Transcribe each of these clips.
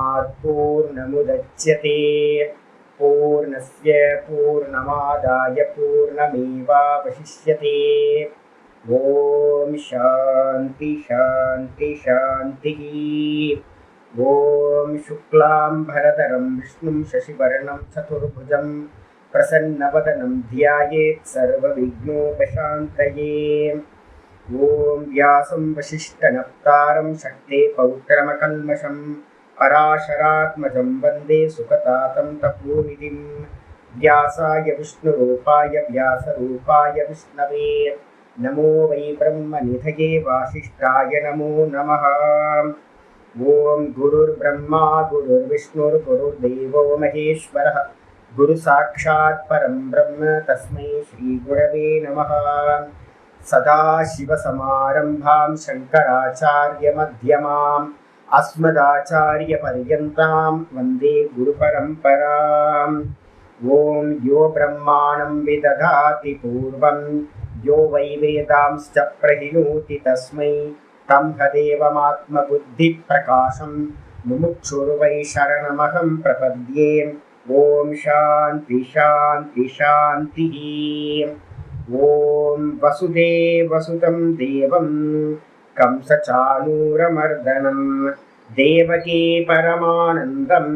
पूर्णात् पूर्णमुदच्यते पूर्णस्य पूर्णमादाय पूर्णमेवावशिष्यते। ओम शांति शांति शांति। ओम शुक्लांबरधरं विष्णुं शशिवर्णं चतुर्भुजं प्रसन्नवदनं ध्यायेत् सर्वविघ्नोपशान्तये। ओम व्यासं वसिष्ठनप्तारं शक्ते पौत्रमकल्मषं पराशरात्मजं वन्दे सुखतातं तपोनिधिं। व्यासाय विष्णुरूपाय व्यासरूपाय विष्णवे नमो वै ब्रह्मनिधये वासिष्ठाय नमो नमः। ओम गुरुर्ब्रह्मा गुरुर्विष्णुर्गुरुर्देवो महेश्वरः गुरुसाक्षात् परं ब्रह्म तस्मै श्रीगुरवे नमः। सदाशिवसमारम्भां शङ्कराचार्यमध्यमाम् अस्मदाचार्यपर्यन्तां वन्दे गुरुपरम्पराम्। ओम यो ब्रह्माणं विदधाति पूर्वं यो वै वेदांश्च प्रहिणोति तस्मै तदेवमात्मबुद्धिप्रकाशं मुमुक्षुर्वै शरणमहं प्रपद्ये। ओम शांति शांति शांतिः। ओम वसुदेवसुतं देवं कंसचाणूरमर्दनं देवकी परमानन्दं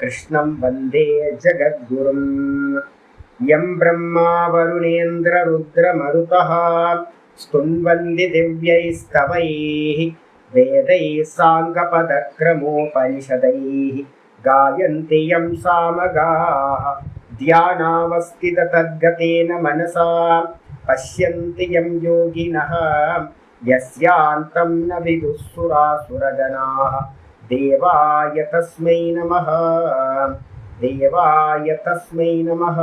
कृष्णं वन्दे जगद्गुरुं। यं ब्रह्मा वरुणेन्द्ररुद्रमरुतः स्तुन्वन्ति दिव्यैस्तवैः वेदैः साङ्गपदक्रमोपनिषदैः गायन्ति यं सामगाः ध्यानावस्थिततद्गतेन मनसा पश्यन्ति यं योगिनः यस्यान्तं न विदुःसुरासुरगणाः। देवाय तस्मै नमः देवाय तस्मै नमः।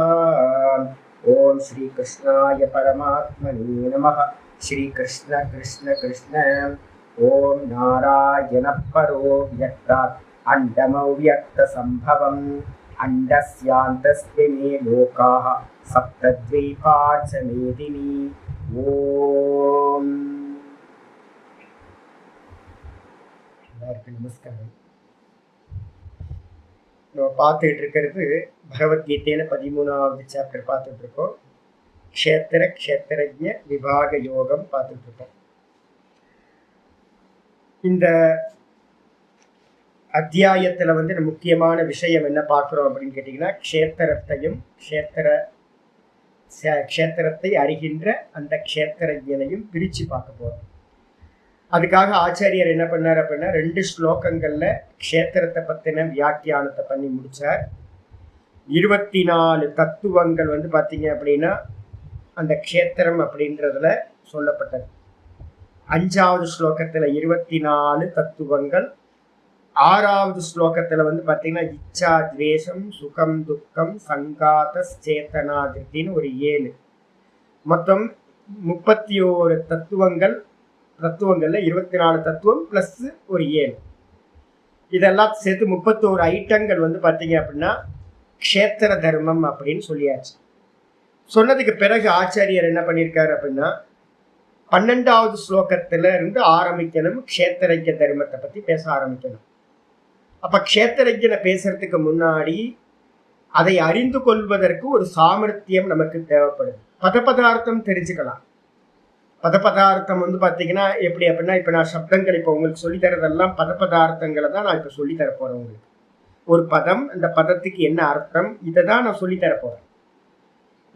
ओम श्री कृष्णाय परमात्मने नमः। श्री कृष्ण कृष्ण कृष्ण। ओम नारायण परो व्यक्तात् अण्डमव्यक्त संभवम् अण्डस्यान्तस्मिन् लोकाः सप्तद्वीपा च मेदिनी। ओम நமஸ்காரம். நம்ம பார்த்துட்டு இருக்கிறது பகவத்கீதையில 13வது சாப்டர் பார்த்துட்டு இருக்கோம். க்ஷேத்திர க்ஷேத்திரஜ்ஞ விபாக யோகம் பார்த்துட்டு இருக்கோம். இந்த அத்தியாயத்துல முக்கியமான விஷயம் என்ன பார்க்கிறோம் அப்படின்னு கேட்டீங்கன்னா, க்ஷேத்திரத்தையும் க்ஷேத்திரத்தை அறிகின்ற அந்த க்ஷேத்திரஜனையும் பிரிச்சு பார்க்க போறோம். அதுக்காக ஆச்சாரியர் என்ன பண்ணார் அப்படின்னா, 2 ஸ்லோகங்கள்ல க்ஷேத்திரத்தை பத்தின வியாக்கியானத்தை பண்ணி முடிச்சார். 24 தத்துவங்கள் பார்த்தீங்க அப்படின்னா அந்த க்ஷேத்திரம் அப்படின்றதுல சொல்லப்பட்டது. 5வது ஸ்லோகத்துல 24 தத்துவங்கள். 6வது ஸ்லோகத்துல பார்த்தீங்கன்னா இச்சா துவேஷம் சுகம் துக்கம் சங்காத சேத்தனாதிருத்தின்னு ஒரு 7, மொத்தம் 31 தத்துவங்கள்ல 24 தத்துவம் பிளஸ் ஒரு 7, இதெல்லாம் சேர்த்து 31 ஐட்டங்கள் பார்த்தீங்க அப்படின்னா க்ஷேத்திர தர்மம் அப்படின்னு சொல்லியாச்சு. சொன்னதுக்கு பிறகு ஆச்சாரியர் என்ன பண்ணியிருக்காரு அப்படின்னா, 12வது ஸ்லோகத்துல இருந்து ஆரம்பிக்கணும். க்ஷேத்திரஜ்ஞ தர்மத்தை பத்தி பேச ஆரம்பிக்கணும். அப்ப க்ஷேத்திரஜ்ஞனை பேசுறதுக்கு முன்னாடி அதை அறிந்து கொள்வதற்கு ஒரு சாமர்த்தியம் நமக்கு தேவைப்படுது. பதார்த்தம் தெரிஞ்சுக்கலாம். பதார்த்தம் பார்த்தீங்கன்னா எப்படி அப்படின்னா, இப்ப நான் சப்தங்கள் இப்போ உங்களுக்கு சொல்லித்தரதெல்லாம் பதார்த்தங்களை தான் நான் இப்ப சொல்லித்தர போறேன் உங்களுக்கு. ஒரு பதம், அந்த பதத்துக்கு என்ன அர்த்தம், இதை தான் நான் சொல்லித்தர போறேன்.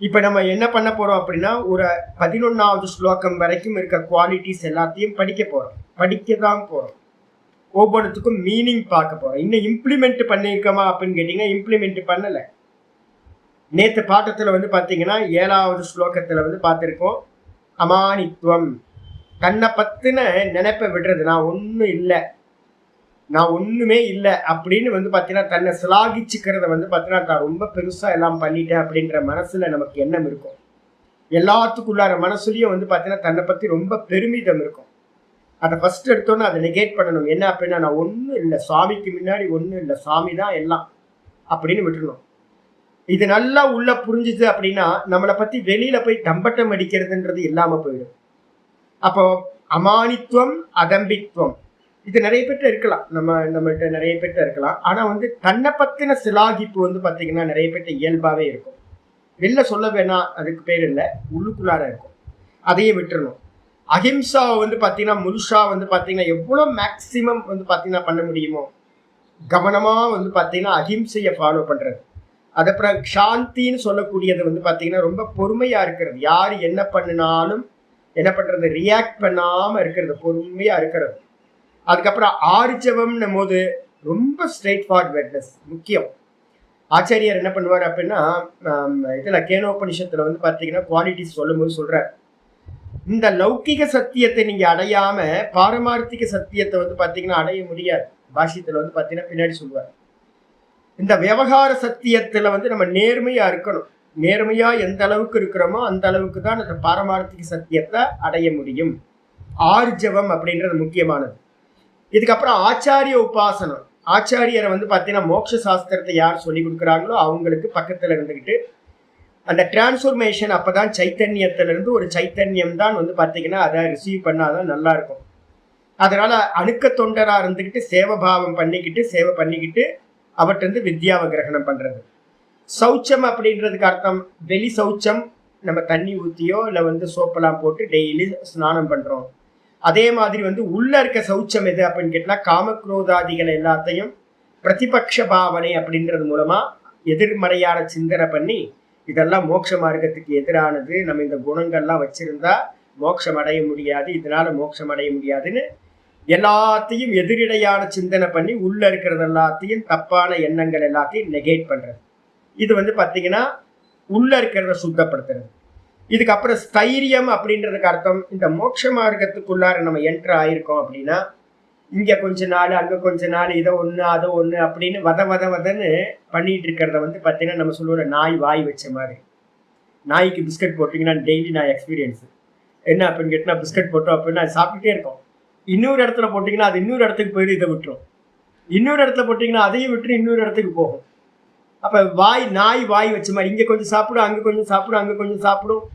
இப்ப நம்ம என்ன பண்ண போறோம் அப்படின்னா, ஒரு 11வது ஸ்லோகம் வரைக்கும் இருக்க குவாலிட்டிஸ் எல்லாத்தையும் படிக்கதான் போறோம். ஒவ்வொன்றுத்துக்கும் மீனிங் பார்க்க போறோம். இன்னும் இம்ப்ளிமெண்ட் பண்ணியிருக்கோமா அப்படின்னு கேட்டீங்கன்னா, இம்ப்ளிமெண்ட் பண்ணல. நேற்று பாட்டத்துல பார்த்தீங்கன்னா 7வது ஸ்லோகத்துல பார்த்திருக்கோம், அமானித்துவம், தன்னை பத்தின நினைப்பை விடுறது. நான் ஒண்ணுமே இல்லை அப்படின்னு பார்த்தீங்கன்னா தன்னை சிலாகிச்சுக்கிறத பார்த்தீங்கன்னா தான் ரொம்ப பெருசா எல்லாம் பண்ணிட்டேன் அப்படின்ற மனசுல நமக்கு எண்ணம் இருக்கும். எல்லாத்துக்குள்ளார மனசுலயும் பார்த்தீங்கன்னா தன்னை பத்தி ரொம்ப பெருமிதம் இருக்கும். அதை ஃபர்ஸ்ட் எடுத்தோன்னு அதை நெகேட் பண்ணணும். என்ன அப்படின்னா, நான் ஒன்றும் இல்லை, சுவாமிக்கு முன்னாடி ஒன்றும் இல்லை, சுவாமி தான் எல்லாம் அப்படின்னு விட்டுருணும். இது நல்லா உள்ள புரிஞ்சுது அப்படின்னா நம்மளை பத்தி வெளியில போய் தம்பட்டம் அடிக்கிறதுன்றது இல்லாம போயிடும். அப்போ அமானித்துவம் அதம்பித்துவம் இது நிறைய பேர்ட்ட இருக்கலாம், நம்மகிட்ட நிறைய பேர்ட்ட இருக்கலாம். ஆனா வந்து தன்னை பத்தின சிலாகிப்பு வந்து பாத்தீங்கன்னா நிறைய பேர்ட்ட இயல்பாவே இருக்கும். வெளில சொல்ல வேணாம், அதுக்கு பேர் இல்லை, உள்ளுக்குள்ளார இருக்கும். அதையே விட்டுறணும். அஹிம்சாவை வந்து பாத்தீங்கன்னா முழுசா வந்து பாத்தீங்கன்னா எவ்வளவு மேக்சிமம் வந்து பாத்தீங்கன்னா பண்ண முடியுமோ கவனமா வந்து பாத்தீங்கன்னா அஹிம்சையை ஃபாலோ பண்றது. அதுக்கப்புறம் சாந்தின்னு சொல்லக்கூடியது வந்து பாத்தீங்கன்னா ரொம்ப பொறுமையா இருக்கிறது. யாரு என்ன பண்ணினாலும் என்ன பண்றது, ரியாக்ட் பண்ணாம இருக்கிறது, பொறுமையா இருக்கிறது. அதுக்கப்புறம் ஆர்ஜவம்னும் போது ரொம்ப ஸ்ட்ரெயிட் ஃபார்வர்ட்னஸ் முக்கியம். ஆச்சாரியர் என்ன பண்ணுவார் அப்படின்னா, இதுல கேனோபனிஷத்துல வந்து பாத்தீங்கன்னா குவாலிட்டிஸ் சொல்லும் போது சொல்றார், இந்த லௌகிக சத்தியத்தை நீங்க அடையாம பாரமார்த்திக சத்தியத்தை வந்து பாத்தீங்கன்னா அடைய முடியாது. பாஷ்யத்துல வந்து பாத்தீங்கன்னா பின்னாடி சொல்லுவார், இந்த விவகார சத்தியத்துல வந்து நம்ம நேர்மையா இருக்கணும். நேர்மையா எந்த அளவுக்கு இருக்கிறோமோ அந்த அளவுக்கு தான் அந்த பாரமார்த்திக சத்தியத்தை அடைய முடியும். ஆர்ஜவம் அப்படின்றது முக்கியமானது. இதுக்கப்புறம் ஆச்சாரிய உபாசனம். ஆச்சாரியரை வந்து பாத்தீங்கன்னா மோட்ச சாஸ்திரத்தை யார் சொல்லி கொடுக்குறாங்களோ அவங்களுக்கு பக்கத்துல இருந்துகிட்டு அந்த டிரான்ஸ்ஃபர்மேஷன், அப்பதான் சைத்தன்யத்திலிருந்து ஒரு சைத்தன்யம் தான் வந்து பாத்தீங்கன்னா அதை ரிசீவ் பண்ணாதான் நல்லா இருக்கும். அதனால அணுக்க தொண்டரா இருந்துக்கிட்டு சேவபாவம் சேவை பண்ணிக்கிட்டு அவர்கிட்ட வித்யாவை கிரகணம் பண்றது. சௌச்சம் அப்படின்றதுக்கு அர்த்தம் வெளி சௌச்சம், நம்ம தண்ணி ஊத்தியோ இல்லை வந்து சோப்பெல்லாம் போட்டு டெய்லி ஸ்நானம் பண்றோம். அதே மாதிரி வந்து உள்ள இருக்க சௌச்சம் எது அப்படின்னு கேட்டா காமக்ரோதாதிகள் எல்லாத்தையும் பிரதிபக்ஷ பாவனை அப்படின்றது மூலமா எதிர்மறையான சிந்தனை பண்ணி இதெல்லாம் மோட்ச மார்க்கத்துக்கு எதிரானது, நம்ம இந்த குணங்கள்லாம் வச்சிருந்தா மோட்சம் அடைய முடியாது, இதனால மோட்சம் அடைய முடியாதுன்னு எல்லாத்தையும் எதிரிடையான சிந்தனை பண்ணி உள்ள இருக்கிறது எல்லாத்தையும் தப்பான எண்ணங்கள் எல்லாத்தையும் நெகேட் பண்றது. இது வந்து பாத்தீங்கன்னா உள்ள இருக்கிறத சுத்தப்படுத்துறது. இதுக்கப்புறம் ஸ்தைரியம் அப்படின்றதுக்கு அர்த்தம், இந்த மோட்ச மார்க்கத்துக்குள்ளார நம்ம என்ட்ரு ஆயிருக்கோம் அப்படின்னா இங்க கொஞ்ச நாள் அங்க கொஞ்ச நாள் இதை ஒண்ணு அதை ஒண்ணு அப்படின்னு வதன்னு பண்ணிட்டு இருக்கிறத வந்து பாத்தீங்கன்னா நம்ம சொல்லுவோம் நாய் வாய் வச்ச மாதிரி. நாய்க்கு பிஸ்கட் போட்டீங்கன்னா டெய்லி நான் எக்ஸ்பீரியன்ஸ் என்ன அப்படின்னு கேட்டா, பிஸ்கட் போட்டோம் அப்படின்னா அது சாப்பிட்டுட்டே இருக்கும். இன்னொரு இடத்துல போட்டிங்கன்னா அது இன்னொரு இடத்துக்கு போயிட்டு இதை விட்டுரும், இன்னொரு இடத்துல போட்டிங்கன்னா அதையும் விட்டு இன்னொரு இடத்துக்கு போகும். அப்போ நாய் வாய் வச்ச மாதிரி இங்கே கொஞ்சம் சாப்பிடும், அங்கே கொஞ்சம் சாப்பிடும், அங்கே கொஞ்சம் சாப்பிடும்.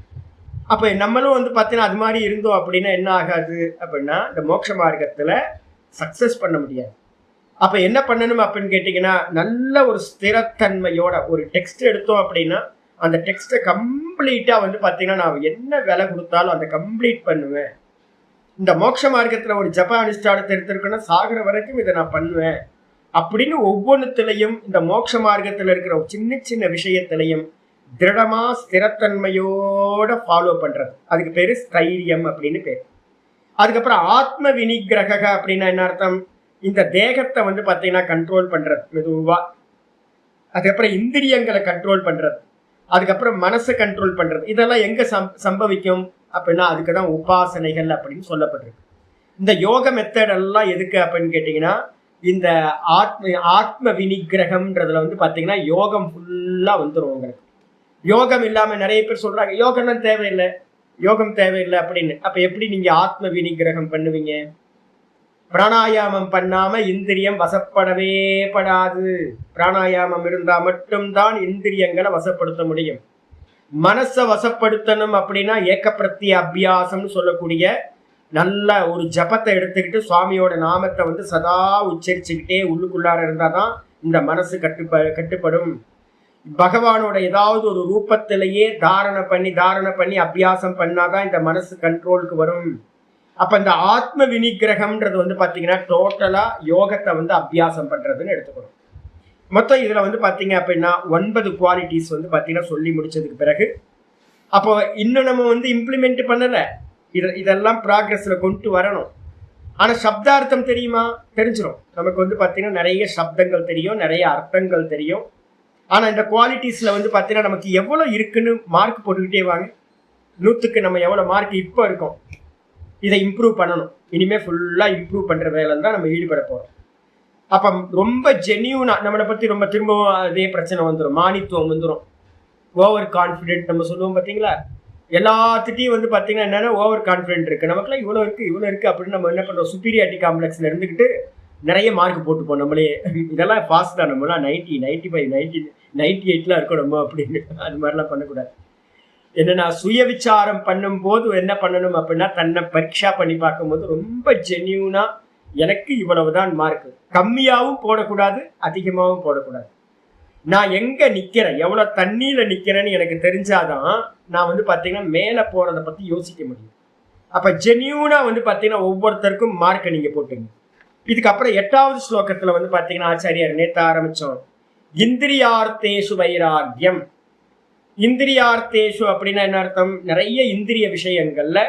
அப்போ நம்மளும் வந்து பார்த்தீங்கன்னா அது மாதிரி இருந்தோம் அப்படின்னா என்ன ஆகாது அப்படின்னா இந்த மோட்ச மார்க்கத்தில் சக்ஸஸ் பண்ண முடியாது. அப்போ என்ன பண்ணணும் அப்படின்னு கேட்டிங்கன்னா, நல்ல ஒரு ஸ்திரத்தன்மையோட ஒரு டெக்ஸ்ட் எடுத்தோம் அப்படின்னா அந்த டெக்ஸ்ட்டை கம்ப்ளீட்டாக வந்து பார்த்தீங்கன்னா நான் என்ன விலை கொடுத்தாலும் அதை கம்ப்ளீட் பண்ணுவேன். இந்த மோட்ச மார்க்கத்தில் ஒரு ஜப அனுஷ்டானத்தை எடுத்திருக்கேன்னா சாகிற வரைக்கும் இதை நான் பண்ணுவேன் அப்படின்னு ஒவ்வொன்றுத்திலையும் இந்த மோட்ச மார்க்கத்தில் இருக்கிற சின்ன சின்ன விஷயத்திலையும் திருடமா ஸ்திரத்தன்மையோட ஃபாலோ பண்றது, அதுக்கு பேரு ஸ்தைரியம் அப்படின்னு பேர். அதுக்கப்புறம் ஆத்ம வினிகிரக அப்படின்னா என்ன அர்த்தம், இந்த தேகத்தை வந்து பார்த்தீங்கன்னா கண்ட்ரோல் பண்றது மெதுவா. அதுக்கப்புறம் இந்திரியங்களை கண்ட்ரோல் பண்றது, அதுக்கப்புறம் மனசை கண்ட்ரோல் பண்றது. இதெல்லாம் எங்க சம்பவிக்கும் அப்படின்னா அதுக்கு தான் உபாசனைகள் அப்படின்னு சொல்லப்பட்டிருக்கு. இந்த யோக மெத்தட் எல்லாம் எதுக்கு அப்படின்னு கேட்டீங்கன்னா, இந்த ஆத்ம வினிகிரகம்ன்றதுல வந்து பாத்தீங்கன்னா யோகம் ஃபுல்லா வந்துடும் உங்களுக்கு. யோகம் இல்லாம நிறைய பேர் சொல்றாங்க யோகம்லாம் தேவையில்லை, யோகம் தேவையில்லை அப்படின்னு. அப்ப எப்படி நீங்க ஆத்ம வினிகிரகம் பண்ணுவீங்க? பிராணாயாமம் பண்ணாம இந்திரியம் வசப்படவே படாது. பிராணாயாமம் இருந்தா மட்டும்தான் இந்திரியங்களை வசப்படுத்த முடியும். மனசை வசப்படுத்தணும் அப்படின்னா ஏக்க பிரத்திய அபியாசம்னு சொல்லக்கூடிய நல்ல ஒரு ஜபத்தை எடுத்துக்கிட்டு சுவாமியோட நாமத்தை வந்து சதா உச்சரிச்சுக்கிட்டே உள்ளுக்குள்ளார இருந்தாதான் இந்த மனசு கட்டுப்படும். பகவானோட ஏதாவது ஒரு ரூபத்திலேயே தாரணை பண்ணி அபியாசம் பண்ணாதான் இந்த மனசு கண்ட்ரோலுக்கு வரும். அப்ப இந்த ஆத்ம வினிகிரகம்ன்றது வந்து பாத்தீங்கன்னா டோட்டலா யோகத்தை வந்து அபியாசம் பண்றதுன்னு எடுத்துக்கணும். மொத்தம் இதுல வந்து பாத்தீங்க அப்படின்னா 9 குவாலிட்டிஸ் வந்து பாத்தீங்கன்னா சொல்லி முடிச்சதுக்கு பிறகு அப்போ இன்னும் நம்ம வந்து இம்ப்ளிமெண்ட் பண்ணல, இதெல்லாம் ப்ராக்ரஸ்ல கொண்டு வரணும். ஆனா சப்தார்த்தம் தெரியுமா? தெரிஞ்சிடும். நமக்கு வந்து பாத்தீங்கன்னா நிறைய சப்தங்கள் தெரியும், நிறைய அர்த்தங்கள் தெரியும். ஆனா இந்த குவாலிட்டிஸ்ல வந்து பாத்தீங்கன்னா நமக்கு எவ்வளவு இருக்குன்னு மார்க் போட்டுக்கிட்டே வாங்க. 100க்கு நம்ம எவ்வளவு மார்க் இப்போ இருக்கோம், இதை இம்ப்ரூவ் பண்ணணும். இனிமே ஃபுல்லா இம்ப்ரூவ் பண்ற வேலை தான் நம்ம ஈடுபட போறோம். அப்ப ரொம்ப ஜென்யூனா நம்மளை பத்தி ரொம்ப திரும்பவும் அதே பிரச்சனை வந்துடும், மானித்துவம் வந்துடும், ஓவர் கான்ஃபிடென்ட் நம்ம சொல்லுவோம் பாத்தீங்களா. எல்லாத்துட்டையும் வந்து பாத்தீங்கன்னா என்னன்னா ஓவர் கான்ஃபிடென்ட் இருக்கு, நமக்குலாம் இவ்வளவு இருக்கு அப்படின்னு நம்ம என்ன பண்றோம், சுப்பீரியாரிட்டி காம்ப்ளெக்ஸ்ல இருந்துக்கிட்டு நிறைய மார்க் போட்டுப்போம் நம்மளே. இதெல்லாம் ஃபாஸ்ட் தான், நம்மளாம் 90, 95, 98 இருக்கும் நம்ம அப்படின்னு. அது மாதிரிலாம் பண்ணக்கூடாது. என்னன்னா சுய விசாரம் பண்ணும் போது என்ன பண்ணணும் அப்படின்னா தன்னை பரீட்சா பண்ணி பார்க்கும்போது ரொம்ப ஜென்யூனா எனக்கு இவ்வளவுதான் மார்க். கம்மியாவும் போடக்கூடாது, அதிகமாகவும் போடக்கூடாது. நான் எங்க நிக்கிறேன், எவ்வளவு தண்ணியில நிக்கிறேன்னு எனக்கு தெரிஞ்சாதான் நான் வந்து பாத்தீங்கன்னா மேல போறதை பத்தி யோசிக்க முடியும். அப்ப ஜென்யூனா வந்து பாத்தீங்கன்னா ஒவ்வொருத்தருக்கும் மார்க்கை நீங்க போட்டுங்க. இதுக்கப்புறம் 8வது ஸ்லோகத்துல வந்து பாத்தீங்கன்னா ஆச்சாரியார் நேத்து ஆரம்பிச்சோம், இந்திரியார்த்தேஷு வைராக்கியம். இந்திரியார்த்தேஷு அப்படின்னா என்ன அர்த்தம்? நிறைய இந்திரிய விஷயங்கள்ல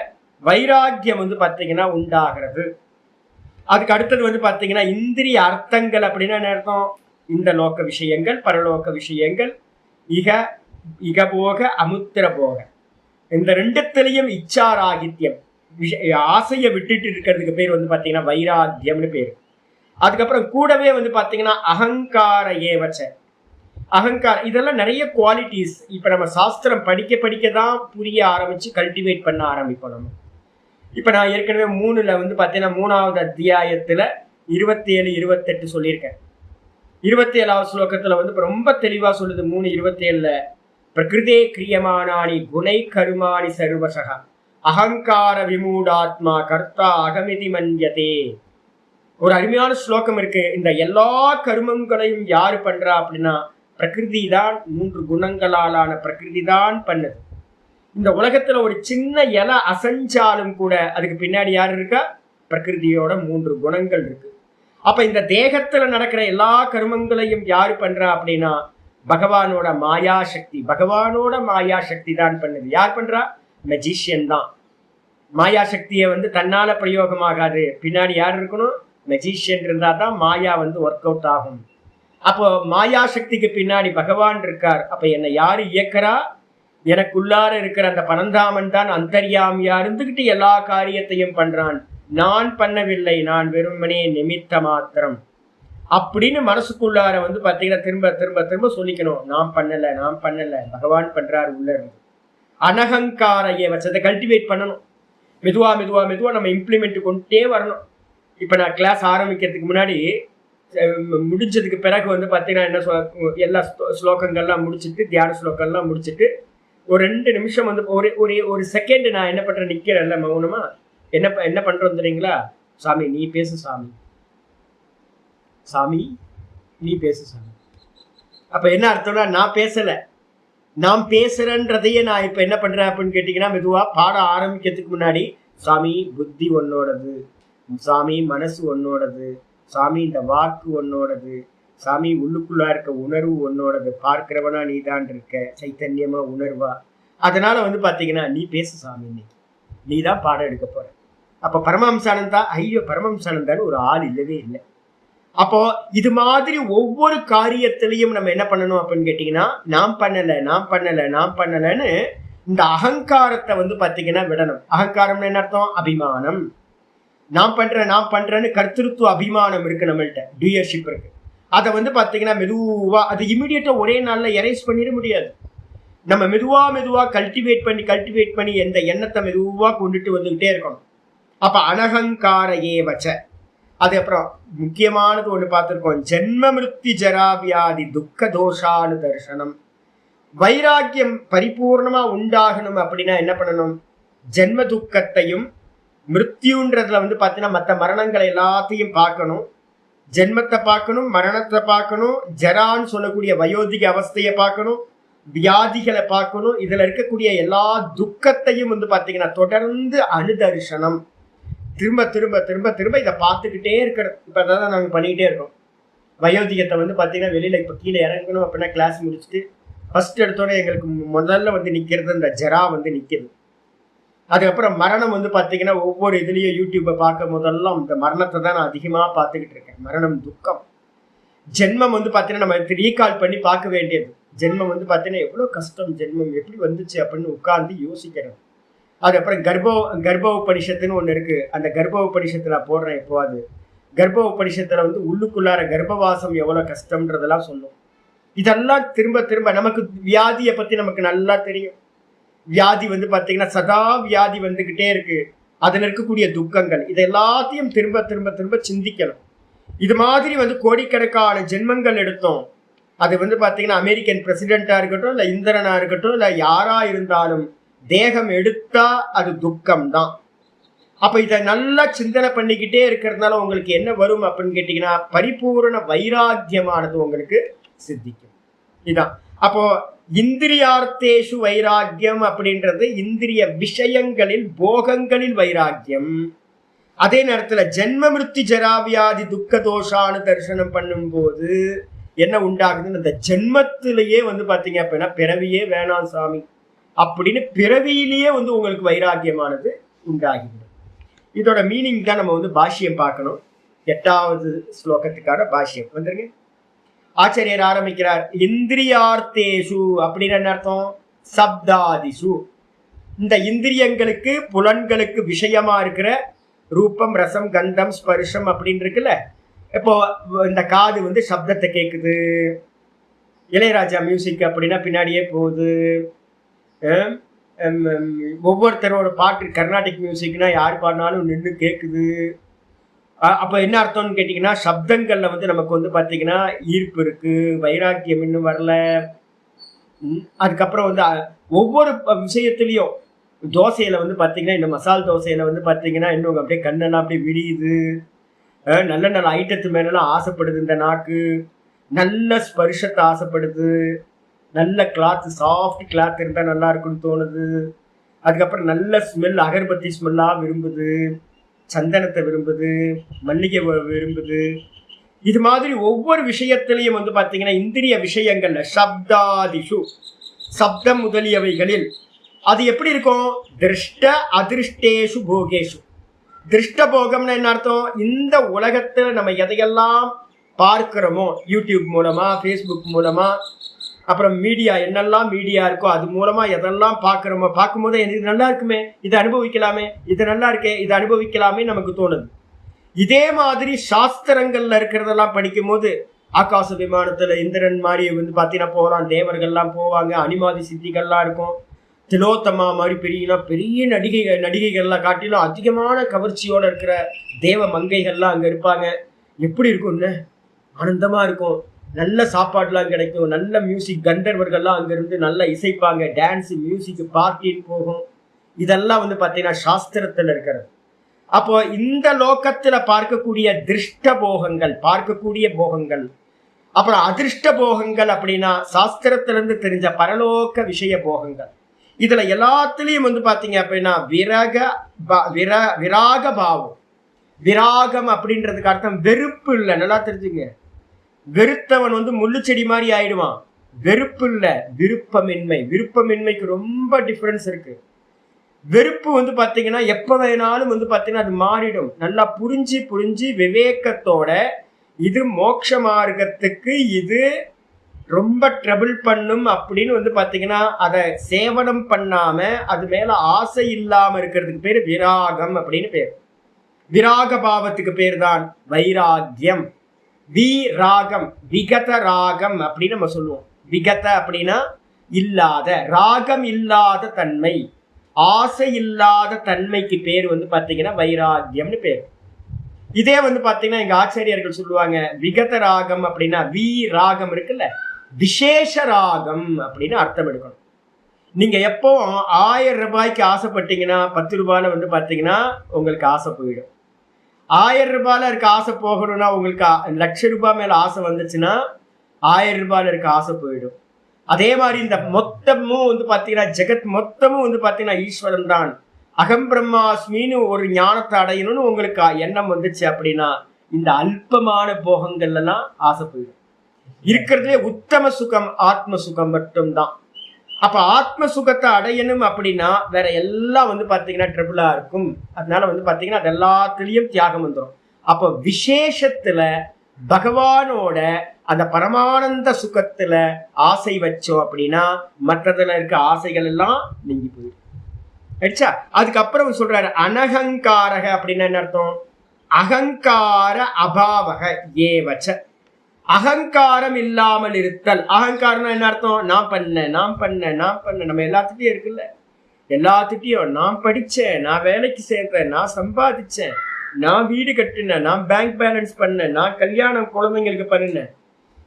வைராக்கியம் வந்து பாத்தீங்கன்னா உண்டாகிறது. அதுக்கு அடுத்தது வந்து பாத்தீங்கன்னா இந்திரிய அர்த்தங்கள் அப்படின்னா என்ன அர்த்தம்? இந்த லோக விஷயங்கள், பரலோக விஷயங்கள், இக இகபோக அமுத்திர போக, இந்த ரெண்டுத்திலையும் இச்சாராகித்யம், ஆசையை விட்டுட்டு இருக்கிறதுக்கு பேர் வந்து பாத்தீங்கன்னா வைராக்கியம்னு பேரு. அதுக்கப்புறம் கூடவே வந்து பாத்தீங்கன்னா அகங்கார ஏவச்ச, அகங்காரம். இதெல்லாம் நிறைய குவாலிட்டிஸ் இப்ப நம்ம சாஸ்திரம் படிக்க படிக்க தான் புரிய ஆரம்பிச்சு கல்டிவேட் பண்ண ஆரம்பிப்போம் நம்ம. இப்ப நான் ஏற்கனவே 3ல வந்து பாத்தீங்கன்னா 3வது அத்தியாயத்துல 27, 28 சொல்லியிருக்கேன். 27வது ஸ்லோகத்துல வந்து ரொம்ப தெளிவா சொல்லுது. 3:27 பிரகிருதே கிரியமானானி குணை கருமாணி சர்வசக அகங்கார விமூடாத்மா கர்த்தா அகமிதி மன்யதே. ஒரு அருமையான ஸ்லோகம் இருக்கு. இந்த எல்லா கருமங்களையும் யாரு பண்றா அப்படின்னா பிரகிருதி தான், 3 குணங்களாலான பிரகிருதி தான் பண்ணுது. இந்த உலகத்துல ஒரு சின்ன இலை அசைஞ்சாலும் கூட அதுக்கு பின்னாடி யாரு இருக்கா? பிரகிருதியோட 3 குணங்கள் இருக்கு. அப்ப இந்த தேகத்துல நடக்கிற எல்லா கருமங்களையும் யாரு பண்றா அப்படின்னா பகவானோட மாயா சக்தி. பகவானோட மாயா சக்தி தான் பண்ணுது. யார் பண்றா? மெஜிஷியன் தான். மாயா சக்தியை வந்து தன்னால பிரயோகமாகாது, பின்னாடி யார் இருக்கணும்? மெஜிஷியன் இருந்தா தான் மாயா வந்து ஒர்க் அவுட் ஆகும். அப்போ மாயா சக்திக்கு பின்னாடி பகவான் இருக்கார். அப்ப என்னை யாரு இயக்கிறா? எனக்குள்ளார இருக்கிற அந்த பரந்தாமன் தான் அந்தர்யாமியா இருந்துகிட்டு எல்லா காரியத்தையும் பண்றான். நான் பண்ணவில்லை, நான் வெறுமனே நிமித்த மாத்திரம் அப்படின்னு மனசுக்குள்ளார வந்து பாத்தீங்கன்னா திரும்ப திரும்ப திரும்ப சொல்லிக்கணும். நான் பண்ணல, நான் பண்ணல, பகவான் பண்றாரு உள்ள இருந்து. அனகங்காரைய வச்சதை கல்டிவேட் பண்ணணும். மெதுவா மெதுவா மெதுவா நம்ம இம்ப்ளிமெண்ட் கொண்டே வரணும். இப்ப நான் கிளாஸ் ஆரம்பிக்கிறதுக்கு முன்னாடி முடிஞ்சதுக்கு பிறகு வந்து பாத்தீங்கன்னா என்ன எல்லா ஸ்லோகங்கள்லாம் முடிச்சுட்டு, தியான ஸ்லோகங்கள்லாம் முடிச்சுட்டு ஒரு 2 நிமிஷம் வந்து ஒரு செகண்ட் நான் என்ன பண்றேன், நிக்கிறேன்ல மௌனமா, என்ன பண்றோம் தெரியுங்களா? சாமி நீ பேசு, சாமி சாமி நீ பேசு சாமி. அப்ப என்ன அர்த்தம்னா நான் பேசல, நான் பேசுறேன்றதையே நான் இப்ப என்ன பண்றேன் அப்படின்னு கேட்டீங்கன்னா மெதுவா பாட ஆரம்பிக்கிறதுக்கு முன்னாடி சாமி புத்தி உன்னோடது, சாமி மனசு உன்னோடது, சாமி இந்த வாக்கு உன்னோடது, சாமி உள்ளுக்குள்ளா இருக்க உணர்வு உன்னோடது, பார்க்கிறவனா நீ தான் இருக்க, சைத்தன்யமா உணர்வா. அதனால வந்து பாத்தீங்கன்னா நீ பேசு சாமி, நீ தான் பாடம் எடுக்க போற. அப்ப பரமஹம்சானந்தா, ஐயோ பரமஹம்சானந்தான்னு ஒரு ஆள் இல்லவே இல்லை. அப்போ இது மாதிரி ஒவ்வொரு காரியத்திலையும் நம்ம என்ன பண்ணணும் அப்படின்னு கேட்டீங்கன்னா நான் பண்ணல, நான் பண்ணல, நான் பண்ணலன்னு இந்த அகங்காரத்தை வந்து பாத்தீங்கன்னா விடணும். அகங்காரம்னு என்ன அர்த்தம்? அபிமானம். நான் பண்றேன்னு கர்த்திருத்துவ அபிமானம் இருக்கு நம்மள்ட்ட, டூயர்ஷிப் இருக்கு. அதை வந்து பாத்தீங்கன்னா மெதுவா, அது இமிடியேட்டா ஒரே நாள்ல எரேஸ் பண்ணிட முடியாது. நம்ம மெதுவா மெதுவா கல்டிவேட் பண்ணி எந்த எண்ணத்தை மெதுவா கொண்டுட்டு வந்துகிட்டே இருக்கணும். அப்ப அனகங்கார ஏவச்ச. அது அப்புறம் முக்கியமானது ஒண்ணு பார்த்திருக்கோம், ஜென்ம மிருத்தி ஜராவியாதி துக்க தோஷானு தர்சனம். வைராக்கியம் பரிபூர்ணமா உண்டாகணும் அப்படின்னா என்ன பண்ணணும்? ஜென்ம துக்கத்தையும் மிருத்யுன்றதுல வந்து பாத்தீங்கன்னா மற்ற மரணங்களை எல்லாத்தையும் பார்க்கணும். ஜென்மத்தை பார்க்கணும், மரணத்தை பார்க்கணும், ஜரான்னு சொல்லக்கூடிய வயோதிக அவஸ்தையை பார்க்கணும், வியாதிகளை பார்க்கணும். இதுல இருக்கக்கூடிய எல்லா துக்கத்தையும் வந்து பாத்தீங்கன்னா தொடர்ந்து அனுதர்சனம், திரும்ப திரும்ப திரும்ப திரும்ப இதை பார்த்துக்கிட்டே இருக்கிறது. இப்போ அதான் நாங்கள் பண்ணிக்கிட்டே இருக்கோம். வயோதிகத்தை வந்து பார்த்தீங்கன்னா வெளியில் இப்போ கீழே இறங்கணும் அப்படின்னா கிளாஸ் முடிச்சுட்டு ஃபர்ஸ்ட் எடுத்தோட எங்களுக்கு முதல்ல வந்து நிற்கிறது இந்த ஜரா வந்து நிற்கிது. அதுக்கப்புறம் மரணம் வந்து பார்த்தீங்கன்னா ஒவ்வொரு இதுலேயும் யூடியூப்பை பார்க்க முதல்லாம் இந்த மரணத்தை தான் நான் அதிகமாக பார்த்துக்கிட்டு இருக்கேன். மரணம் துக்கம். ஜென்மம் வந்து பார்த்தீங்கன்னா நம்ம ரீகால் பண்ணி பார்க்க வேண்டியது. ஜென்மம் வந்து பார்த்தீங்கன்னா எவ்வளோ கஷ்டம், ஜென்மம் எப்படி வந்துச்சு அப்படின்னு உட்கார்ந்து யோசிக்கிறேன். அதுக்கப்புறம் கர்ப்ப உபனிஷத்துன்னு ஒன்று இருக்கு. அந்த கர்ப்ப உபனிஷத்தை நான் போடுறேன் எப்போது. கர்ப்ப உபனிஷத்துல வந்து உள்ளுக்குள்ளார கர்ப்பவாசம் எவ்வளவு கஷ்டம்ன்றதெல்லாம் சொல்லும். இதெல்லாம் திரும்ப திரும்ப நமக்கு வியாதியை பத்தி நமக்கு நல்லா தெரியும். வியாதி வந்து பாத்தீங்கன்னா சதா வியாதி வந்துகிட்டே இருக்கு. அதுல இருக்கக்கூடிய துக்கங்கள் இது எல்லாத்தையும் திரும்ப திரும்ப திரும்ப சிந்திக்கணும். இது மாதிரி வந்து கோடிக்கணக்கான ஜென்மங்கள் எடுத்தோம். அது வந்து பாத்தீங்கன்னா அமெரிக்கன் பிரசிடென்டா இருக்கட்டும், இல்ல இந்திரனா இருக்கட்டும், இல்ல யாரா இருந்தாலும் தேகம் எடுத்தா அது துக்கம் தான். அப்ப இதை நல்லா சிந்தனை பண்ணிக்கிட்டே இருக்கிறதுனால உங்களுக்கு என்ன வரும் அப்படின்னு கேட்டீங்கன்னா பரிபூரண வைராக்கியமானது உங்களுக்கு சித்திக்கும். இதான் அப்போ இந்திரியார்த்தேஷு வைராக்கியம் அப்படின்றது இந்திரிய விஷயங்களில் போகங்களில் வைராக்கியம். அதே நேரத்துல ஜென்ம மிருத்தி ஜராவியாதி துக்க தோஷானு தரிசனம் பண்ணும்போது என்ன உண்டாகுதுன்னு இந்த ஜென்மத்திலேயே பாத்தீங்க அப்படின்னா பிறவியே வேணாம் சாமி அப்படின்னு பிறவியிலேயே உங்களுக்கு வைராக்கியமானது உண்டாகிறது. இதோட மீனிங் தான் நம்ம பாஷ்யம் பார்க்கணும். 8வது ஸ்லோகத்துக்கான பாஷ்யம் வந்துருங்க. ஆச்சாரியர் ஆரம்பிக்கிறார். இந்திரியார்த்தேஷு அப்படின்னு என்ன அர்த்தம்? சப்தாதிஷு, இந்த இந்திரியங்களுக்கு புலன்களுக்கு விஷயமா இருக்கிற ரூபம் ரசம் கந்தம் ஸ்பர்ஷம் அப்படின்னு இருக்குல்ல. இப்போ இந்த காது சப்தத்தை கேட்குது, இளையராஜா மியூசிக் அப்படின்னா பின்னாடியே போகுது. ஒவ்வொருத்தரோட பாட்டு கர்நாடிக் மியூசிக்னா யார் பாடினாலும் நின்று கேட்குது. அப்போ என்ன அர்த்தம்னு கேட்டிங்கன்னா சப்தங்களில் நமக்கு பார்த்தீங்கன்னா ஈர்ப்பு இருக்கு, வைராக்கியம் இன்னும் வரல. அதுக்கப்புறம் ஒவ்வொரு விஷயத்துலையும் தோசையில பார்த்தீங்கன்னா இந்த மசால் தோசையில பார்த்தீங்கன்னா இன்னும் அப்படியே கண்ணெல்லாம் அப்படியே விரியுது. நல்ல நல்ல ஐட்டத்து மேலாம் ஆசைப்படுது இந்த நாக்கு, நல்ல ஸ்பர்ஷத்தை ஆசைப்படுது, நல்ல கிளாத் சாஃப்ட் கிளாத் இருந்தால் நல்லா இருக்குன்னு தோணுது. அதுக்கப்புறம் நல்ல ஸ்மெல் அகர்பத்தி ஸ்மெல்லாக விரும்புது, சந்தனத்தை விரும்புது, மல்லிகை விரும்புது. இது மாதிரி ஒவ்வொரு விஷயத்திலையும் பார்த்தீங்கன்னா இந்திரிய விஷயங்கள்ல சப்தாதிஷு சப்தம் முதலியவைகளில் அது எப்படி இருக்கும்? திருஷ்ட அதிருஷ்டேஷு போகேஷு. திருஷ்ட போகம்னு என்ன அர்த்தம்? இந்த உலகத்துல நம்ம எதையெல்லாம் பார்க்கிறோமோ யூடியூப் மூலமா, ஃபேஸ்புக் மூலமா, அப்புறம் மீடியா என்னெல்லாம் மீடியா இருக்கோ அது மூலமா எதெல்லாம் பார்க்குறோமோ பார்க்கும்போது இது நல்லா இருக்குமே, இதை அனுபவிக்கலாமே, இது நல்லா இருக்கே, இதை அனுபவிக்கலாமே நமக்கு தோணுது. இதே மாதிரி சாஸ்திரங்கள்ல இருக்கிறதெல்லாம் படிக்கும் போது ஆகாச விமானத்துல இந்திரன் மாதிரி பார்த்தீங்கன்னா போகலாம், தேவர்கள்லாம் போவாங்க, அனிமாதி சித்திகள்லாம் இருக்கும், திலோத்தமா மாதிரி பெரிய நடிகைகள்லாம் காட்டிலும் அதிகமான கவர்ச்சியோட இருக்கிற தேவ மங்கைகள்லாம் அங்கே இருப்பாங்க. எப்படி இருக்கும்னு ஆனந்தமா இருக்கும், நல்ல சாப்பாடுலாம் கிடைக்கும், நல்ல மியூசிக், கந்தர்வர்கள்லாம் அங்கிருந்து நல்லா இசைப்பாங்க, டான்ஸ் மியூசிக் பார்ட்டின்னு போகும். இதெல்லாம் பார்த்தீங்கன்னா சாஸ்திரத்தில் இருக்கிறது. அப்போ இந்த லோகத்துல பார்க்கக்கூடிய திருஷ்ட போகங்கள், பார்க்கக்கூடிய போகங்கள், அப்புறம் அதிர்ஷ்ட போகங்கள் அப்படின்னா சாஸ்திரத்திலிருந்து தெரிஞ்ச பரலோக விஷய போகங்கள். இதுல எல்லாத்துலயும் பாத்தீங்க அப்படின்னா விராக பாவம். விராகம் அப்படின்றதுக்கு அர்த்தம் வெறுப்பு இல்லை, நல்லா தெரிஞ்சுங்க. வெறுத்தவன் முள்ளு செடி மாதிரி ஆயிடுவான். வெறுப்பு இல்லை, விருப்பமின்மை. விருப்பமின்மைக்கு ரொம்ப டிஃபரன்ஸ் இருக்கு. வெறுப்பு பாத்தீங்கன்னா எப்ப வேணாலும் பாத்தீங்கன்னா அது மாறிடும். நல்லா புரிஞ்சு விவேகத்தோட இது மோட்ச மார்க்கத்துக்கு இது ரொம்ப ட்ரபிள் பண்ணும் அப்படின்னு பாத்தீங்கன்னா அதை சேவனம் பண்ணாம அது மேல ஆசை இல்லாம இருக்கிறதுக்கு பேரு விராகம் அப்படின்னு பேர். விராக பாவத்துக்கு பேர் தான் வைராக்கியம். விராகம், விகத ராகம் அப்படின்னு நம்ம சொல்லுவோம். விகத அப்படின்னா இல்லாத, ராகம் இல்லாத தன்மை, ஆசை இல்லாத தன்மைக்கு பேர் பாத்தீங்கன்னா வைராக்கியம்னு பேர். இதே பாத்தீங்கன்னா எங்க ஆச்சாரியர்கள் சொல்லுவாங்க விகத ராகம் அப்படின்னா ராகம் இருக்குல்ல, விசேஷ ராகம் அப்படின்னு அர்த்தம் எடுக்கணும். நீங்க எப்போ 1000 ரூபாய்க்கு ஆசைப்பட்டீங்கன்னா 10 ரூபாயில பாத்தீங்கன்னா உங்களுக்கு ஆசை போயிடும். 1000 ரூபாயில இருக்க ஆசை போகணும்னா உங்களுக்கு லட்ச ரூபாய் மேல ஆசை வந்துச்சுன்னா 1000 ரூபாயில இருக்க ஆசை போயிடும். அதே மாதிரி இந்த மொத்தமும் பாத்தீங்கன்னா ஜெகத் மொத்தமும் பாத்தீங்கன்னா ஈஸ்வரன் தான், அகம் பிரம்மாஸ்மின்னு ஒரு ஞானத்தை அடையணும்னு உங்களுக்கு எண்ணம் வந்துச்சு அப்படின்னா இந்த அல்பமான போகங்கள்ல எல்லாம் ஆசை போயிடும். இருக்கிறதுலே உத்தம சுகம் ஆத்ம சுகம் மட்டும்தான். அப்ப ஆத்ம சுகத்தை அடையணும் அப்படின்னா வேற எல்லாம் பாத்தீங்கன்னா ட்ரிபிளா இருக்கும். அதனால பாத்தீங்கன்னா அது எல்லாத்துலயும் தியாகம் வந்துடும். அப்ப விசேஷத்துல பகவானோட அந்த பரமானந்த சுகத்துல ஆசை வச்சோம் அப்படின்னா மற்றதுல இருக்க ஆசைகள் எல்லாம் நீங்கி போயிடும். ஆயிடுச்சா? அதுக்கப்புறம் சொல்றாரு அனகங்காரக அப்படின்னு என்ன அர்த்தம்? அகங்கார அபாவக ஏவச்ச. அகங்காரம் இல்லாமல் இருத்தல். அகங்காரம் என்ன அர்த்தம்? நான் பண்ண நம்ம எல்லாத்துட்டையும் இருக்குல்ல, எல்லாத்துட்டையும் நான் படிச்சேன், நான் வேலைக்கு சேர்த்தேன், நான் சம்பாதிச்சேன், நான் வீடு கட்டினேன், நான் பேங்க் பேலன்ஸ் பண்ணேன், நான் கல்யாணம் குழந்தைங்களுக்கு பண்ணினேன்,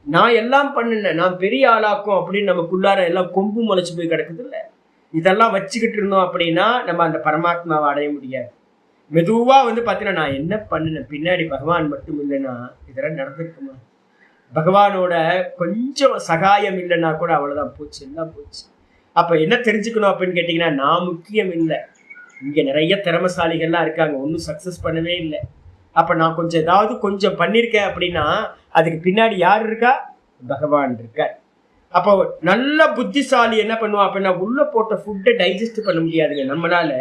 நான் எல்லாம் பண்ணினேன், நான் பெரிய ஆளாக்கும் அப்படின்னு நமக்குள்ளார எல்லாம் கொம்பு முளைச்சு போய் கிடக்குது இல்ல. இதெல்லாம் வச்சுக்கிட்டு இருந்தோம் அப்படின்னா நம்ம அந்த பரமாத்மாவை அடைய முடியாது. மெதுவா வந்து பாத்தீங்கன்னா நான் என்ன பண்ணினேன், பின்னாடி பகவான் மட்டும் இல்லைன்னா இதெல்லாம் நடந்திருக்குமா? பகவானோட கொஞ்சம் சகாயம் இல்லைன்னா கூட அவ்வளவுதான், போச்சு, எல்லாம் போச்சு. அப்ப என்ன தெரிஞ்சுக்கணும் அப்படின்னு கேட்டீங்கன்னா, நான் முக்கியம் இல்லை. இங்க நிறைய திறமசாலிகள்லாம் இருக்காங்க, ஒன்றும் சக்சஸ் பண்ணவே இல்லை. அப்ப நான் கொஞ்சம் ஏதாவது கொஞ்சம் பண்ணிருக்கேன் அப்படின்னா அதுக்கு பின்னாடி யார் இருக்கா? பகவான் இருக்க. அப்போ நல்ல புத்திசாலி என்ன பண்ணுவான் அப்படின்னா, உள்ள போட்ட ஃபுட்டை டைஜஸ்ட் பண்ண முடியாதுங்க நம்மளால.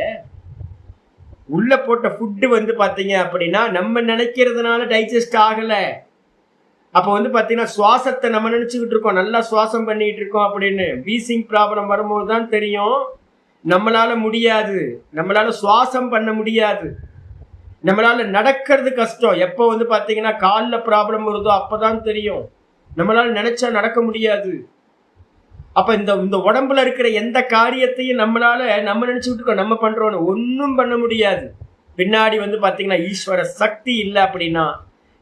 உள்ள போட்ட ஃபுட்டு வந்து பாத்தீங்க அப்படின்னா நம்ம நினைக்கிறதுனால டைஜஸ்ட் ஆகல. அப்ப வந்து பாத்தீங்கன்னா சுவாசத்தை நம்ம நினைச்சுக்கிட்டு இருக்கோம், நல்லா சுவாசம் பண்ணிட்டு இருக்கோம் அப்படின்னு. வீசிங் ப்ராப்ளம் வரும்போது தான் தெரியும் நம்மளால முடியாது, நம்மளால சுவாசம் பண்ண முடியாது, நம்மளால நடக்கிறது கஷ்டம். எப்போ வந்து பாத்தீங்கன்னா காலில் ப்ராப்ளம் வருதோ அப்பதான் தெரியும் நம்மளால நினைச்சா நடக்க முடியாது. அப்ப இந்த உடம்புல இருக்கிற எந்த காரியத்தையும் நம்மளால நம்ம நினைச்சுக்கிட்டு இருக்கோம் நம்ம பண்றோம்னு, ஒன்றும் பண்ண முடியாது. பின்னாடி வந்து பாத்தீங்கன்னா ஈஸ்வர சக்தி இல்லை அப்படின்னா,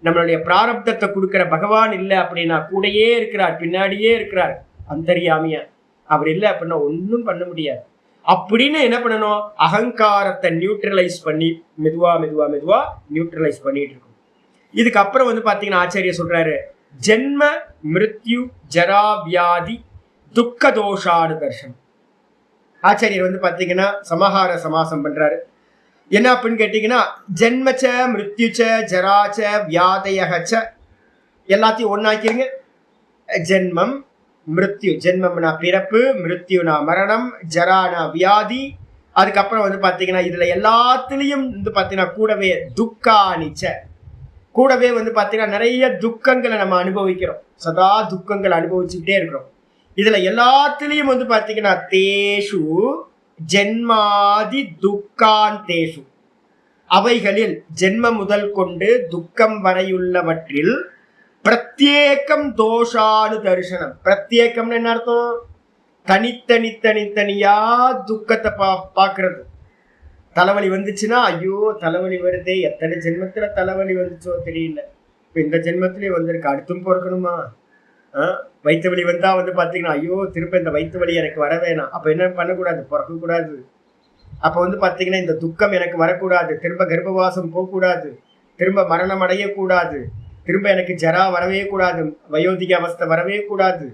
நம்மளுடைய பிராரப்தத்தை கொடுக்கிற பகவான் இல்லை அப்படின்னா, கூடையே இருக்கிறார், பின்னாடியே இருக்கிறார் அந்தர்யாமியா. அவர் இல்லை அப்படின்னா ஒன்றும் பண்ண முடியாது. அப்படின்னு என்ன பண்ணணும், அகங்காரத்தை நியூட்ரலைஸ் பண்ணி மெதுவா மெதுவா மெதுவா நியூட்ரலைஸ் பண்ணிட்டு இருக்கும். இதுக்கப்புறம் வந்து பாத்தீங்கன்னா ஆச்சாரியர் சொல்றாரு, ஜென்ம மிருத்யு ஜரா வியாதி துக்க தோஷாடு தர்ஷனம். ஆச்சாரியர் வந்து பாத்தீங்கன்னா சமஹார சமாசம் பண்றாரு. என்ன அப்படின்னு கேட்டீங்கன்னா, ஜென்மச்ச மிருத்யுச்ச ஜராச்ச வியாதயச்ச, எல்லாத்தையும் ஒன்னாக்கிருங்க. ஜென்மம் மிருத்யு, ஜென்மம்னா பிறப்பு, மிருத்யுனா மரணம், ஜரானா வியாதி. அதுக்கப்புறம் வந்து பாத்தீங்கன்னா இதுல எல்லாத்துலயும் வந்து பாத்தீங்கன்னா கூடவே துக்கானிச்ச, கூடவே வந்து பாத்தீங்கன்னா நிறைய துக்கங்களை நம்ம அனுபவிக்கிறோம், சதா துக்கங்களை அனுபவிச்சுக்கிட்டே இருக்கிறோம். இதுல எல்லாத்துலயும் வந்து பாத்தீங்கன்னா தேஷு ஜென்மாதி துக்காந்தேஷு, அவைகளில் ஜென்ம முதல் கொண்டு துக்கம் வரையுள்ளவற்றில் பிரத்யேகம் தோஷானு தரிசனம். பிரத்யேகம்னு என்ன அர்த்தம்? தனித்தனி தனித்தனியா துக்கத்தை பாக்குறது. தலைவலி வந்துச்சுன்னா ஐயோ தலைவலி வருதே, எத்தனை ஜென்மத்துல தலைவலி வந்துச்சோ தெரியல, இப்ப இந்த ஜென்மத்திலே வந்திருக்கு, அடுத்தும் பொறுக்கணுமா? வயிற்று வலி வந்தா வந்து பாத்தீங்கன்னா ஐயோ திரும்ப இந்த வயிற்று வலி எனக்கு வர வேணாம், அப்ப என்ன பண்ணக்கூடாது, பிறக்க கூடாது. அப்ப வந்து பாத்தீங்கன்னா இந்த துக்கம் எனக்கு வரக்கூடாது, திரும்ப கர்ப்பவாசம் போகக்கூடாது, திரும்ப மரணம் அடையக்கூடாது, திரும்ப எனக்கு ஜரா வரவே கூடாது, வயோதிக அவஸ்தை வரவே கூடாது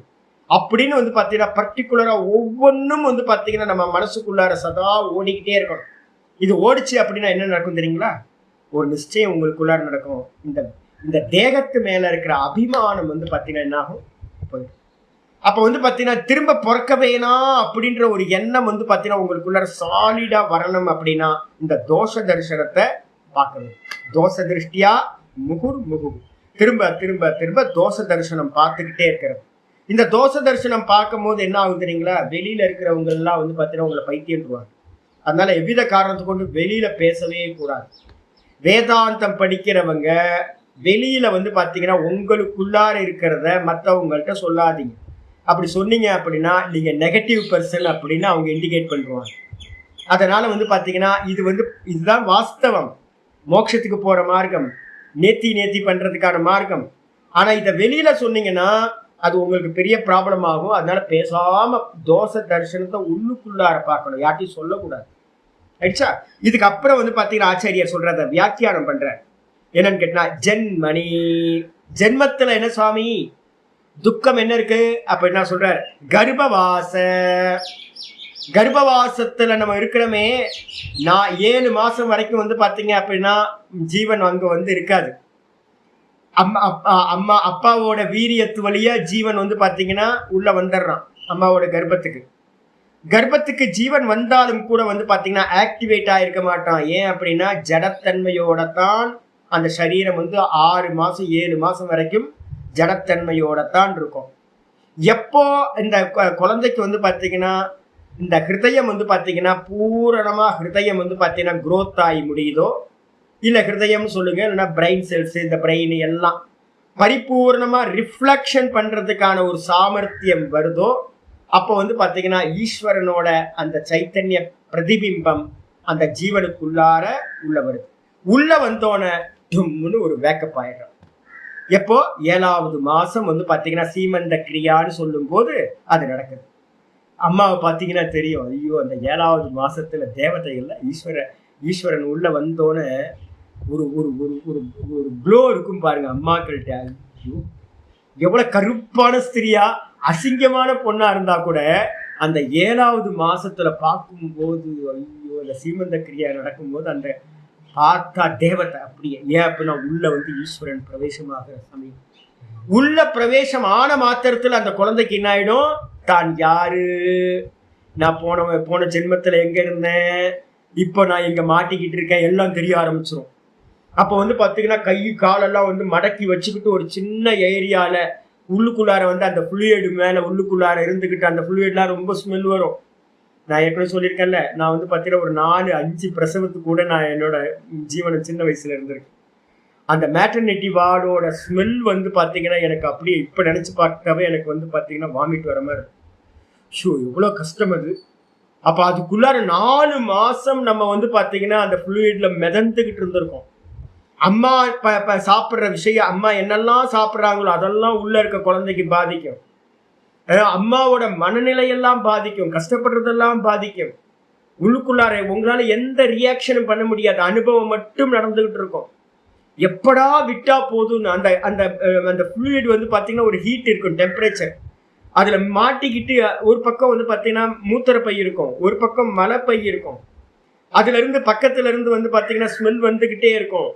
அப்படின்னு வந்து பாத்தீங்கன்னா பர்டிகுலரா ஒவ்வொன்றும் வந்து பாத்தீங்கன்னா நம்ம மனசுக்குள்ளார சதா ஓடிக்கிட்டே இருக்கணும். இது ஓடிச்சு அப்படின்னா என்ன நடக்கும் தெரியுங்களா? ஒரு நிச்சயம் உங்களுக்குள்ளார நடக்கும். இந்த தேகத்து மேல இருக்கிற அபிமானம் வந்து பாத்தீங்கன்னா என்ன ஆகும், அப்ப வந்து பாத்தீங்கன்னா திரும்ப பிறக்க வேணாம் அப்படின்ற ஒரு எண்ணம் வந்து பாத்தீங்கன்னா உங்களுக்குள்ளார சாலிடா வரணும். அப்படின்னா இந்த தோஷ தரிசனத்தை பார்க்கணும். தோஷ திருஷ்டியா முகுர் முகுர், திரும்ப திரும்ப திரும்ப தோஷ தரிசனம் பார்த்துக்கிட்டே இருக்கிறது. இந்த தோஷ தரிசனம் பார்க்கும் போது என்ன ஆகும் தெரியுங்களா? வெளியில இருக்கிறவங்க எல்லாம் வந்து பாத்தீங்கன்னா உங்களை பைத்தியன்றுவாங்க. அதனால எவ்வித காரணத்தை கொண்டு வெளியில பேசவே கூடாது. வேதாந்தம் படிக்கிறவங்க வெளியில வந்து பாத்தீங்கன்னா உங்களுக்குள்ளார இருக்கிறத மற்றவங்கள்ட்ட சொல்லாதீங்க. அப்படி சொன்னீங்க அப்படின்னா நீங்க நெகட்டிவ் பர்சன் அப்படின்னு அவங்க இண்டிகேட் பண்ணுவாங்க. அதனால வந்து பாத்தீங்கன்னா இதுதான் வாஸ்தவம், மோட்சத்துக்கு போற மார்க்கம், நேத்தி பண்றதுக்கான மார்க்கம். ஆனா இதை வெளியில சொன்னீங்கன்னா அது உங்களுக்கு பெரிய ப்ராப்ளம் ஆகும். அதனால பேசாம தோஷ தரிசனத்தை உள்ளுக்குள்ளார பார்க்கணும், யார்ட்டையும் சொல்லக்கூடாது. ஆயிடுச்சா? இதுக்கப்புறம் வந்து பாத்தீங்கன்னா ஆச்சாரியர் சொல்றத வியாக்கியானம் பண்ற. என்னன்னு கேட்டா, ஜென்மணி, ஜென்மத்துல என்ன சுவாமி துக்கம் என்ன இருக்கு அப்ப என்ன சொல்ற? கர்ப்பவாச, கர்ப்பவாசத்துல நம்ம இருக்கிறோமே, நான் 7 மாசம் வரைக்கும் வந்து பாத்தீங்க அப்படின்னா ஜீவன் அங்க வந்து இருக்காது. அப்பாவோட வீரியத்து வழியா ஜீவன் வந்து பாத்தீங்கன்னா உள்ள வந்துடுறான் அம்மாவோட கர்ப்பத்துக்கு ஜீவன் வந்தாலும் கூட வந்து பாத்தீங்கன்னா ஆக்டிவேட் ஆயிருக்க மாட்டான். ஏன் அப்படின்னா ஜடத்தன்மையோட தான் அந்த சரீரம் வந்து 6 மாசம் 7 மாசம் வரைக்கும் ஜடத்தன்மையோட தான் இருக்கும். எப்போ இந்த குழந்தைக்கு வந்து பாத்தீங்கன்னா இந்த ஹிருதயம் வந்து பாத்தீங்கன்னா பூரணமா ஹிருதயம் வந்து பாத்தீங்கன்னா குரோத் ஆகி முடியுதோ, இல்ல ஹிருதயம் சொல்லுங்க, இல்லைன்னா பிரெயின் செல்ஸ், இந்த பிரெயின் எல்லாம் பரிபூர்ணமா ரிஃப்ளெக்ஷன் பண்றதுக்கான ஒரு சாமர்த்தியம் வருதோ, அப்போ வந்து பாத்தீங்கன்னா ஈஸ்வரனோட அந்த சைத்தன்ய பிரதிபிம்பம் அந்த ஜீவனுக்குள்ளார உள்ள வருது. உள்ள வந்தோன தும்னு ஒரு வேக்கப் ஆயிடும். எப்போ 7வது மாசம் வந்து பாத்தீங்கன்னா சீமந்த கிரியான்னு சொல்லும் போது அது நடக்குது. அம்மாவை பாத்தீங்கன்னா தெரியும், ஐயோ அந்த 7வது மாசத்துல தேவதைகள்ல ஈஸ்வரன் உள்ள வந்தோன்னே ஒரு ஒரு ஒரு ஒரு ஒரு க்ளோ இருக்கும் பாருங்க அம்மாக்கள்கிட்ட. ஐயோ, எவ்வளவு கருப்பான ஸ்திரியா அசிங்கமான பொண்ணா இருந்தா கூட அந்த 7வது மாசத்துல பார்க்கும்போது, ஐயோ, அந்த சீமந்த கிரியா நடக்கும்போது அந்த பார்த்தா தேவத்தை அப்படியே. ஏன் அப்படின்னா உள்ள வந்து ஈஸ்வரன் பிரவேசமாகிற சமயம். உள்ள பிரவேசம் ஆன மாத்திரத்துல அந்த குழந்தைக்கு என்ன ஆயிடும், தான் யாரு, நான் போன ஜென்மத்துல எங்க இருந்தேன், இப்போ நான் எங்க மாட்டிக்கிட்டு இருக்கேன் எல்லாம் தெரிய ஆரம்பிச்சிடும். அப்போ வந்து பாத்தீங்கன்னா கை காலெல்லாம் வந்து மடக்கி வச்சுக்கிட்டு ஒரு சின்ன ஏரியால உள்ளுக்குள்ளார வந்து அந்த ஃப்ளூயிடு மேல உள்ளுக்குள்ளார இருந்துக்கிட்டு அந்த ஃப்ளூயிட்லாம் ரொம்ப ஸ்மெல் வரும். நான் ஏற்கனவே சொல்லியிருக்கேன்ல, நான் வந்து பார்த்தீங்கன்னா ஒரு 4-5 பிரசவத்துக்கு கூட நான் என்னோட ஜீவனை சின்ன வயசுல இருந்திருக்கேன். அந்த மேட்டர்னிட்டி வார்டோட ஸ்மெல் வந்து பார்த்தீங்கன்னா எனக்கு அப்படியே இப்போ நினச்சி பார்க்கவே எனக்கு வந்து பார்த்தீங்கன்னா வாமிட் வர மாதிரி இருக்கும். ஷோ, எவ்வளோ கஷ்டம் அது. அப்போ அதுக்குள்ளார 4 மாதம் நம்ம வந்து பார்த்தீங்கன்னா அந்த ஃப்ளூயிட்ல மிதந்துக்கிட்டு இருந்திருக்கோம். அம்மா சாப்பிட்ற விஷயம், அம்மா என்னெல்லாம் சாப்பிட்றாங்களோ அதெல்லாம் உள்ள இருக்க குழந்தைக்கு பாதிக்கும். அம்மாவோட மனநிலையெல்லாம் பாதிக்கும், கஷ்டப்படுறதெல்லாம் பாதிக்கும். உள்ளுக்குள்ளார உங்களால எந்த ரியாக்ஷனும் பண்ண முடியாது, அனுபவம் மட்டும் நடந்துகிட்டு இருக்கும். எப்படா விட்டா போதும். அந்த அந்த அந்த ஃப்ளூயிட் வந்து பார்த்தீங்கன்னா ஒரு ஹீட் இருக்கும், டெம்பரேச்சர். அதுல மாட்டிக்கிட்டு ஒரு பக்கம் வந்து பார்த்தீங்கன்னா மூத்திரப்பை இருக்கும், ஒரு பக்கம் மலைப்பை இருக்கும். அதுல இருந்து பக்கத்துல இருந்து வந்து பார்த்தீங்கன்னா ஸ்மெல் வந்துகிட்டே இருக்கும்.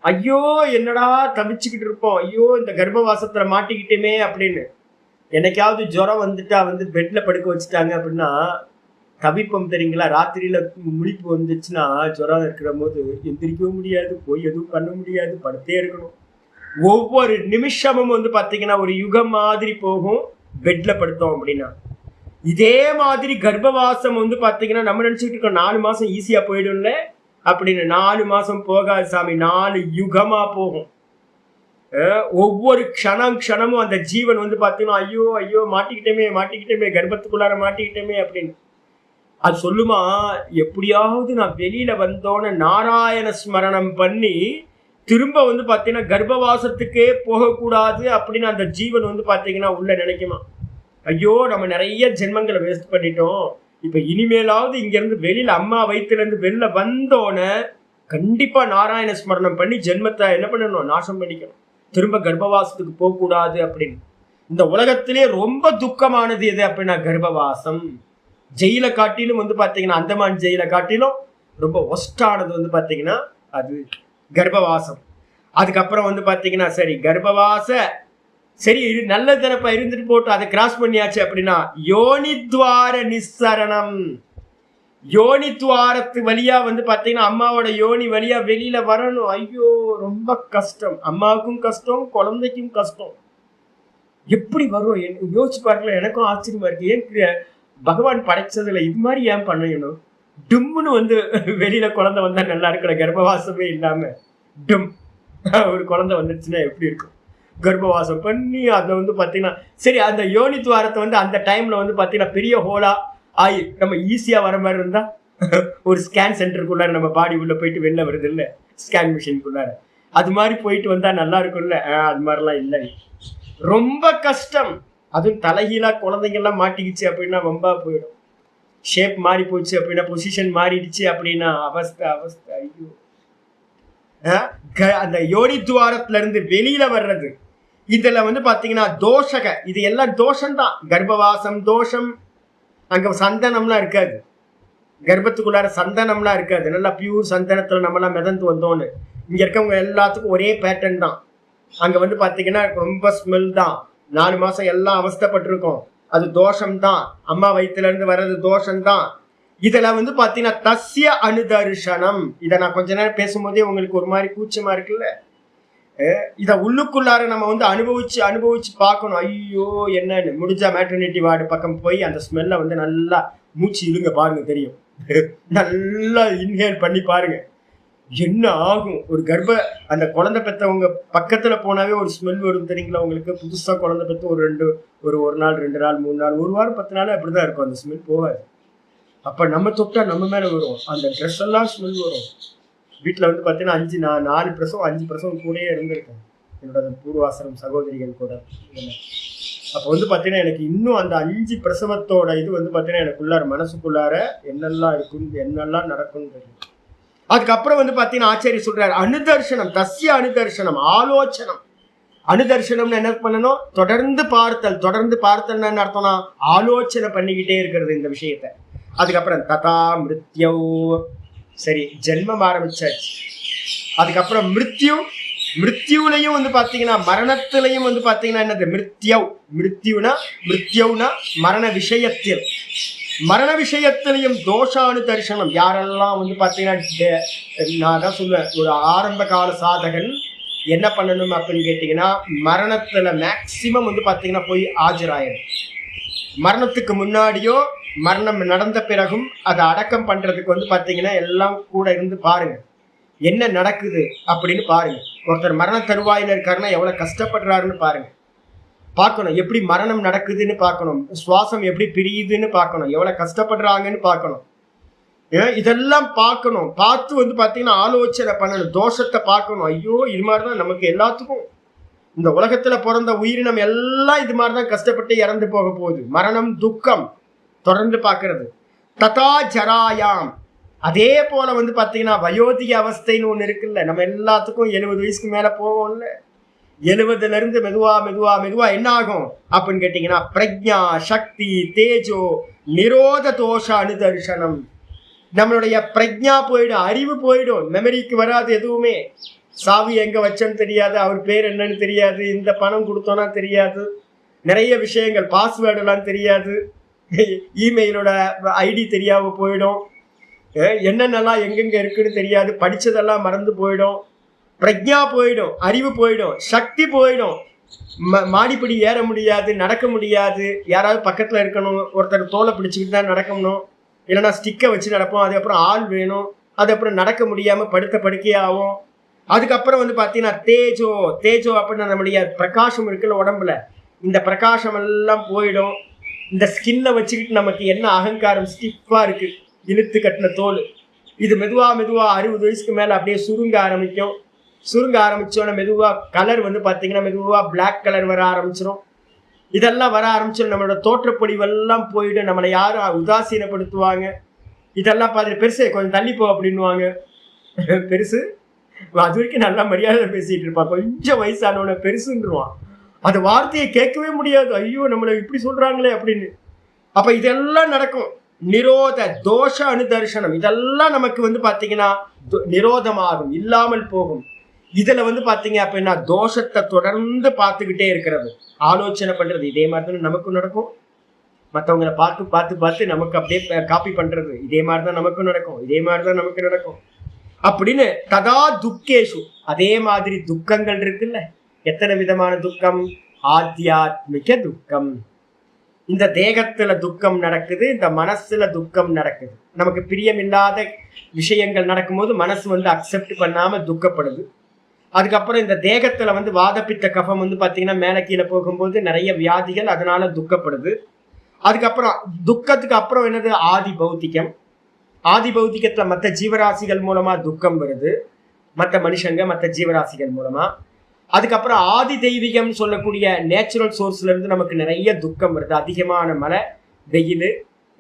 ஐயோ, என்னடா தவிச்சுக்கிட்டு இருப்போம், ஐயோ இந்த கர்ப்பவாசத்துல மாட்டிக்கிட்டேமே அப்படின்னு. என்னைக்காவது ஜுரம் வந்துட்டா வந்து பெட்ல படுக்க வச்சுட்டாங்க அப்படின்னா தவிப்பம் தெரியுங்களா. ராத்திரியில முழிப்பு வந்துச்சுன்னா ஜுரம் இருக்கிற போது எந்திரிக்கவும் முடியாது, போய் எதுவும் பண்ண முடியாது, படுத்தே இருக்கணும். ஒவ்வொரு நிமிஷமும் வந்து பார்த்தீங்கன்னா ஒரு யுகம் மாதிரி போகும் பெட்ல படுத்தோம் அப்படின்னா. இதே மாதிரி கர்ப்பவாசம் வந்து பார்த்தீங்கன்னா நம்ம நினைச்சுட்டு இருக்கோம் 4 மாசம் ஈஸியா போயிடும்ல அப்படின்னு. 4 மாசம் போகாது சாமி, 4 யுகமா போகும். ஒவ்வொரு க்ஷணமும் அந்த ஜீவன் வந்து பார்த்தீங்கன்னா ஐயோ ஐயோ மாட்டிக்கிட்டேமே கர்ப்பத்துக்குள்ளார மாட்டிக்கிட்டேமே அப்படின்னு அது சொல்லுமா. எப்படியாவது நான் வெளியில வந்தோன்னு நாராயண ஸ்மரணம் பண்ணி திரும்ப வந்து பார்த்தீங்கன்னா கர்ப்பவாசத்துக்கே போகக்கூடாது அப்படின்னு அந்த ஜீவன் வந்து பார்த்தீங்கன்னா உள்ள நினைக்குமா. ஐயோ, நம்ம நிறைய ஜென்மங்களை வேஸ்ட் பண்ணிட்டோம், இப்ப இனிமேலாவது இங்க இருந்து வெளியில அம்மா வயிற்றுல இருந்து வெளில வந்தோன்னு கண்டிப்பா நாராயண ஸ்மரணம் பண்ணி ஜென்மத்தை என்ன பண்ணணும், நாசம் பண்ணிக்கணும், திரும்ப கர்ப்பவாசத்துக்கு போகக்கூடாது அப்படின்னு. இந்த உலகத்திலே ரொம்ப துக்கமானது எது அப்படின்னா கர்ப்பவாசம். ஜெயில காட்டிலும் வந்து பார்த்தீங்கன்னா அந்தமான் ஜெயில காட்டிலும் ரொம்ப ஒஸ்டானது வந்து பார்த்தீங்கன்னா அது கர்ப்பவாசம். அதுக்கப்புறம் வந்து பார்த்தீங்கன்னா சரி கர்ப்பவாச சரி நல்ல தரப்பா இருந்துட்டு போட்டு அதை கிராஸ் பண்ணியாச்சு அப்படின்னா யோனித்வார நிஸ்ஸரணம். யோனித்வாரத்து வழியா வந்து பார்த்தீங்கன்னா அம்மாவோட யோனி வழியா வெளியில வரணும். ஐயோ, ரொம்ப கஷ்டம், அம்மாவுக்கும் கஷ்டம், குழந்தைக்கும் கஷ்டம். எப்படி வரும் யோசிச்சு பார்க்கல. எனக்கும் ஆச்சரியமா இருக்கு, ஏன் பகவான் படைச்சதுல இது மாதிரி ஏன் பண்ணணும். டும்னு வந்து வெளியில குழந்தை வந்தா நல்லா இருக்கிற, கர்ப்பவாசமே இல்லாம டும் ஒரு குழந்தை வந்துருச்சுன்னா எப்படி இருக்கும். கர்ப்பவாசம் பண்ணி அதை வந்து பார்த்தீங்கன்னா சரி அந்த யோனித்வாரத்தை வந்து அந்த டைம்ல வந்து பார்த்தீங்கன்னா பெரிய ஹோலா ஆகி நம்ம ஈஸியா வர மாதிரி இருந்தா ஒரு ஸ்கேன் சென்டருக்குள்ளார நம்ம பாடி உள்ள போயிட்டு வெளில வருது இல்லை, ஸ்கேன் மிஷினுக்குள்ளார அது மாதிரி போயிட்டு வந்தா நல்லா இருக்கும்ல. அது மாதிரிலாம் இல்லை, ரொம்ப கஷ்டம். அதுவும் தலைகீழா குழந்தைங்கள்லாம் மாட்டிக்கிச்சு அப்படின்னா ரொம்ப போயிடும். ஷேப் மாறி போச்சு அப்படின்னா, பொசிஷன் மாறிடுச்சு அப்படின்னா அவஸ்தை. ஐயோ, அந்த யோனித்வாரத்துல இருந்து வெளியில வர்றது இதுல வந்து பாத்தீங்கன்னா தோஷக, இது எல்லாம் தோஷம்தான். கர்ப்பவாசம் தோஷம். அங்க சந்தனம்லாம் இருக்காது, கர்ப்பத்துக்குள்ளார சந்தனம்லாம் இருக்காது. நல்லா பியூர் சந்தனத்துல நம்மலாம் மிதந்து வந்தோன்னு. இங்க இருக்கவங்க எல்லாத்துக்கும் ஒரே பேட்டர்ன் தான். அங்க வந்து பாத்தீங்கன்னா ரொம்ப ஸ்மெல் தான். 4 மாசம் எல்லாம் அவஸ்தைப்பட்டிருக்கோம், அது தோஷம்தான். அம்மா வயிற்றுல இருந்து வர்றது தோஷம்தான். இதுல வந்து பாத்தீங்கன்னா தஸ்ய அனுதர்ஷனம். இதை நான் கொஞ்ச நேரம் பேசும்போதே உங்களுக்கு ஒரு மாதிரி கூச்சமா இருக்குல்ல. இதை உள்ளுக்குள்ளார நம்ம வந்து அனுபவிச்சு பார்க்கணும். ஐயோ என்னன்னு. முடிஞ்சா மேட்டர்னிட்டி வார்டு பக்கம் போய் அந்த ஸ்மெல்ல வந்து நல்லா மூச்சு இழுங்க பாருங்க, தெரியும். நல்லா இன்ஹேல் பண்ணி பாருங்க என்ன ஆகும். ஒரு அந்த குழந்தை பெற்றவங்க பக்கத்துல போனாவே ஒரு ஸ்மெல் வரும் தெரியுங்களா உங்களுக்கு. புதுசா குழந்தை பெற்று ஒரு நாள் 2 நாள் 3 நாள் 1 வாரம் 10 நாள் அப்படிதான் இருக்கும், அந்த ஸ்மெல் போகாது. அப்ப நம்ம தொட்டா நம்ம மேல வரும், அந்த ட்ரெஸ் எல்லாம் ஸ்மெல் வரும். வீட்டுல வந்து பாத்தீங்கன்னா 4 பிரசவம் 5 பிரசவம் கூடயே இருந்திருக்கேன் என்னோட பூர்வாசிரம் சகோதரிகள் கூட. அப்ப வந்து பாத்தீங்கன்னா எனக்கு இன்னும் அந்த 5 பிரசவத்தோட இது வந்து பாத்தீங்கன்னா எனக்குள்ளார மனசுக்குள்ளார என்னெல்லாம் இருக்கும், என்னெல்லாம் நடக்கும்னு தெரியும். அதுக்கப்புறம் வந்து பாத்தீங்கன்னா ஆச்சாரிய சொல்றாரு அனுதர்சனம், தஸ்ய அனுதர்சனம், ஆலோசனம். அனுதர்சனம்னு என்ன பண்ணணும்? தொடர்ந்து பார்த்தல். தொடர்ந்து பார்த்தல் என்ன அர்த்தம்னா ஆலோசனை பண்ணிக்கிட்டே இருக்கிறது இந்த விஷயத்த. அதுக்கப்புறம் ததா மிருத்யௌ, சரி ஜென்மம் ஆரம்பிச்சாச்சு. அதுக்கப்புறம் மிருத்யு, மிருத்யுலையும் வந்து பாத்தீங்கன்னா மரணத்திலையும் வந்து பாத்தீங்கன்னா என்னது? மிருத்யவ். மிருத்யவுனா மரண விஷயத்தில், மரண விஷயத்திலையும் தோஷானு தரிசனம். யாரெல்லாம் வந்து பாத்தீங்கன்னா நான் தான் சொல்லுவேன், ஒரு ஆரம்ப கால சாதகன் என்ன பண்ணணும் அப்படின்னு கேட்டீங்கன்னா மரணத்துல மேக்சிமம் வந்து பாத்தீங்கன்னா போய் ஆஜராயிடும். மரணத்துக்கு முன்னாடியோ மரணம் நடந்த பிறகும் அதை அடக்கம் பண்றதுக்கு வந்து பாத்தீங்கன்னா எல்லாம் கூட இருந்து பாருங்க என்ன நடக்குது அப்படின்னு பாருங்க. ஒருத்தர் மரண தருவாயில இருக்காருன்னா எவ்வளவு கஷ்டப்படுறாருன்னு பாருங்க. பார்க்கணும் எப்படி மரணம் நடக்குதுன்னு பார்க்கணும், சுவாசம் எப்படி பிரியுதுன்னு பார்க்கணும், எவ்வளவு கஷ்டப்படுறாங்கன்னு பார்க்கணும். இதெல்லாம் பார்க்கணும். பார்த்து வந்து பாத்தீங்கன்னா ஆலோசனை பண்ணணும், தோஷத்தை பார்க்கணும். ஐயோ இது மாதிரிதான் நமக்கு எல்லாத்துக்கும் இந்த உலகத்துல பிறந்த உயிரினம் எல்லாம் இது மாதிரிதான் கஷ்டப்பட்டு இறந்து போக போகுது. மரணம் துக்கம் தொடர்ந்து பார்க்கறது. ததா ஜராயாம், அதே போல வந்து பாத்தீங்கன்னா வயோதிக அவஸ்தைன்னு ஒண்ணு இருக்குல்ல, நம்ம எல்லாத்துக்கும் 70 வயசுக்கு மேல போவோம்ல. 70ல இருந்து மெதுவா மெதுவா மெதுவா என்ன ஆகும் அப்படின்னு கேட்டீங்கன்னா பிரக்ஞா, சக்தி, தேஜோ, நிரோத தோஷ அனுதர்சனம். நம்மளுடைய பிரக்ஞா போயிடும், அறிவு போயிடும், மெமரிக்கு வராது எதுவுமே. சாவி எங்க வச்சோன்னு தெரியாது, அவர் பேர் என்னன்னு தெரியாது, இந்த பணம் கொடுத்தோன்னா தெரியாது, நிறைய விஷயங்கள் பாஸ்வேர்டு எல்லாம் தெரியாது, இமெயிலோட ஐடி தெரியாம போயிடும், என்னென்னலாம் எங்கெங்க இருக்குன்னு தெரியாது, படிச்சதெல்லாம் மறந்து போயிடும், பிரக்ஞா போயிடும், அறிவு போயிடும், சக்தி போயிடும், மாடிப்படி ஏற முடியாது, நடக்க முடியாது, யாராவது பக்கத்துல இருக்கணும், ஒருத்தர் தோலை பிடிச்சிக்கிட்டு தான் நடக்கணும், இல்லைன்னா ஸ்டிக்கை வச்சு நடப்போம், அதுக்கப்புறம் ஆள் வேணும், அதுக்கப்புறம் நடக்க முடியாம படுத்த படுக்கையாகும். அதுக்கப்புறம் வந்து பாத்தீங்கன்னா தேஜோ, தேஜோ அப்படின்னா நம்முடைய பிரகாசம் இருக்குல்ல உடம்புல, இந்த பிரகாசம் எல்லாம் போயிடும். இந்த ஸ்கின்னை வச்சுக்கிட்டு நமக்கு என்ன அகங்காரம், ஸ்டிஃபா இருக்கு, இழுத்து கட்டின தோல், இது மெதுவா மெதுவா 60 வயசுக்கு மேல அப்படியே சுருங்க ஆரம்பிக்கும். சுருங்க ஆரம்பிச்சோன்னா மெதுவா கலர் வந்து பாத்தீங்கன்னா மெதுவா பிளாக் கலர் வர ஆரம்பிச்சிடும். இதெல்லாம் வர ஆரம்பிச்சிடும். நம்மளோட தோற்றப்பொழிவெல்லாம் போயிடும். நம்மளை யாரும் உதாசீனப்படுத்துவாங்க. இதெல்லாம் பார்த்துட்டு பெருசு கொஞ்சம் தள்ளிப்போ அப்படின்னுவாங்க. பெருசு அது வரைக்கும் நல்லா மரியாதை பேசிட்டு இருப்பான், கொஞ்சம் வயசானவன பெருசுன்றுவான். அந்த வார்த்தையை கேட்கவே முடியாது, ஐயோ நம்மளை இப்படி சொல்றாங்களே அப்படின்னு. அப்ப இதெல்லாம் நடக்கும். நிரோத தோஷ அனுதர்சனம், இதெல்லாம் நமக்கு வந்து பாத்தீங்கன்னா நிரோதமாகும், இல்லாமல் போகும். இதுல வந்து பாத்தீங்க அப்படின்னா தோஷத்தை தொடர்ந்து பார்த்துக்கிட்டே இருக்கிறது, ஆலோசனை பண்றது. இதே மாதிரிதான் நமக்கும் நடக்கும். மற்றவங்களை பார்த்து பார்த்து பார்த்து நமக்கு அப்படியே காப்பி பண்றது, இதே மாதிரிதான் நமக்கும் நடக்கும், இதே மாதிரிதான் நமக்கு நடக்கும் அப்படின்னு. ததா துக்கேஷு, அதே மாதிரி துக்கங்கள் இருக்குல்ல. எத்தனை விதமான துக்கம்? ஆத்தியாத்மிக துக்கம். இந்த தேகத்துல துக்கம் நடக்குது, இந்த மனசுல துக்கம் நடக்குது. நமக்கு பிரியமில்லாத விஷயங்கள் நடக்கும்போது மனசு வந்து அக்செப்ட் பண்ணாம துக்கப்படுது. அதுக்கப்புறம் இந்த தேகத்துல வந்து வாதப்பித்த கஃபம் வந்து பாத்தீங்கன்னா மேல கீழே போகும்போது நிறைய வியாதிகள், அதனால துக்கப்படுது. அதுக்கப்புறம் துக்கத்துக்கு அப்புறம் என்னது? ஆதி பௌத்திகம். ஆதி பௌத்திகத்துல மற்ற ஜீவராசிகள் மூலமா துக்கம் வருது, மற்ற மனுஷங்க மற்ற ஜீவராசிகள் மூலமா. அதுக்கப்புறம் ஆதி தெய்வீகம் சொல்லக்கூடிய நேச்சுரல் சோர்ஸ்ல இருந்து நமக்கு நிறைய துக்கம் வருது. அதிகமான மழை, வெயில்,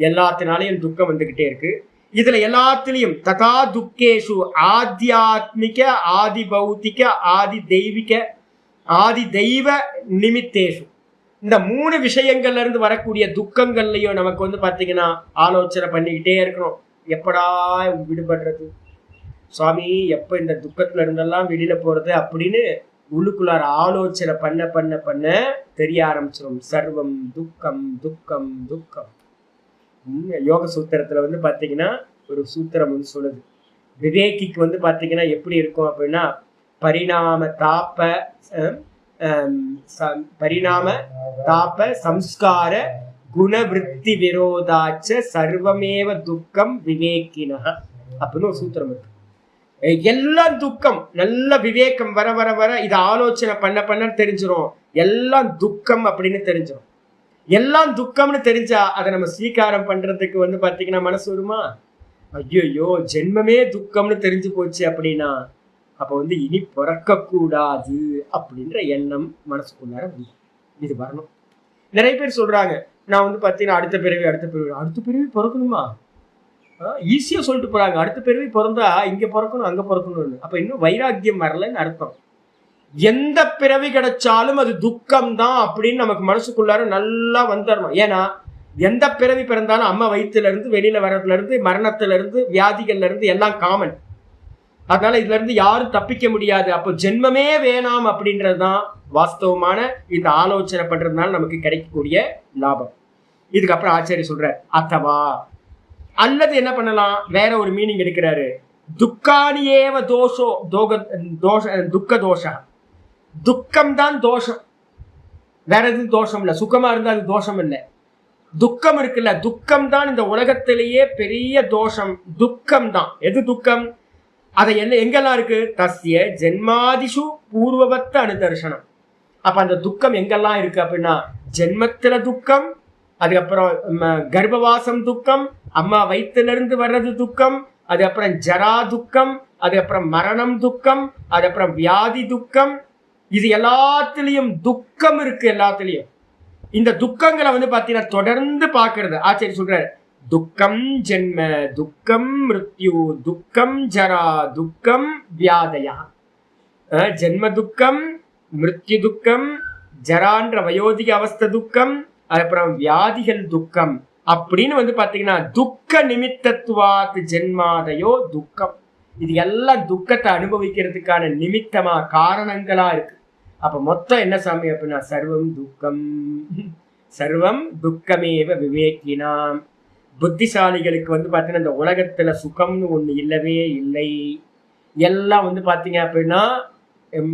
எல்லாத்தினாலையும் துக்கம் வந்துகிட்டே இருக்கு. இதுல எல்லாத்திலையும் ததா துக்கேஷு ஆத்தியாத்மிக, ஆதி பௌத்திக, ஆதி தெய்வீக, ஆதி தெய்வ நிமித்தேஷு, இந்த 3 விஷயங்கள்ல இருந்து வரக்கூடிய துக்கங்கள்லயும் நமக்கு வந்து பாத்தீங்கன்னா ஆலோசனை பண்ணிக்கிட்டே இருக்கணும். எப்படா விடுபடுறது சுவாமி, எப்ப இந்த துக்கத்துல இருந்தெல்லாம் வெளியில போறது அப்படின்னு உள்ளுக்குள்ளார ஆலோசனை பண்ண பண்ண பண்ண தெரிய ஆரம்பிச்சிடும். சர்வம் துக்கம் துக்கம் துக்கம். யோக சூத்திரத்துல வந்து பாத்தீங்கன்னா ஒரு சூத்திரம் வந்து சொல்லுது, விவேகிக்கு வந்து பாத்தீங்கன்னா எப்படி இருக்கும் அப்படின்னா பரிணாம தாப சம்ஸ்கார குணவிருத்தி விரோதாச்ச சர்வமேவ துக்கம் விவேகினா அப்படின்னு ஒரு சூத்திரம் இருக்கு. எல்லாம் துக்கம். நல்ல விவேகம் வர வர வர இதை ஆலோசனை பண்ண பண்ண தெரிஞ்சிடும், எல்லாம் துக்கம் அப்படின்னு தெரிஞ்சிடும். எல்லாம் துக்கம்னு தெரிஞ்சா அதை நம்ம ஸ்வீகாரம் பண்றதுக்கு வந்து பாத்தீங்கன்னா மனசு வருமா? ஐயோ ஜென்மமே துக்கம்னு தெரிஞ்சு போச்சு அப்படின்னா அப்ப வந்து இனி பிறக்க கூடாது அப்படின்ற எண்ணம் மனசுக்குள்ளார இது வரணும். நிறைய பேர் சொல்றாங்க, நான் வந்து பாத்தீங்கன்னா அடுத்த பிறவி பிறக்கணுமா? ஈஸியா சொல்லிட்டு போறாங்க. அடுத்த பிறவி பிறந்தா இங்க பிறக்கணும் அங்க பிறக்கணும்னு. அப்ப இன்னும் வைராக்கியம் வரலன்னு அர்த்தம். எந்த பிறவி கிடைச்சாலும் அது துக்கம் தான் அப்படின்னு நமக்கு மனசுக்குள்ளார நல்லா வந்துடணும். ஏன்னா எந்த பிறவி பிறந்தாலும் அம்மா வயிற்றுல இருந்து வெளியில வர்றதுல இருந்து மரணத்துல இருந்து வியாதிகள்ல இருந்து எல்லாம் காமன். அதனால இதுல இருந்து யாரும் தப்பிக்க முடியாது. அப்போ ஜென்மமே வேணாம் அப்படின்றதுதான் வாஸ்தவமான இந்த ஆலோசனை பண்றதுனால நமக்கு கிடைக்கக்கூடிய லாபம். இதுக்கப்புறம் ஆச்சாரிய சொல்ற அத்தவா அல்லது என்ன பண்ணலாம், வேற ஒரு மீனிங் எடுக்கிறாரு. துக்கானியேவ தோஷோ துக்க தோஷம். துக்கம் தான் தோஷம், வேற எதுவும் தோஷம் இல்லை. சுகமா இருந்தா அது தோஷம் இல்லை. துக்கம் இருக்குல்ல, துக்கம் தான் இந்த உலகத்திலேயே பெரிய தோஷம். துக்கம் தான். எது துக்கம்? அதை எங்கெல்லாம் இருக்கு? தஸ்ய ஜென்மாதிஷு பூர்வவத்த அனுதர்சனம். அப்ப அந்த துக்கம் எங்கெல்லாம் இருக்கு அப்படின்னா, ஜென்மத்துல துக்கம், அதுக்கப்புறம் கர்ப்பவாசம் துக்கம், அம்மா வயிற்றுல இருந்து வர்றது துக்கம், அதுக்கப்புறம் ஜரா துக்கம், அதுக்கப்புறம் மரணம் துக்கம், அதுக்கப்புறம் வியாதி துக்கம். இது எல்லாத்துலயும் துக்கம் இருக்கு. எல்லாத்துலயும் இந்த துக்கங்களை பாத்தீங்கன்னா தொடர்ந்து பாக்குறது. ஆச்சரிய சொல்றாரு, துக்கம் ஜென்ம, துக்கம் மிருத்யு, துக்கம் ஜரா, துக்கம் வியாதயா. ஜென்ம துக்கம், மிருத்யு துக்கம், ஜரான்ற வயோதிக அவஸ்தை துக்கம், அதுக்கப்புறம் வியாதிகள் துக்கம் அப்படின்னு பாத்தீங்கன்னா துக்க நிமித்தத்துவாத் ஜென்மாதயோ துக்கம். இது எல்லாம் துக்கத்தை அனுபவிக்கிறதுக்கான நிமித்தமா காரணங்களா இருக்கு. அப்ப மொத்தம் என்ன சாமி அப்படின்னா, சர்வம் துக்கம், சர்வம் துக்கமேவ விவேக்கினாம். புத்திசாலிகளுக்கு பாத்தீங்கன்னா இந்த உலகத்துல சுகம்னு ஒண்ணு இல்லவே இல்லை. எல்லாம் பாத்தீங்க அப்படின்னா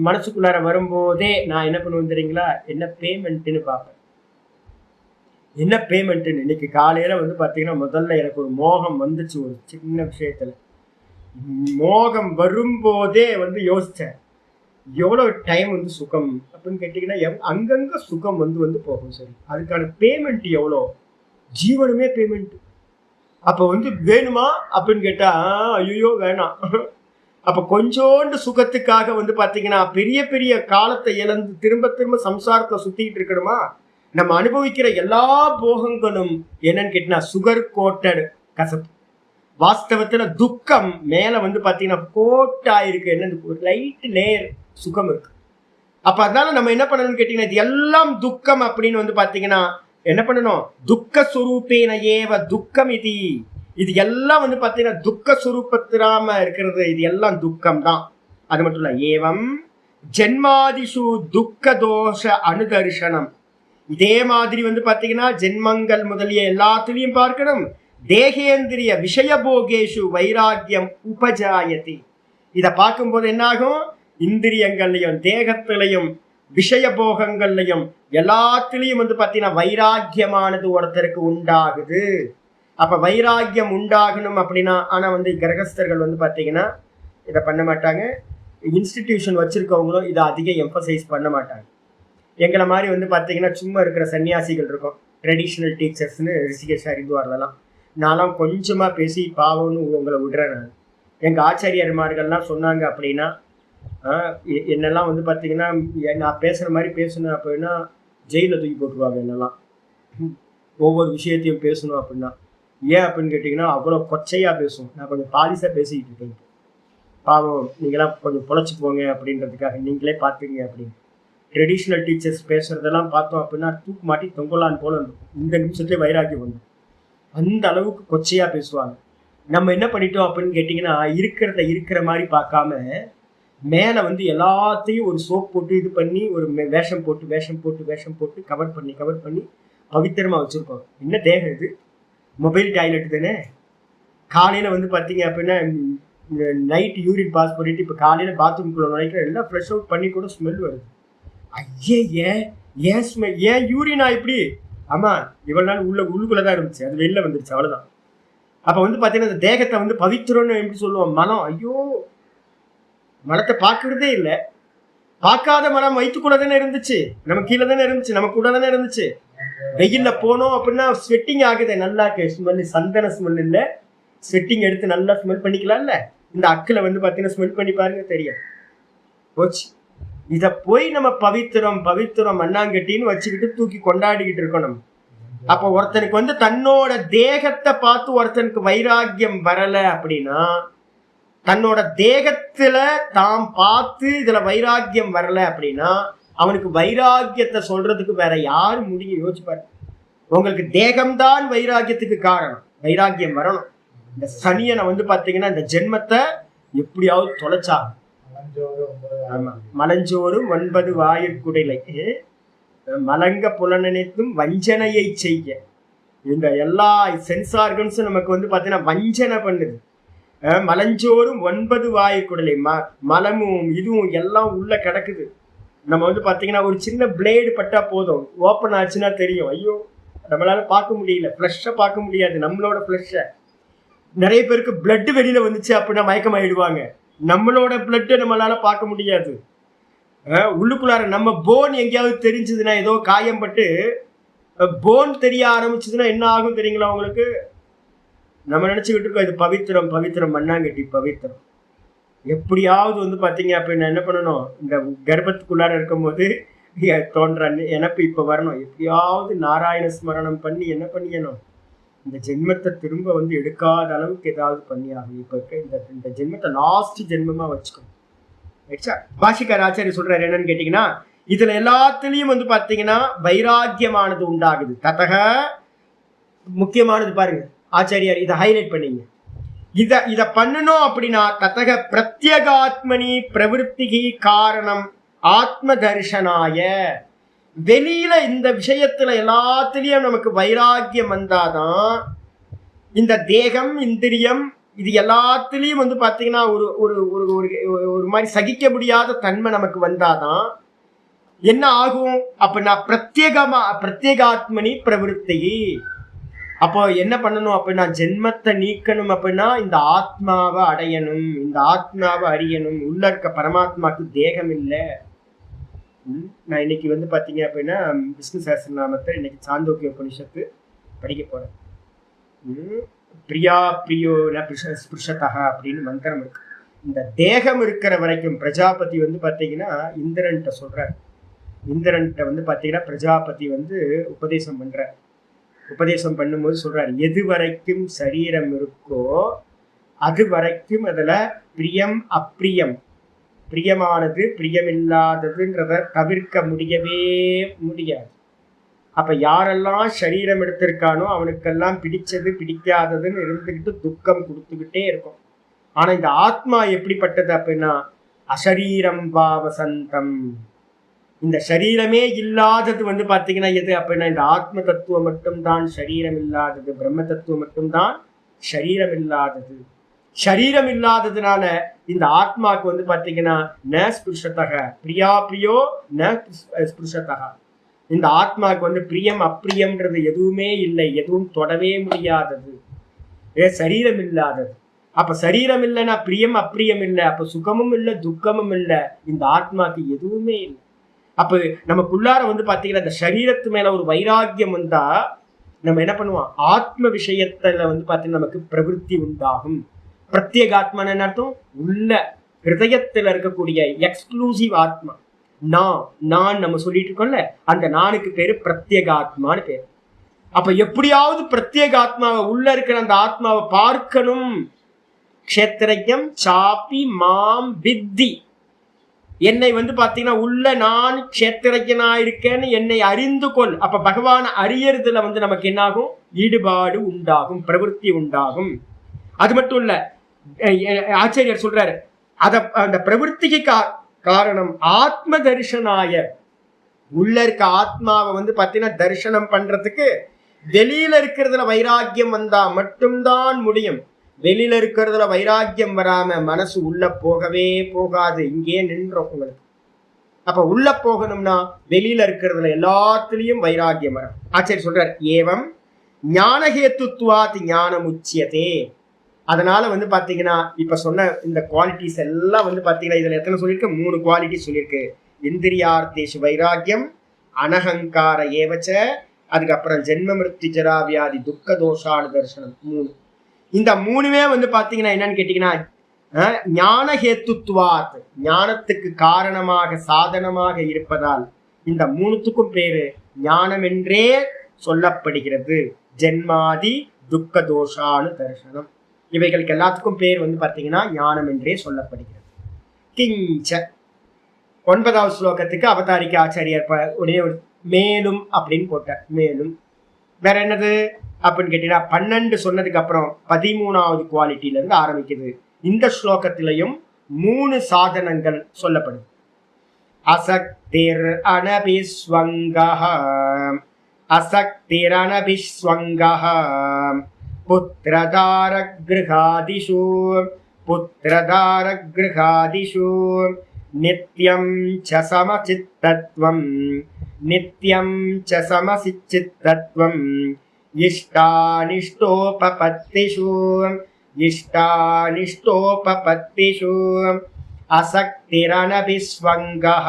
மனசுக்குள்ளார வரும்போதே நான் என்ன பண்ணுவேன் தெரியுங்களா, என்ன பேமெண்ட்னு பார்ப்பேன். என்ன பேமெண்ட்னு இன்னைக்கு காலையில பாத்தீங்கன்னா முதல்ல எனக்கு ஒரு மோகம் வந்துச்சு. ஒரு சின்ன விஷயத்துல மோகம் வரும்போதே யோசிச்சேன், எவ்வளவு டைம் சுகம் அப்படின்னு கேட்டீங்கன்னா அங்கங்க சுகம் போகும். சரி, அதுக்கான பேமெண்ட் எவ்வளோ? ஜீவனமே பேமெண்ட். அப்ப வேணுமா அப்படின்னு கேட்டா ஐயோ வேணாம். அப்ப கொஞ்சோண்டு சுகத்துக்காக பாத்தீங்கன்னா பெரிய பெரிய காலத்தை இழந்து திரும்ப திரும்ப சம்சாரத்தை சுத்திக்கிட்டு இருக்கணுமா? நம்ம அனுபவிக்கிற எல்லா போகங்களும் என்னன்னு கேட்டீங்கன்னா சுகர் கோட்டட் கசப்பு. வாஸ்தவத்துல துக்கம் மேல பாத்தீங்கன்னா கோட்டா இருக்கு. என்ன லைட் லேயர் சுகம் இருக்கு. அப்ப அதனால நம்ம என்ன பண்ணணும்னு கேட்டீங்கன்னா, இது எல்லாம் துக்கம் அப்படின்னு பாத்தீங்கன்னா என்ன பண்ணணும், துக்க சுரூபேன ஏவ துக்கம். இது எல்லாம் பாத்தீங்கன்னா துக்க சுரூபத்திராம இருக்கிறது. இது எல்லாம் துக்கம் தான். அது மட்டும் இல்ல, ஏவம் ஜென்மாதிஷு துக்க தோஷ அனுதர்சனம். இதே மாதிரி பாத்தீங்கன்னா ஜென்மங்கள் முதலிய எல்லாத்துலயும் பார்க்கணும். தேகேந்திரிய விஷய போகேஷு வைராக்கியம் உபஜாயதி. இத பார்க்கும்போது என்ன ஆகும், இந்திரியங்கள்லையும் தேகத்திலையும் விஷய போகங்கள்லையும் எல்லாத்திலையும் பாத்தீங்கன்னா வைராக்கியமானது ஒருத்தருக்கு உண்டாகுது. அப்ப வைராக்கியம் உண்டாகணும் அப்படின்னா, ஆனா கிரகஸ்தர்கள் பாத்தீங்கன்னா இதை பண்ண மாட்டாங்க. இன்ஸ்டிடியூஷன் வச்சிருக்கவங்களும் இதை அதிகம் எம்பசைஸ் பண்ண மாட்டாங்க. எங்களை மாதிரி பாத்தீங்கன்னா சும்மா இருக்கிற சன்னியாசிகள் இருக்கும், ட்ரெடிஷ்னல் டீச்சர்ஸ்னு ரிஷிகேஷ் ஹரித்வார்லாம். நான்லாம் கொஞ்சமா பேசி பாவம்னு உங்களை விடுறேன். நான் எங்க ஆச்சாரியர்மார்கள்லாம் சொன்னாங்க அப்படின்னா, என்னெல்லாம் பாத்தீங்கன்னா நான் பேசுற மாதிரி பேசணும் அப்படின்னா ஜெயில தூக்கி போட்டுருவாங்க. என்னெல்லாம் ஒவ்வொரு விஷயத்தையும் பேசணும் அப்படின்னா. ஏன் அப்படின்னு கேட்டீங்கன்னா அவ்வளோ கொச்சையா பேசும். நான் கொஞ்சம் பாலிசா பேசிக்கிட்டு இருக்கேன். பாவம் நீங்களாம் கொஞ்சம் பொழைச்சி போங்க அப்படின்றதுக்காக நீங்களே பார்த்துங்க அப்படின்னு. ட்ரெடிஷ்னல் டீச்சர்ஸ் பேசுறதெல்லாம் பார்த்தோம் அப்படின்னா தூக்கு மாட்டி தொங்கலான்னு போல இருக்கும். இந்த நிமிஷத்துலேயே வைராக்கியம் வந்து அந்த அளவுக்கு கொச்சையா பேசுவாங்க. நம்ம என்ன பண்ணிட்டோம் அப்படின்னு கேட்டிங்கன்னா, இருக்கிறத இருக்கிற மாதிரி பார்க்காம மேலே எல்லாத்தையும் ஒரு சோப் போட்டு இது பண்ணி ஒரு வேஷம் போட்டு கவர் பண்ணி பவித்திரமா வச்சிருக்கோம். என்ன தேகம் இது? மொபைல் டாய்லெட் தானே. காலையில் பார்த்தீங்க அப்படின்னா நைட் யூரின் பாஸ் பண்ணிட்டு இப்போ காலையில் பாத்ரூம்குள்ள நுழைக்கிற எல்லாம் ஃப்ரெஷ் அவுட் பண்ணி கூட ஸ்மெல் வருது. ஐயே ஏன் ஸ்மெல், ஏன் யூரினா இப்படி? ஆமாம், இவ்வளோ நாள் உள்ளுக்குள்ளே தான் இருந்துச்சு, அது வெளில வந்துருச்சு, அவ்வளோதான். அப்போ பார்த்தீங்கன்னா இந்த தேகத்தை பவித்திரம்னு எப்படி சொல்லுவோம்? மனம். ஐயோ, மனத்தை பார்க்கறதே இல்லை. பார்க்காத மனம் வயிற்றுக்குள்ள தானே இருந்துச்சு, நம்ம கீழே தானே இருந்துச்சு, நம்ம கூட தானே இருந்துச்சு. வெயில்ல போனோம் அப்படின்னா ஸ்வெட்டிங் ஆகுது, நல்லா ஸ்மெல், சந்தன ஸ்மெல் இல்லை, ஸ்வெட்டிங் எடுத்து நல்லா ஸ்மெல் பண்ணிக்கலாம்ல. இந்த அக்கில் பார்த்தீங்கன்னா ஸ்மெல் பண்ணி பாருங்க, தெரியும் போச்சு. இதை போய் நம்ம பவித்திரம் மண்ணாங்கட்டின்னு வச்சுக்கிட்டு தூக்கி கொண்டாடிக்கிட்டு இருக்கோம். நம்ம அப்ப ஒருத்தனுக்கு தன்னோட தேகத்தை பார்த்து ஒருத்தனுக்கு வைராக்கியம் வரல அப்படின்னா, தன்னோட தேகத்துல தாம் பார்த்து இதுல வைராக்கியம் வரல அப்படின்னா அவனுக்கு வைராக்கியத்தை சொல்றதுக்கு வேற யாரு முடியும்? யோசிப்பாரு. உங்களுக்கு தேகம்தான் வைராக்கியத்துக்கு காரணம். வைராக்கியம் வரணும். இந்த சனியனை பாத்தீங்கன்னா இந்த ஜென்மத்தை எப்படியாவது தொலைச்சா. ஆமா, மலஞ்சோறும் 9 வாயிற்குடலை மலங்க புலனனைத்தும் வஞ்சனையை செய்ய. இந்த எல்லா சென்ஸ் ஆர்கன்ஸும் நமக்கு பாத்தீங்கன்னா வஞ்சனை பண்ணுது. மலஞ்சோறும் 9 வாயிற்குடலை மலமும் இதுவும் எல்லாம் உள்ள கிடக்குது. நம்ம பாத்தீங்கன்னா ஒரு சின்ன பிளேடு பட்டா போதும், ஓப்பன் ஆச்சுன்னா தெரியும். ஐயோ, நம்மளால பார்க்க முடியல, ஃப்ளஷை பார்க்க முடியாது. நம்மளோட ஃப்ளஷை நிறைய பேருக்கு பிளட் வெளியில வந்துச்சு அப்படின்னா மயக்கம் ஆயிடுவாங்க. நம்மளோட பிளட்டை நம்மளால பார்க்க முடியாது. உள்ளுக்குள்ளார நம்ம போன் எங்கேயாவது தெரிஞ்சதுன்னா, ஏதோ காயம் பட்டு போன் தெரிய ஆரம்பிச்சதுன்னா என்ன ஆகும் தெரியுங்களா உங்களுக்கு? நம்ம நினைச்சுக்கிட்டு இருக்கோம் இது பவித்திரம் பவித்திரம் மண்ணாங்கட்டி பவித்திரம். எப்படியாவது பாத்தீங்க அப்படின்னா என்ன பண்ணணும்? இந்த கர்ப்பத்துக்குள்ளார இருக்கும் போது தோன்ற எனக்கு இப்ப வரணும். எப்படியாவது நாராயண ஸ்மரணம் பண்ணி என்ன பண்ணியணும்? இந்த ஜென்மத்தை திரும்ப எடுக்காத அளவுக்கு ஏதாவது பண்ணி ஆகும். இப்ப இந்த ஜென்மத்தை லாஸ்ட் ஜென்மமா வச்சுக்கணும். பாஷிகார் ஆச்சாரிய சொல்றாரு என்னன்னு கேட்டீங்கன்னா, இதுல எல்லாத்துலயும் பாத்தீங்கன்னா வைராக்கியமானது உண்டாகுது. ததக முக்கியமானது பாருங்க, ஆச்சாரியார் இதை ஹைலைட் பண்ணீங்க. இத பண்ணணும் அப்படின்னா ததக பிரத்யேகாத்மனி பிரவருத்திகி காரணம் ஆத்ம தர்ஷனாய. வெளியில இந்த விஷயத்துல எல்லாத்திலயும் நமக்கு வைராக்கியம் வந்தாதான், இந்த தேகம் இந்திரியம் இது எல்லாத்திலையும் பாத்தீங்கன்னா ஒரு ஒரு ஒரு மாதிரி சகிக்க முடியாத தன்மை நமக்கு வந்தாதான் என்ன ஆகும் அப்படின்னா பிரத்யேகாத்மனி பிரவருத்தி. அப்போ என்ன பண்ணணும் அப்படின்னா ஜென்மத்தை நீக்கணும் அப்படின்னா இந்த ஆத்மாவை அடையணும், இந்த ஆத்மாவை அறியணும். உள்ள இருக்க பரமாத்மாவுக்கு தேகம் இல்லை. நான் இன்னைக்கு பாத்தீங்க அப்படின்னா விஷ்ணு சஹஸ்ரநாமத்தை இன்னைக்கு சாந்தோக்கிய உபனிஷத்து படிக்க போறேன். பிரியா பிரியோ ந ஸ்பிருஷதா அப்படின்னு மந்திரம் இருக்கு. இந்த தேகம் இருக்கிற வரைக்கும் பிரஜாபதி பாத்தீங்கன்னா இந்திரன்ட்ட சொல்றாரு. இந்திரன்ட்ட பாத்தீங்கன்னா பிரஜாபதி உபதேசம் பண்றார். உபதேசம் பண்ணும்போது சொல்றாரு, எது வரைக்கும் சரீரம் இருக்கோ அது வரைக்கும் அதுல பிரியம் அப்பிரியம், பிரியமானது பிரியமில்லாததுன்றத தவிர்க்க முடியவே முடியாது. அப்ப யாரெல்லாம் சரீரம் எடுத்திருக்கானோ அவனுக்கெல்லாம் பிடிச்சது பிடிக்காததுன்னு இருந்துகிட்டு துக்கம் கொடுத்துக்கிட்டே இருக்கும். ஆனா இந்த ஆத்மா எப்படிப்பட்டது அப்படின்னா அசரீரம் பாவசந்தம். இந்த சரீரமே இல்லாதது பாத்தீங்கன்னா எது அப்படின்னா இந்த ஆத்ம தத்துவம் மட்டும்தான் சரீரம் இல்லாதது. பிரம்ம தத்துவம் மட்டும்தான் சரீரம் இல்லாதது. சரீரம் இல்லாததுனால இந்த ஆத்மாவுக்கு பாத்தீங்கன்னா ந ஸ்பிருஷதக பிரியா பிரியோ ந ஸ்பிருஷதக. இந்த ஆத்மாவுக்கு பிரியம் அப்பிரியம்ன்றது எதுவுமே இல்லை, எதுவும் தொடவே முடியாதது, சரீரம் இல்லாதது. அப்ப சரீரம் இல்லைன்னா பிரியம் அப்பிரியம் இல்லை, அப்ப சுகமும் இல்லை துக்கமும் இல்லை, இந்த ஆத்மாக்கு எதுவுமே இல்லை. அப்ப நமக்குள்ளார பாத்தீங்கன்னா இந்த சரீரத்து மேல ஒரு வைராக்கியம் வந்தா நம்ம என்ன பண்ணுவோம்? ஆத்ம விஷயத்துல பாத்தீங்கன்னா நமக்கு பிரவருத்தி உண்டாகும். பிரத்யேகாத்மான அர்த்தம் உள்ள ஹிருதயத்துல இருக்கக்கூடிய எக்ஸ்க்ளூசிவ் ஆத்மா. நான் நம்ம சொல்லிட்டு இருக்கோம்ல, அந்த நானுக்கு பேரு பிரத்யேகாத்மான்னு பேரு. அப்ப எப்படியாவது பிரத்யேகாத்மாவை உள்ள இருக்கிற அந்த ஆத்மாவை பார்க்கணும். க்ஷேத்ரஜ்ஞம் சாப்பி மாம் வித்தி. என்னை பாத்தீங்கன்னா உள்ள நான் க்ஷேத்ரஜ்ஞனா இருக்கேன்னு என்னை அறிந்து கொள். அப்ப பகவானை அறியறதுல நமக்கு என்ன ஆகும்? ஈடுபாடு உண்டாகும், பிரவருத்தி உண்டாகும். அது மட்டும் இல்ல, ஆச்சாரியர் சொல்றாரு அந்த பிரவருத்திக்கு காரணம் ஆத்ம தரிசனாய. உள்ள இருக்க ஆத்மாவை பாத்தீங்கன்னா தரிசனம் பண்றதுக்கு வெளியில இருக்கிறதுல வைராக்கியம் வந்தா மட்டும்தான் முடியும். வெளியில இருக்கிறதுல வைராக்கியம் வராம மனசு உள்ள போகவே போகாது, இங்கே நின்றோம் உங்களுக்கு. அப்ப உள்ள போகணும்னா வெளியில இருக்கிறதுல எல்லாத்துலயும் வைராக்கியம் வரும். ஆச்சாரியர் சொல்றார், ஏவம் ஞானஹேத்துவாத் ஞானம் உச்சியதே. அதனால பாத்தீங்கன்னா இப்ப சொன்ன இந்த குவாலிட்டிஸ் எல்லாம் பாத்தீங்கன்னா இதுல எத்தனை சொல்லியிருக்கு? 3 குவாலிட்டி சொல்லியிருக்கு. இந்திரியார்த்தேஷு வைராக்கியம், அனஹங்கார ஏவச்ச, அதுக்கப்புறம் ஜென்ம மிருத்தி ஜரா வியாதி துக்க தோஷானு தர்சனம். 3. இந்த 3மே பாத்தீங்கன்னா என்னன்னு கேட்டீங்கன்னா ஞானஹேத்துவாத், ஞானத்துக்கு காரணமாக சாதனமாக இருப்பதால் இந்த 3த்துக்கும் பேரு ஞானம் என்றே சொல்லப்படுகிறது. ஜென்மாதி துக்க தோஷானு தரிசனம். இவைகளுக்கு எல்லாத்துக்கும் பேர் வந்து பார்த்தீங்கன்னா ஞானம் என்றே சொல்லப்படுகிறது. கிஞ்ச 9வது ஸ்லோகத்துக்கு அவதாரிக்க ஆச்சாரியர் உடைய மேலும் அப்படின்னு போட்டார். மேலும் வேற என்னது அப்படின்னு கேட்டீங்கன்னா 12 சொன்னதுக்கு அப்புறம் 13வது குவாலிட்டியில இருந்து ஆரம்பிக்குது. இந்த ஸ்லோகத்திலையும் 3 சாதனங்கள் சொல்லப்படுது. அசக்திர் அனபிஸ்வங்கஹ, அசக்திர் அனபிஸ்வங்கஹ, புத்திரதார கிருஹாதிஷு, புத்திரதார கிருஹாதிஷு, நித்யம் ச சமசித்தத்வம், நித்யம் ச சமசிச்சித்தத்வம், இஷ்டானிஷ்டோபபத்திஷு, இஷ்டானிஷ்டோபபத்திஷு, அசக்திரனபிஸ்வங்கஹ,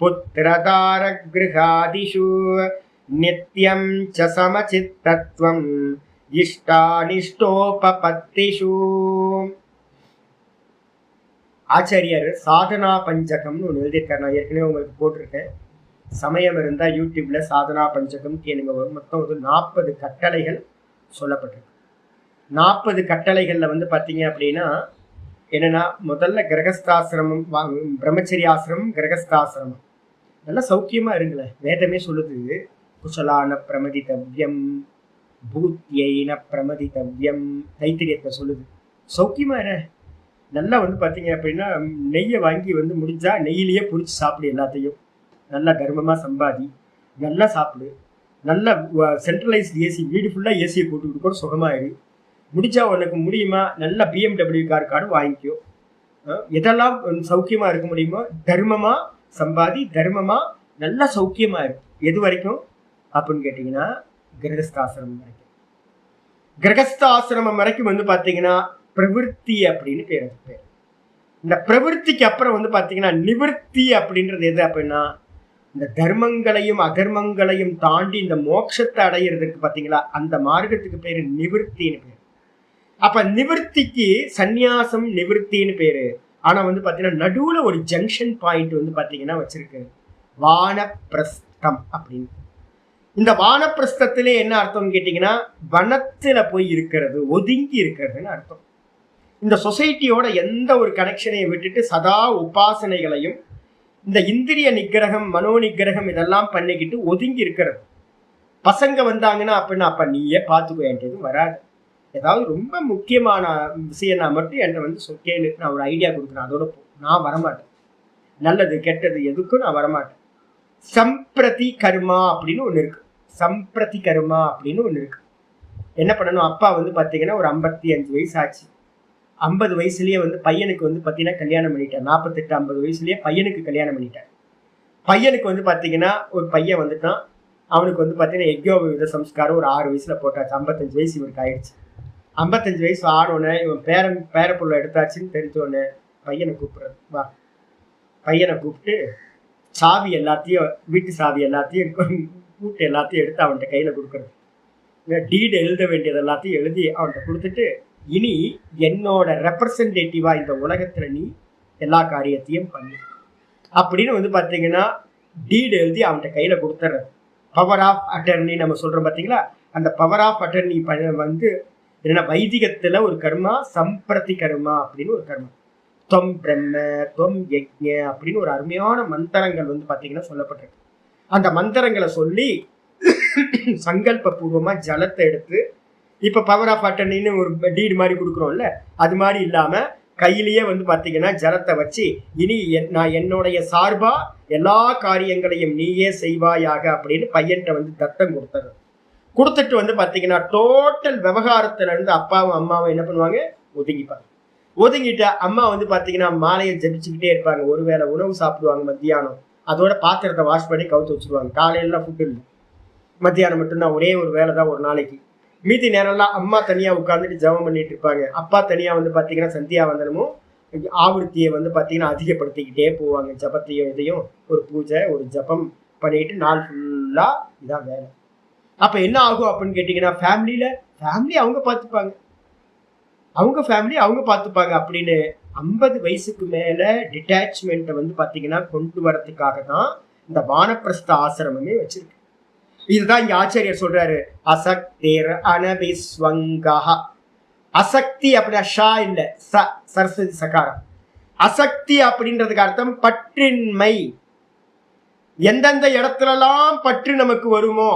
புத்திரதார கிருஹாதிஷு, நித்யம் ச சமசித்தத்வம், இஷ்டானிஷ்டோபபத்திஷு. ஆச்சாரியர் சாதனா பஞ்சகம்னு ஒன்று எழுதியிருக்காரு. நான் ஏற்கனவே உங்களுக்கு போட்டிருக்கேன். சமயம் இருந்தால் யூடியூப்ல சாதனா பஞ்சகம் கேளுங்க. மொத்தம் ஒரு 40 கட்டளைகள் சொல்லப்பட்டிருக்கு. 40 கட்டளைகள்ல வந்து பார்த்தீங்க அப்படின்னா என்னன்னா, முதல்ல கிரகஸ்தாசிரமம், பிரம்மச்சரியாசிரமம், கிரகஸ்தாசிரமம் நல்லா சௌக்கியமா இருங்களேன். வேதமே சொல்லுது, குஷலான பிரமதித்தவ்யம், பூத்தியைன பிரமதித்தவ்யம். தைத்திரியத்தை சொல்லுது, சௌக்கியமா இரு. நல்லா வந்து பார்த்தீங்க அப்படின்னா நெய்யை வாங்கி வந்து முடிஞ்சா நெய்யிலேயே பொரிச்சு சாப்பிடு. எல்லாத்தையும் நல்லா தர்மமாக சம்பாதி, நல்லா சாப்பிடு. நல்லா சென்ட்ரலைஸ்ட் ஏசி, வீடு ஃபுல்லாக ஏசியை போட்டுக்கிட்டு கூட சுகமாயிரு. முடிஞ்சா உனக்கு முடியுமா, நல்லா BMW கார்டும் வாங்கிக்கோ. எதெல்லாம் சௌக்கியமாக இருக்க முடியுமோ தர்மமாக சம்பாதி, தர்மமாக நல்லா சௌக்கியமாக இருக்கு. எது வரைக்கும் அப்படின்னு கேட்டிங்கன்னா கிரகஸ்தாசிரமம் வரைக்கும். கிரகஸ்தாசிரமம் வரைக்கும் வந்து பார்த்தீங்கன்னா பிரவிற்த்தி அப்படின்னு பேர். இந்த பிரவிற்த்திக்கு அப்புறம் வந்து பார்த்தீங்கன்னா நிவர்த்தி அப்படின்றது எது அப்படின்னா, இந்த தர்மங்களையும் அதர்மங்களையும் தாண்டி இந்த மோட்சத்தை அடையிறதுக்கு பார்த்தீங்களா, அந்த மார்க்கத்துக்கு பேர் நிவர்த்தின்னு பேர். அப்ப நிவர்த்திக்கு சந்நியாசம் நிவர்த்தின்னு பேரு. ஆனா வந்து பார்த்தீங்கன்னா நடுவுல ஒரு ஜங்ஷன் பாயிண்ட் வந்து பார்த்தீங்கன்னா வச்சிருக்கு, வானப்பிரஸ்தம் அப்படின்னு. இந்த வானப்பிரஸ்தத்திலே என்ன அர்த்தம்னு கேட்டீங்கன்னா, வனத்துல போய் இருக்கிறது, ஒதுங்கி இருக்கிறதுன்னு அர்த்தம். இந்த சொசைட்டியோட எந்த ஒரு கனெக்ஷனையும் விட்டுட்டு சதா உபாசனைகளையும் இந்த இந்திரிய நிகிரகம், மனோ நிகிரகம் இதெல்லாம் பண்ணிக்கிட்டு ஒதுங்கி இருக்கிறது. பசங்க வந்தாங்கன்னா அப்படின்னா அப்ப நீயே பார்த்துக்க வேண்டியது வராது. ஏதாவது ரொம்ப முக்கியமான விஷயம் நான் மட்டும் என்கிட்ட வந்து கேளு, நான் ஒரு ஐடியா கொடுக்குறேன், அதோட நான் வரமாட்டேன். நல்லது கெட்டது எதுக்கும் நான் வரமாட்டேன். சம்பிரதி கர்மா அப்படின்னு ஒன்று இருக்கு. சம்பிரதி கர்மா அப்படின்னு ஒன்று இருக்கு. என்ன பண்ணணும், அப்பா வந்து பார்த்தீங்கன்னா ஒரு 55 வயசு ஆச்சு. 50 வயசுலயே வந்து பையனுக்கு வந்து பார்த்தீங்கன்னா கல்யாணம் பண்ணிட்டேன். 48-50 வயசுலயே பையனுக்கு கல்யாணம் பண்ணிட்டேன். பையனுக்கு வந்து பார்த்தீங்கன்னா ஒரு பையன் வந்துட்டான். அவனுக்கு வந்து பார்த்தீங்கன்னா யஜ்ஞோபவீத சம்ஸ்காரம் ஒரு 6 வயசுல போட்டாச்சு. 55 வயசு இவருக்கு ஆயிடுச்சு. 55 வயசு ஆனோடனே இவன் பேரப்புள்ள எடுத்தாச்சுன்னு தெரிஞ்சோடனே பையனை கூப்பிடுறது, வா. பையனை கூப்பிட்டு சாவி எல்லாத்தையும், வீட்டு சாவி எல்லாத்தையும், கூட்டு எல்லாத்தையும் எடுத்து அவன்கிட்ட கையில கொடுக்குறது. டீடு எழுத வேண்டியது எல்லாத்தையும் எழுதி அவன்கிட்ட கொடுத்துட்டு, இனி என்னோட ரெப்ரசன்டேட்டிவா இந்த உலகத்துல நீ எல்லா காரியத்தையும் பண்ணு அப்படின்னு வந்து பார்த்தீங்கன்னா டீடு எழுதி அவன்கிட்ட கையில கொடுத்துறது. பவர் ஆஃப் அட்டர்னி நம்ம சொல்றோம் பார்த்தீங்களா, அந்த பவர் ஆஃப் அட்டர்னி வந்து என்னன்னா வைதிகத்துல ஒரு கர்மா, சம்பிரதி கர்மா அப்படின்னு ஒரு கர்மா. தொம் பிரம்ம தொம் யஜ்ஞ அப்படின்னு ஒரு அருமையான மந்திரங்கள் வந்து பார்த்தீங்கன்னா சொல்லப்பட்டிருக்கு. அந்த மந்திரங்களை சொல்லி சங்கல்ப பூர்வமா ஜலத்தை எடுத்து, இப்ப பவர் ஆஃப் அட்டர்னின்னு ஒரு டீடு மாதிரி கொடுக்குறோம்ல, அது மாதிரி இல்லாம கையிலேயே வந்து பார்த்தீங்கன்னா ஜலத்தை வச்சு, இனி நான் என்னுடைய சார்பா எல்லா காரியங்களையும் நீயே செய்வாயாக அப்படின்னு பையன்கிட்ட வந்து தத்தம் கொடுத்துட்டு வந்து பார்த்தீங்கன்னா டோட்டல் விவகாரத்துல இருந்து அப்பாவும் அம்மாவும் என்ன பண்ணுவாங்க, ஒதுங்கிப்பாங்க. ஒதுங்கிட்டு அம்மா வந்து பார்த்தீங்கன்னா மாலையை ஜபிச்சுக்கிட்டே இருப்பாங்க. ஒருவேளை உணவு சாப்பிடுவாங்க மத்தியானம், அதோட பாத்திரத்தை வாஷ் பண்ணி கவுத்து வச்சுருவாங்க. காலையிலாம் ஃபுட்டு இல்லை, மத்தியானம் மட்டும்தான் ஒரே ஒரு வேலை தான் ஒரு நாளைக்கு. மீதி நேரம்லாம் அம்மா தனியாக உட்காந்துட்டு ஜபம் பண்ணிட்டு இருப்பாங்க. அப்பா தனியாக வந்து பார்த்தீங்கன்னா சந்தியா வந்தனமும் ஆவர்த்தியை வந்து பார்த்தீங்கன்னா அதிகப்படுத்திக்கிட்டே போவாங்க. ஜபத்தையும் இதையும் ஒரு பூஜை ஒரு ஜபம் பண்ணிட்டு நாள் ஃபுல்லாக இதான் வேலை. அப்போ என்ன ஆகும் அப்படின்னு கேட்டிங்கன்னா, ஃபேமிலி அவங்க பார்த்துப்பாங்க, அவங்க ஃபேமிலி அவங்க பார்த்துப்பாங்க அப்படின்னு 50 வயசுக்கு மேலே டிட்டாச்மெண்ட்டை வந்து பார்த்தீங்கன்னா கொண்டு வரதுக்காக தான் இந்த வானப்பிரஸ்த ஆசிரமமே வச்சிருக்கு. இதுதான் இங்க ஆச்சாரியர் சொல்றாரு. அசக்திர் அனபிஸ்வங்கா. அசக்தி அப்படின்னா ஷா இல்ல, சரஸ்வதி சகாரம். அசக்தி அப்படின்றதுக்கு அர்த்தம் பற்றின்மை. எந்தெந்த இடத்துலலாம் பற்று நமக்கு வருமோ,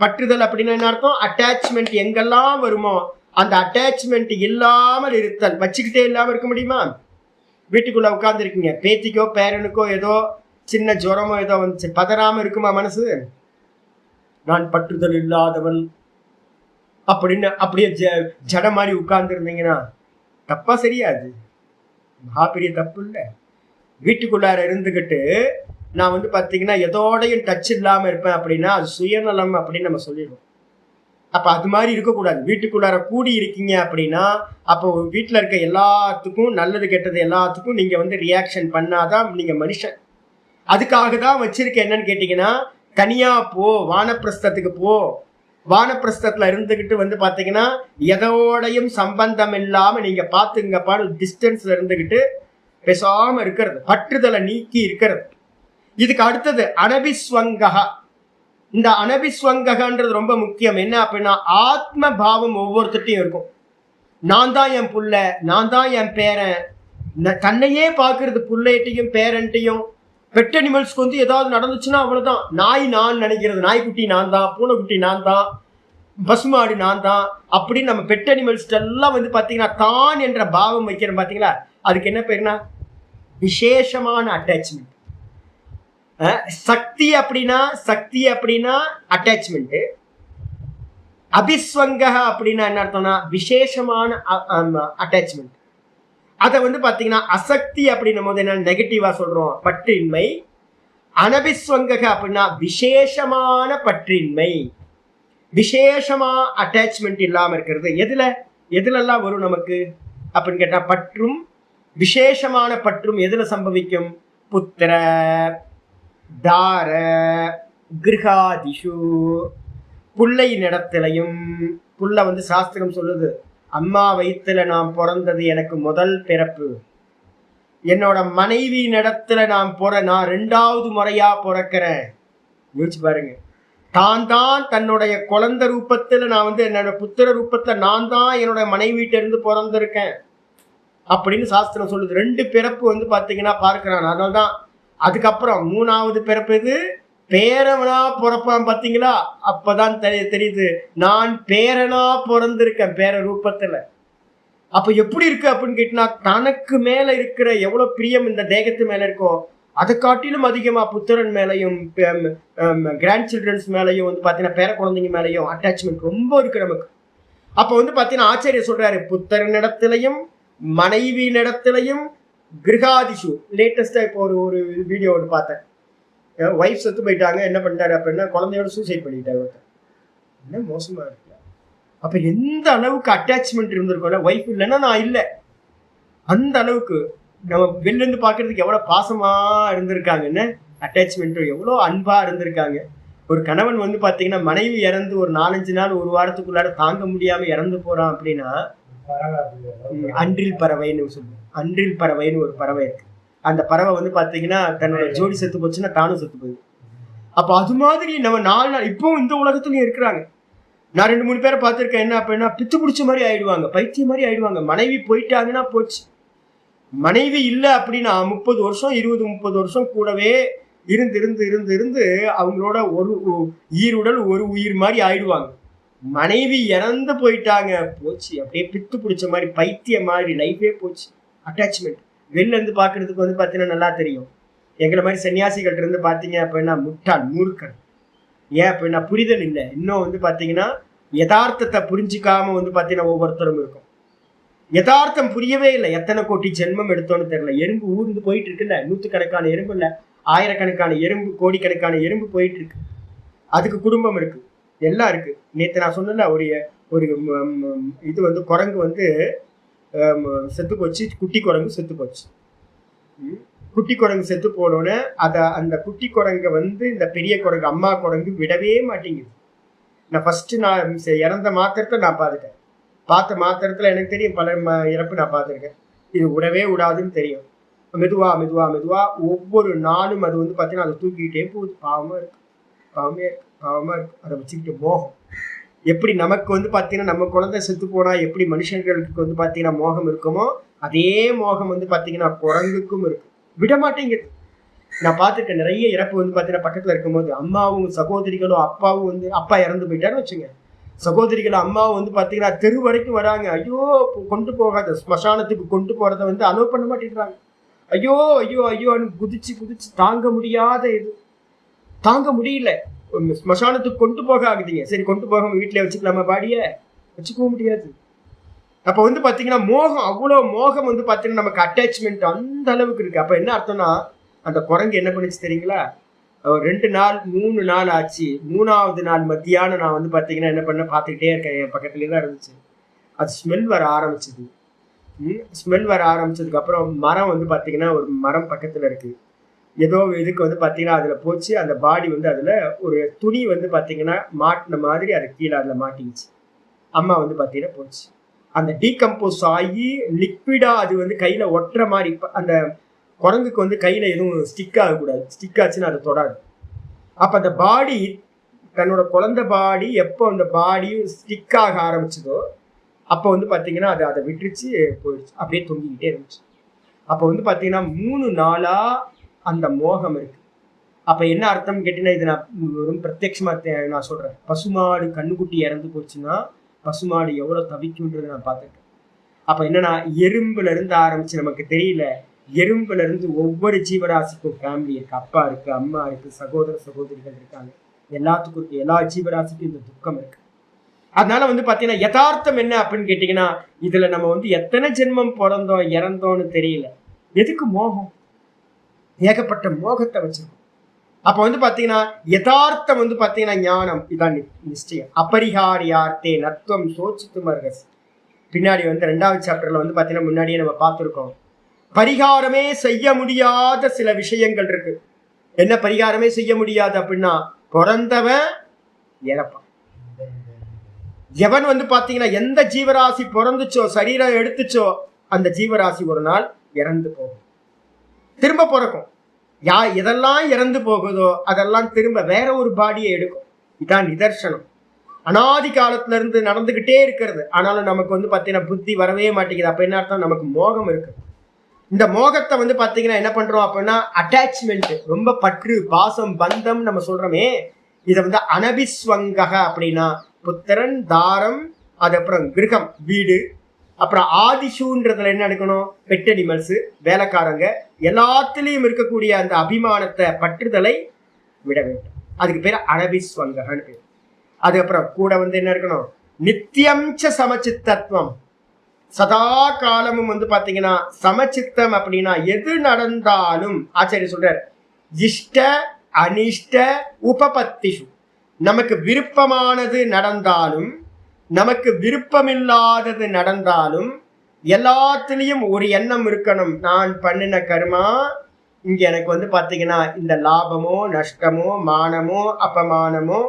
பற்றுதல் அப்படின்னு என்ன அர்த்தம்? அட்டாச்மெண்ட் எங்கெல்லாம் வருமோ அந்த அட்டாச்மெண்ட் இல்லாமல் இருத்தல். வச்சுக்கிட்டே இல்லாம இருக்க முடியுமா? வீட்டுக்குள்ள உட்கார்ந்துருக்கீங்க, பேத்திக்கோ பேரனுக்கோ ஏதோ சின்ன ஜுரமோ ஏதோ வந்துச்சு, பதறாம இருக்குமா மனசு? நான் பற்றுதல் இல்லாதவன் அப்படின்னு அப்படியே ஜட மாதிரி உட்கார்ந்து இருந்தீங்கன்னா தப்பா சரியாது? மகாபெரிய தப்பு இல்லை. வீட்டுக்குள்ளார இருந்துகிட்டு நான் வந்து பார்த்தீங்கன்னா எதோடையும் டச் இல்லாமல் இருப்பேன் அப்படின்னா அது சுயநலம் அப்படின்னு நம்ம சொல்லிடுவோம். அப்போ அது மாதிரி இருக்கக்கூடாது. வீட்டுக்குள்ளார கூடி இருக்கீங்க அப்படின்னா அப்போ வீட்டில் இருக்க எல்லாத்துக்கும் நல்லது கெட்டது எல்லாத்துக்கும் நீங்கள் வந்து ரியாக்ஷன் பண்ணாதான் நீங்கள் மனுஷன். அதுக்காக தான் வச்சிருக்க என்னன்னு கேட்டிங்கன்னா, தனியாக போ, வானப்பிரஸ்தத்துக்கு போ. வானப்பிரஸ்தத்தில் இருந்துக்கிட்டு வந்து பார்த்தீங்கன்னா எதோடையும் சம்பந்தம் இல்லாமல் நீங்கள் பார்த்துங்கப்பான்னு டிஸ்டன்ஸில் இருந்துக்கிட்டு பேசாமல் இருக்கிறது, பற்றுதலை நீக்கி இருக்கிறது. இதுக்கு அடுத்தது அனபிஸ்வங்கா. இந்த அனபிஸ்வங்கன்றது ரொம்ப முக்கியம். என்ன அப்படின்னா ஆத்ம பாவம் ஒவ்வொருத்தையும் இருக்கும். நான் தான் என் புள்ள, நான் தான் என் பேரன், தன்னையே பார்க்கறது. புள்ளையிட்டையும் பேரன்ட்டையும். பெட் அனிமல்ஸ்க்கு வந்து ஏதாவது நடந்துச்சுன்னா அவ்வளவுதான். நாய் நான் நினைக்கிறது, நாய்க்குட்டி நான் தான், பூனைக்குட்டி நான் தான், பசுமாடு நான் தான் அப்படின்னு நம்ம பெட் அனிமல்ஸ் எல்லாம் வந்து பார்த்தீங்கன்னா தான் என்ற பாவம் வைக்கிறோம். பார்த்தீங்களா? அதுக்கு என்ன பேருனா விசேஷமான அட்டாச்மெண்ட். சக்தி அப்படின்னா அட்டாச்மெண்ட். அபிஸ்வங்க அப்படின்னா என்ன அர்த்தம்னா விசேஷமான அட்டாச்மெண்ட். அதை வந்து பார்த்தீங்கன்னா அசக்தி அப்படின்னும் போது என்ன நெகட்டிவா சொல்றோம், பற்றின்மை. அனபிஸ்வங்க அப்படின்னா விசேஷமான பற்றின்மை, விசேஷமா அட்டாச்மெண்ட் இல்லாம இருக்கிறது. எதுலெல்லாம் வரும் நமக்கு அப்படின்னு கேட்டா பற்றும் விசேஷமான பற்றும் எதுல சம்பவிக்கும்? புத்திர தார கிரகாதிஷு. புள்ளை நடத்திலையும். புள்ள வந்து சாஸ்திரம் சொல்லுது, அம்மா வயிற்றுல நான் பிறந்தது எனக்கு முதல் பிறப்பு. என்னோட மனைவி நடத்துல நான் 2வது முறையா பிறக்கிறேன். யோசிச்சு பாருங்க. தான் தன்னுடைய குழந்தை ரூபத்துல நான் வந்து என்னோட புத்திர ரூபத்துல நான் தான் என்னோட மனைவிட்ட இருந்து பிறந்திருக்கேன் அப்படின்னு சாஸ்திரம் சொல்லுது. 2 பிறப்பு வந்து பாத்தீங்கன்னா பார்க்கிறான். அதனால்தான் அதுக்கப்புறம் 3வது பிறப்பு இது பேரவனா பிறப்பான். பார்த்தீங்களா? அப்பதான் தெரியுது நான் பேரனா பிறந்திருக்கேன், பேர ரூபத்துல. அப்ப எப்படி இருக்கு அப்படின்னு கேட்டா, தனக்கு மேல இருக்கிற எவ்வளவு பிரியம் இந்த தேகத்து மேல இருக்கோ அதை காட்டிலும் அதிகமா புத்திரன் மேலையும் கிராண்ட் சில்ட்ரன்ஸ் மேலையும் வந்து பாத்தீங்கன்னா பேர குழந்தைங்க மேலையும் அட்டாச்மெண்ட் ரொம்ப இருக்கு நமக்கு. அப்ப வந்து பாத்தீங்கன்னா ஆச்சாரியர் சொல்றாரு, புத்திரன் இடத்திலையும் மனைவி இடத்திலையும் கிரகாதிஷு. லேட்டஸ்டா இப்போ ஒரு வீடியோ ஒன்று பார்த்தேன். ஒய்ஃப் செத்து போயிட்டாங்க, என்ன பண்ணிட்டாரு அப்படின்னா குழந்தையோட சூசைட் பண்ணிட்டாரு. என்ன மோசமா இருக்கு. அப்ப எந்த அளவுக்கு அட்டாச்மெண்ட் இருந்திருக்கோம்ல. ஒய்ஃப் இல்லைன்னா நான் இல்லை, அந்த அளவுக்கு நம்ம வெளில இருந்து பார்க்கறதுக்கு எவ்வளவு பாசமா இருந்திருக்காங்கன்னு, அட்டாச்மெண்ட் எவ்வளோ அன்பா இருந்திருக்காங்க. ஒரு கணவன் வந்து பார்த்தீங்கன்னா மனைவி இறந்து ஒரு 4-5 நாள் 1 வாரத்துக்குள்ளார தாங்க முடியாம இறந்து போறான் அப்படின்னா அன்றில் பறவைன்னு சொல்லுவோம். அன்றில் பறவைன்னு ஒரு பறவை இருக்கு. அந்த பறவை வந்து பார்த்தீங்கன்னா தன்னோட ஜோடி செத்து போச்சுன்னா தானும் செத்து போகுது. அப்போ அது மாதிரி நம்ம 4 நாள் இப்பவும் இந்த உலகத்துலயும் இருக்கிறாங்க. நான் 2-3 பேரை பார்த்துருக்கேன். என்ன அப்படின்னா பித்து பிடிச்ச மாதிரி ஆயிடுவாங்க, பைத்தியம் மாதிரி ஆயிடுவாங்க. மனைவி போயிட்டாங்கன்னா போச்சு. மனைவி இல்லை அப்படின்னா 30 வருஷம் 20-30 வருஷம் கூடவே இருந்து அவங்களோட ஒரு ஈருடல் ஒரு உயிர் மாதிரி ஆயிடுவாங்க. மனைவி இறந்து போயிட்டாங்க, போச்சு. அப்படியே பித்து பிடிச்ச மாதிரி பைத்தியம் மாதிரி லைஃபே போச்சு. அட்டாச்மெண்ட் வெளில இருந்து பார்க்கறதுக்கு வந்து பார்த்தீங்கன்னா நல்லா தெரியும். எங்களை மாதிரி சன்னியாசிகள் இருந்து பார்த்தீங்க அப்படின்னா முட்டாள் மூர்க்கன். ஏன் அப்படின்னா புரிதல் இல்லை. இன்னும் வந்து பார்த்தீங்கன்னா யதார்த்தத்தை புரிஞ்சிக்காம வந்து பார்த்தீங்கன்னா ஒவ்வொருத்தரும் இருக்கும். யதார்த்தம் புரியவே இல்லை. எத்தனை கோடி ஜென்மம் எடுத்தோன்னு தெரியல. எறும்பு ஊர்ந்து போயிட்டு இருக்குல்ல, 100கணக்கான எறும்பு இல்லை, 1000கணக்கான எறும்பு, கோடிக்கணக்கான எறும்பு போயிட்டு இருக்கு. அதுக்கு குடும்பம் இருக்கு, எல்லாம் இருக்கு. நேற்று நான் சொன்னல ஒரு இது வந்து குரங்கு வந்து செத்து போச்சு. குட்டி குரங்கு செத்து போச்சு. குட்டி குரங்கு செத்து போனோன்னு அந்த குட்டி குரங்கை வந்து இந்த பெரிய குரங்கு அம்மா குரங்கு விடவே மாட்டேங்குது. நான் ஃபர்ஸ்ட் நான் இறந்த மாத்திரத்தை நான் பார்த்துட்டேன். பார்த்த மாத்திரத்தில் எனக்கு தெரியும் பல இறப்பு நான் பார்த்துருக்கேன். இது விடவே விடாதுன்னு தெரியும். மெதுவா ஒவ்வொரு நாளும் அது வந்து பார்த்தீங்கன்னா அதை தூக்கிக்கிட்டே போகுது. பாவமாக இருக்கு. பாவமா இருக்கு. அதை வச்சுக்கிட்டு மோகம் எப்படி நமக்கு வந்து பார்த்தீங்கன்னா நம்ம குழந்தை செத்து போனா எப்படி மனுஷங்களுக்கு வந்து பார்த்தீங்கன்னா மோகம் இருக்குமோ அதே மோகம் வந்து பார்த்தீங்கன்னா குரங்குக்கும் இருக்கு. விட மாட்டேங்குது. நான் பார்த்துருக்கேன் நிறைய இறப்பு வந்து பார்த்தீங்கன்னா பக்கத்தில் இருக்கும்போது அம்மாவும் சகோதரிகளும் அப்பாவும் வந்து அப்பா இறந்து போயிட்டாருன்னு வச்சுங்க, சகோதரிகள் அம்மாவும் வந்து பார்த்தீங்கன்னா தெரு வரைக்கும் வராங்க. ஐயோ கொண்டு போகாத ஸ்மசானத்துக்கு கொண்டு போறதை வந்து அலோவ் பண்ண மாட்டேங்கிறாங்க. ஐயோ ஐயோ ஐயோன்னு குதிச்சு குதிச்சு தாங்க முடியாத இது, தாங்க முடியல. ஸ்மசானத்துக்கு கொண்டு போக ஆகுதுங்க. சரி கொண்டு போக வீட்டிலே வச்சுக்கலாமா, பாடிய வச்சுக்கவும் முடியாது. அப்போ வந்து பார்த்தீங்கன்னா மோகம், அவ்வளோ மோகம் வந்து பார்த்தீங்கன்னா நமக்கு அட்டாச்மெண்ட் அந்த அளவுக்கு இருக்கு. அப்போ என்ன அர்த்தம்னா அந்த குரங்கு என்ன பண்ணிச்சு தெரியுங்களா, 2 நாள் 3 நாள் ஆச்சு. 3ஆவது நாள் மத்தியானம் நான் வந்து பார்த்தீங்கன்னா என்ன பண்ண பார்த்துக்கிட்டே இருக்கேன். என் பக்கத்துலேயே தான் இருந்துச்சு. அது ஸ்மெல் வர ஆரம்பிச்சது. ஸ்மெல் வர ஆரம்பிச்சதுக்கு அப்புறம் மரம் வந்து பார்த்தீங்கன்னா ஒரு மரம் பக்கத்தில் இருக்கு. ஏதோ இதுக்கு வந்து பார்த்தீங்கன்னா அதில் போச்சு. அந்த பாடி வந்து அதில் ஒரு துணி வந்து பார்த்தீங்கன்னா மாட்டின மாதிரி அது கீழே அதில் மாட்டிக்கிச்சு. அம்மா வந்து பார்த்தீங்கன்னா போச்சு. அந்த டீகம்போஸ் ஆகி லிக்விடாக அது வந்து கையில் ஒட்டுற மாதிரி. அந்த குரங்குக்கு வந்து கையில் எதுவும் ஸ்டிக் ஆகக்கூடாது. ஸ்டிக் ஆச்சுன்னு அதை தொடாது. அப்போ அந்த பாடி தன்னோட குழந்தை பாடி எப்போ அந்த பாடி ஸ்டிக் ஆக ஆரம்பிச்சதோ அப்போ வந்து பார்த்தீங்கன்னா அது அதை விட்டுருச்சு, போயிடுச்சு. அப்படியே தொங்கிக்கிட்டே இருந்துச்சு. அப்போ வந்து பார்த்தீங்கன்னா 3 நாளாக அந்த மோகம் இருக்கு. அப்போ என்ன அர்த்தம் கேட்டீங்கன்னா, இது நான் வெறும் பிரத்யட்சமாக நான் சொல்கிறேன். பசுமாடு கண்ணுக்குட்டி இறந்து போச்சுன்னா பசுமாடு எவ்வளோ தவிக்கும்ன்றது நான் பார்த்துருக்கேன். அப்போ என்னன்னா எறும்புல இருந்து ஆரம்பிச்சு நமக்கு தெரியல, எறும்புல இருந்து ஒவ்வொரு ஜீவராசிக்கும் ஃபேமிலி இருக்கு. அப்பா இருக்கு, அம்மா இருக்கு, சகோதர சகோதரிகள் இருக்காங்க. எல்லாத்துக்கும் இருக்கு. எல்லா ஜீவராசிக்கும் இந்த துக்கம் இருக்கு. அதனால வந்து பார்த்தீங்கன்னா யதார்த்தம் என்ன அப்படின்னு கேட்டிங்கன்னா, இதில் நம்ம வந்து எத்தனை ஜென்மம் பிறந்தோம் இறந்தோன்னு தெரியல. எதுக்கு மோகம்? ஏகப்பட்ட மோகத்தை வச்சிருக்கோம். அப்போ வந்து பார்த்தீங்கன்னா யதார்த்தம் வந்து பார்த்தீங்கன்னா ஞானம், இதான் நிச்சயம். அபரிகாரியார்த்தே நத்வம் சோச்சித்து மர்கஸ். பின்னாடி வந்து 2வது சாப்டர்ல வந்து பார்த்தீங்கன்னா முன்னாடியே நம்ம பார்த்துருக்கோம். பரிகாரமே செய்ய முடியாத சில விஷயங்கள் இருக்கு. என்ன பரிகாரமே செய்ய முடியாது அப்படின்னா, பிறந்தவன் இறப்பான். எவன் வந்து பார்த்தீங்கன்னா எந்த ஜீவராசி பிறந்துச்சோ சரீரம் எடுத்துச்சோ அந்த ஜீவராசி ஒரு நாள் இறந்து போகும், திரும்ப பிறக்கும். எதெல்லாம் இறந்து போகுதோ அதெல்லாம் திரும்ப வேற ஒரு பாடியை எடுக்கும். இதான் நிதர்சனம். அனாதி காலத்துல இருந்து நடந்துகிட்டே இருக்கிறது. ஆனாலும் நமக்கு வந்து பார்த்தீங்கன்னா புத்தி வரவே மாட்டேங்குது. அப்ப என்ன அர்த்தம்? நமக்கு மோகம் இருக்கு. இந்த மோகத்தை வந்து பார்த்தீங்கன்னா என்ன பண்றோம் அப்படின்னா அட்டாச்மெண்ட், ரொம்ப பற்று பாசம் பந்தம் நம்ம சொல்றோமே, இதை வந்து அனபிஸ்வங்கக அப்படின்னா புத்திரன் தாரம், அது அப்புறம் கிரகம் வீடு, அப்புறம் ஆதிஷூன்றதுல என்ன எடுக்கணும், பெட் அனிமல்ஸ் வேலைக்காரங்க, எல்லாத்துலேயும் இருக்கக்கூடிய அந்த அபிமானத்தை பற்றுதலை விட வேண்டும். அதுக்கு பேர் அனபிஸ்வங்கன்னு பேர். அதுக்கப்புறம் கூட வந்து என்ன இருக்கணும், நித்தியம்ச சமச்சித்தத்துவம், சதா காலமும் வந்து பார்த்தீங்கன்னா சமச்சித்தம் அப்படின்னா எது நடந்தாலும் ஆச்சாரிய சொல்றார் இஷ்ட அனிஷ்ட உபபத்திஷு, நமக்கு விருப்பமானது நடந்தாலும் நமக்கு விருப்பமில்லாதது நடந்தாலும் எல்லாத்துலேயும் ஒரு எண்ணம் இருக்கணும். நான் பண்ணின கர்மா இங்க எனக்கு வந்து பார்த்தீங்கன்னா இந்த லாபமோ நஷ்டமோ மானமோ அபமானமோ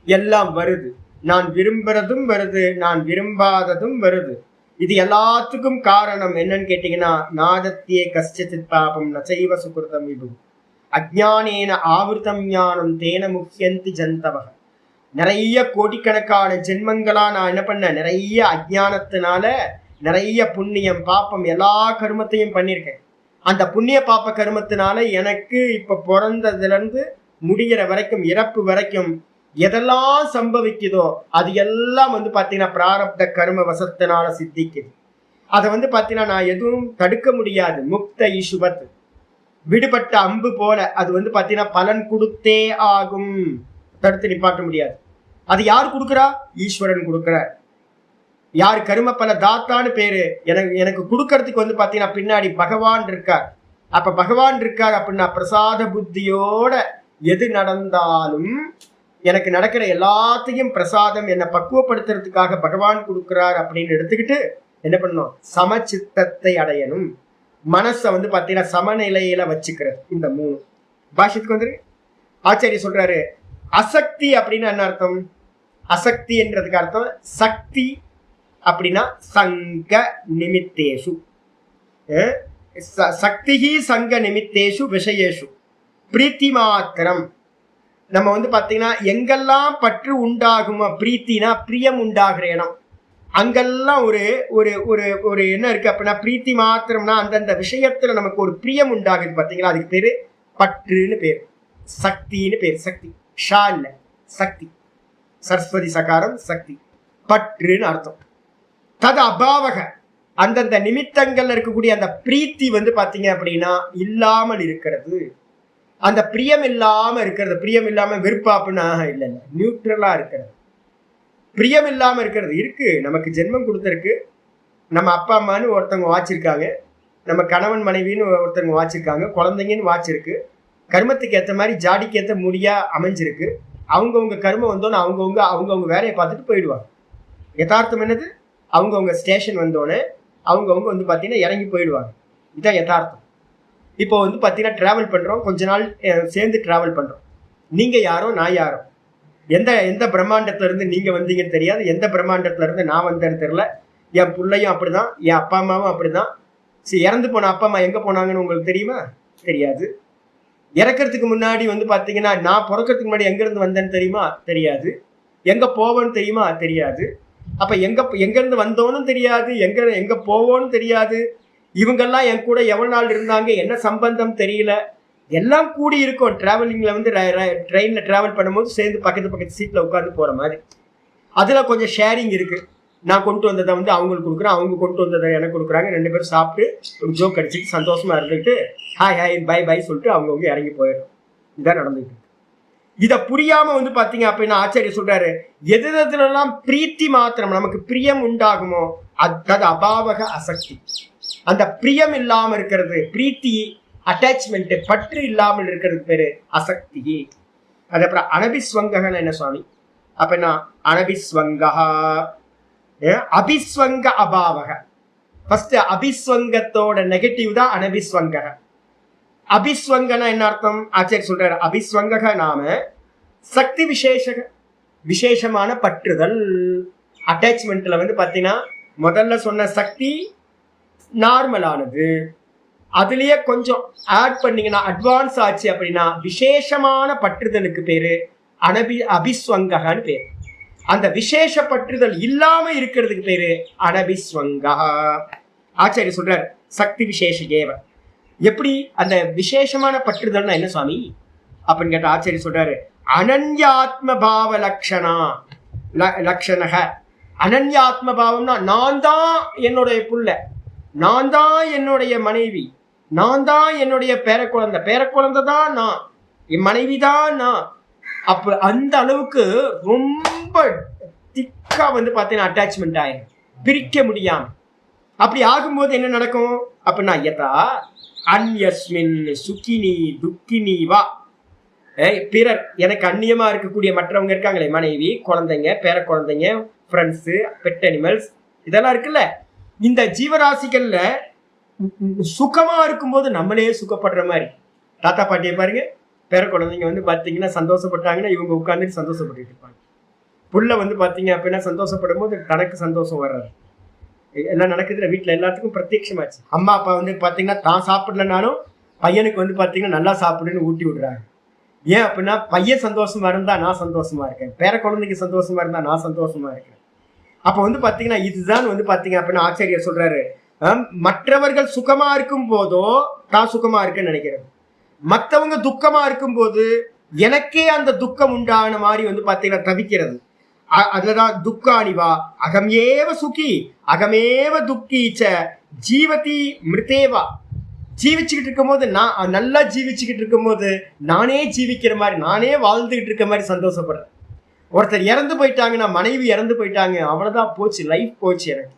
எல்லாம் வருது. நான் விரும்புறதும் வருது, நான் விரும்பாததும் வருது. இது எல்லாத்துக்கும் காரணம் என்னன்னு கேட்டீங்கன்னா, நாதத்தியே கஷ்டச்சித் பாபம் நசைவ சுகிருதம் விபு அஜ்ஞானேன ஆவிருத்தம் ஞானம் தேன முக்கியந்தி ஜந்தவக. நிறைய கோடிக்கணக்கான ஜென்மங்களா நான் என்ன பண்ணேன், நிறைய அஜ்ஞானத்தினால நிறைய புண்ணியம் பாப்பம் எல்லா கர்மத்தையும் பண்ணியிருக்கேன். அந்த புண்ணிய பாப்ப கர்மத்தினால எனக்கு இப்ப பிறந்ததுல இருந்து முடிகிற வரைக்கும் இறப்பு வரைக்கும் எதெல்லாம் சம்பவிக்குதோ அது எல்லாம் வந்து பார்த்தீங்கன்னா பிராரப்த கர்ம வசத்தினால சித்திக்குது. அதை வந்து பார்த்தீங்கன்னா நான் எதுவும் தடுக்க முடியாது. முக்த ஈசுவத், விடுபட்ட அம்பு போல அது வந்து பார்த்தீங்கன்னா பலன் கொடுத்தே ஆகும், தடுத்து நிப்பாட்ட முடியாது. அது யார் கொடுக்குறா? ஈஸ்வரன் கொடுக்குறார். யார் கர்ம பல தாத்தான்னு பேரு. எனக்கு கொடுக்கறதுக்கு வந்து பார்த்தீங்கன்னா பின்னாடி பகவான் இருக்கார். அப்ப பகவான் இருக்கார் அப்படின்னா பிரசாத புத்தியோட எது நடந்தாலும் எனக்கு நடக்கிற எல்லாத்தையும் பிரசாதம் என்னை பக்குவப்படுத்துறதுக்காக பகவான் கொடுக்குறார் அப்படின்னு எடுத்துக்கிட்டு என்ன பண்ணணும், சமச்சித்தத்தை அடையணும். மனசை வந்து பார்த்தீங்கன்னா சமநிலையில வச்சுக்கிறது. இந்த 3 பாஷ்யத்துக்கு வந்து ஆச்சாரிய சொல்றாரு, அசக்தி அப்படின்னா என்ன அர்த்தம்? அசக்தி என்றதுக்கு அர்த்தம் சக்தி அப்படின்னா சங்க நிமித்தேஷு, சக்திஹி சங்க நிமித்தேஷு விஷயேஷு பிரீத்தி மாத்திரம். நம்ம வந்து பாத்தீங்கன்னா எங்கெல்லாம் பற்று உண்டாகுமோ, பிரீத்தினா பிரியம் உண்டாகிற இடம், அங்கெல்லாம் ஒரு ஒரு ஒரு ஒரு என்ன இருக்கு அப்படின்னா, பிரீத்தி மாத்திரம்னா அந்தந்த விஷயத்துல நமக்கு ஒரு பிரியம் உண்டாகுது பாத்தீங்களா, அதுக்கு பேரு பற்றுன்னு பேர், சக்தின்னு பேர். சக்தி ஷா இல்ல, சக்தி, சரஸ்வதி சகாரம் சக்தி, பற்றுன்னு அர்த்தம். தது அபாவக, அந்தந்த நிமித்தங்கள்ல இருக்கக்கூடிய அந்த பிரீத்தி வந்து பாத்தீங்க அப்படின்னா இல்லாமல் இருக்கிறது, அந்த பிரியம் இல்லாம இருக்கிறது. பிரியம் இல்லாம வெறுப்பாப்புன்னா இல்ல இல்ல, நியூட்ரலா இருக்கிறது. பிரியம் இல்லாம இருக்கிறது இருக்கு. நமக்கு ஜென்மம் கொடுத்துருக்கு, நம்ம அப்பா அம்மான்னு ஒருத்தவங்க வாச்சிருக்காங்க, நம்ம கணவன் மனைவின்னு ஒருத்தவங்க வாச்சிருக்காங்க, குழந்தைங்கன்னு வாச்சிருக்கு, கர்மத்துக்கு ஏற்ற மாதிரி ஜாடிக்கு ஏற்ற முடியா அமைஞ்சிருக்கு. அவங்கவுங்க கர்மம் வந்தோன்னு அவங்கவுங்க வேலையை பார்த்துட்டு போயிடுவாங்க. யதார்த்தம் என்னது, அவங்கவுங்க ஸ்டேஷன் வந்தோடனே அவங்கவுங்க வந்து பார்த்தீங்கன்னா இறங்கி போயிடுவாங்க. இதுதான் யதார்த்தம். இப்போ வந்து பார்த்தீங்கன்னா ட்ராவல் பண்ணுறோம், கொஞ்ச நாள் சேர்ந்து ட்ராவல் பண்ணுறோம். நீங்கள் யாரோ நான் யாரோ, எந்த பிரம்மாண்டத்திலேருந்து நீங்கள் வந்தீங்கன்னு தெரியாது, எந்த பிரம்மாண்டத்திலேருந்து நான் வந்தேன்னு தெரியல. என் பிள்ளையும் அப்படி தான், என் அப்பா அம்மாவும் அப்படி தான். சரி, இறந்து போன அப்பா அம்மா எங்கே போனாங்கன்னு உங்களுக்கு தெரியுமா? தெரியாது. இறக்கிறதுக்கு முன்னாடி வந்து பார்த்தீங்கன்னா நான் பிறக்கிறதுக்கு முன்னாடி எங்கேருந்து வந்தேன்னு தெரியுமா? தெரியாது. எங்கே போவேன்னு தெரியுமா? தெரியாது. அப்போ எங்கேருந்து வந்தோன்னு தெரியாது, எங்கே போவோன்னு தெரியாது. இவங்கெல்லாம் என் கூட எவ்வளோ நாள் இருந்தாங்க, என்ன சம்பந்தம் தெரியல. எல்லாம் கூடி இருக்கும். டிராவலிங்கில் வந்து ட்ரெயினில் ட்ராவல் பண்ணும்போது சேர்ந்து பக்கத்து சீட்டில் உட்காந்து போகிற மாதிரி. அதில் கொஞ்சம் ஷேரிங் இருக்குது. நான் கொண்டு வந்ததை வந்து அவங்களுக்கு கொடுக்குறேன், அவங்க கொண்டு வந்ததை எனக்கு கொடுக்குறாங்க. 2 பேரும் சாப்பிட்டு ஒரு ஜோக் அடிச்சுட்டு சந்தோஷமாக இருந்துட்டு ஹாய் ஹாய் பை பை சொல்லிட்டு அவங்கவுங்க இறங்கி போயிடும். இதான் நடந்துட்டு. இதை புரியாமல் வந்து பார்த்தீங்க அப்படின்னா ஆச்சாரியர் சொல்கிறாரு, எதுலாம் பிரீத்தி மாத்திரம் நமக்கு பிரியம் உண்டாகுமோ அது அபாவக அசக்தி. அந்த பிரியம் இல்லாமல் இருக்கிறது, பிரீத்தி அட்டாச்மெண்ட் பற்று இல்லாமல் இருக்கிறது பேரு அசக்தி. அதுக்கப்புறம் அனபிஸ்வங்கன்னு என்ன சுவாமி அப்படின்னா, அனபிஸ்வங்கா அபிஸ்வங்க அபாவக. ஃபர்ஸ்ட் அபிஸ்வங்கத்தோட நெகட்டிவ் தான் அனபிஸ்வங்க. அபிஸ்வங்கனா என்ன அர்த்தம்? ஆச்சாரியர் சொல்றாரு, அபிஸ்வங்க நாம சக்தி விசேஷமான பற்றுதல். அட்டாச்மெண்ட்ல வந்து பாத்தீங்கன்னா முதல்ல சொன்ன சக்தி நார்மலானது, அதுலயே கொஞ்சம் ஆட் பண்ணீங்கன்னா அட்வான்ஸ் ஆச்சு அப்படின்னா விசேஷமான பற்றுதலுக்கு பேரு அபிஸ்வங்கன்னு பேரு. அந்த விசேஷ பற்றுதல் இல்லாம இருக்கிறதுக்கு பேரு அனபிஸ்வங்கா. ஆச்சாரியர் சொல்றார் சக்தி விசேஷ ஏவ. எப்படி அந்த விசேஷமான பற்றுதல்னா என்ன சுவாமி அப்படின்னு கேட்ட ஆச்சாரியர் சொல்றாரு, அனன்யாத்ம பாவ லக்ஷணக. அனன்யாத்ம பாவம்னா நான் தான் என்னுடைய புள்ள, நான் தான் என்னுடைய மனைவி, நான் தான் என்னுடைய பேரக்குழந்தை தான் நான், என் மனைவி தான் நான். அப்ப அந்த அளவுக்கு ரொம்ப திக்கா வந்து பார்த்தீங்கன்னா அட்டாச்மெண்ட் ஆயிடும், பிரிக்க முடியாம. அப்படி ஆகும்போது என்ன நடக்கும் அப்படின்னா, யதா அந்யஸ்மின் சுகினி துக்கினி வா. பிறர் எனக்கு அந்நியமா இருக்கக்கூடிய மற்றவங்க இருக்காங்களே, மனைவி, குழந்தைங்க, பேர குழந்தைங்க, ஃப்ரெண்ட்ஸு, பெட் அனிமல்ஸ், இதெல்லாம் இருக்குல்ல. இந்த ஜீவராசிகள்ல சுகமா இருக்கும்போது நம்மளே சுகப்படுற மாதிரி. தாத்தா பாட்டியை பாருங்க, பேர குழந்தைங்க வந்து பார்த்தீங்கன்னா சந்தோஷப்பட்டாங்கன்னா இவங்க உட்காந்துட்டு சந்தோஷப்பட்டு இருப்பாங்க. புள்ள வந்து பார்த்தீங்க அப்படின்னா சந்தோஷப்படும் போது தனக்கு சந்தோஷம் வர்றாரு. எல்லாம் நடக்குதுல வீட்டில், எல்லாத்துக்கும் பிரத்யட்சமாச்சு. அம்மா அப்பா வந்து பார்த்தீங்கன்னா தான் சாப்பிடலனாலும் பையனுக்கு வந்து பார்த்தீங்கன்னா நல்லா சாப்பிடுன்னு ஊட்டி விடுறாங்க. ஏன் அப்படின்னா பையன் சந்தோஷமா இருந்தா நான் சந்தோஷமா இருக்கேன், பேர குழந்தைக்கு சந்தோஷமா இருந்தா நான் சந்தோஷமா இருக்கேன். அப்போ வந்து பார்த்தீங்கன்னா இதுதான் வந்து பார்த்தீங்க அப்படின்னா ஆச்சாரியர் சொல்றாரு, மற்றவர்கள் சுகமா இருக்கும் போதோ தான் சுகமா இருக்கேன்னு நினைக்கிறது, மற்றவங்க துக்கமா இருக்கும் போது எனக்கே அந்த துக்கம் உண்டான மாதிரி வந்து பார்த்தீங்கன்னா தவிக்கிறது. அதுலதான் துக்கானிவா அகமேவ சுகி அகமேவ துக்கீச்ச ஜீவதி மிருதேவா. ஜீவிச்சுக்கிட்டு இருக்கும் போது நான் நல்லா ஜீவிச்சுக்கிட்டு இருக்கும் போது நானே ஜீவிக்கிற மாதிரி, நானே வாழ்ந்துகிட்டு இருக்க மாதிரி சந்தோஷப்படுறேன். ஒருத்தர் இறந்து போயிட்டாங்கன்னா, மனைவி இறந்து போயிட்டாங்க, அவ்வளவுதான் போச்சு, லைஃப் போச்சு, எனக்கு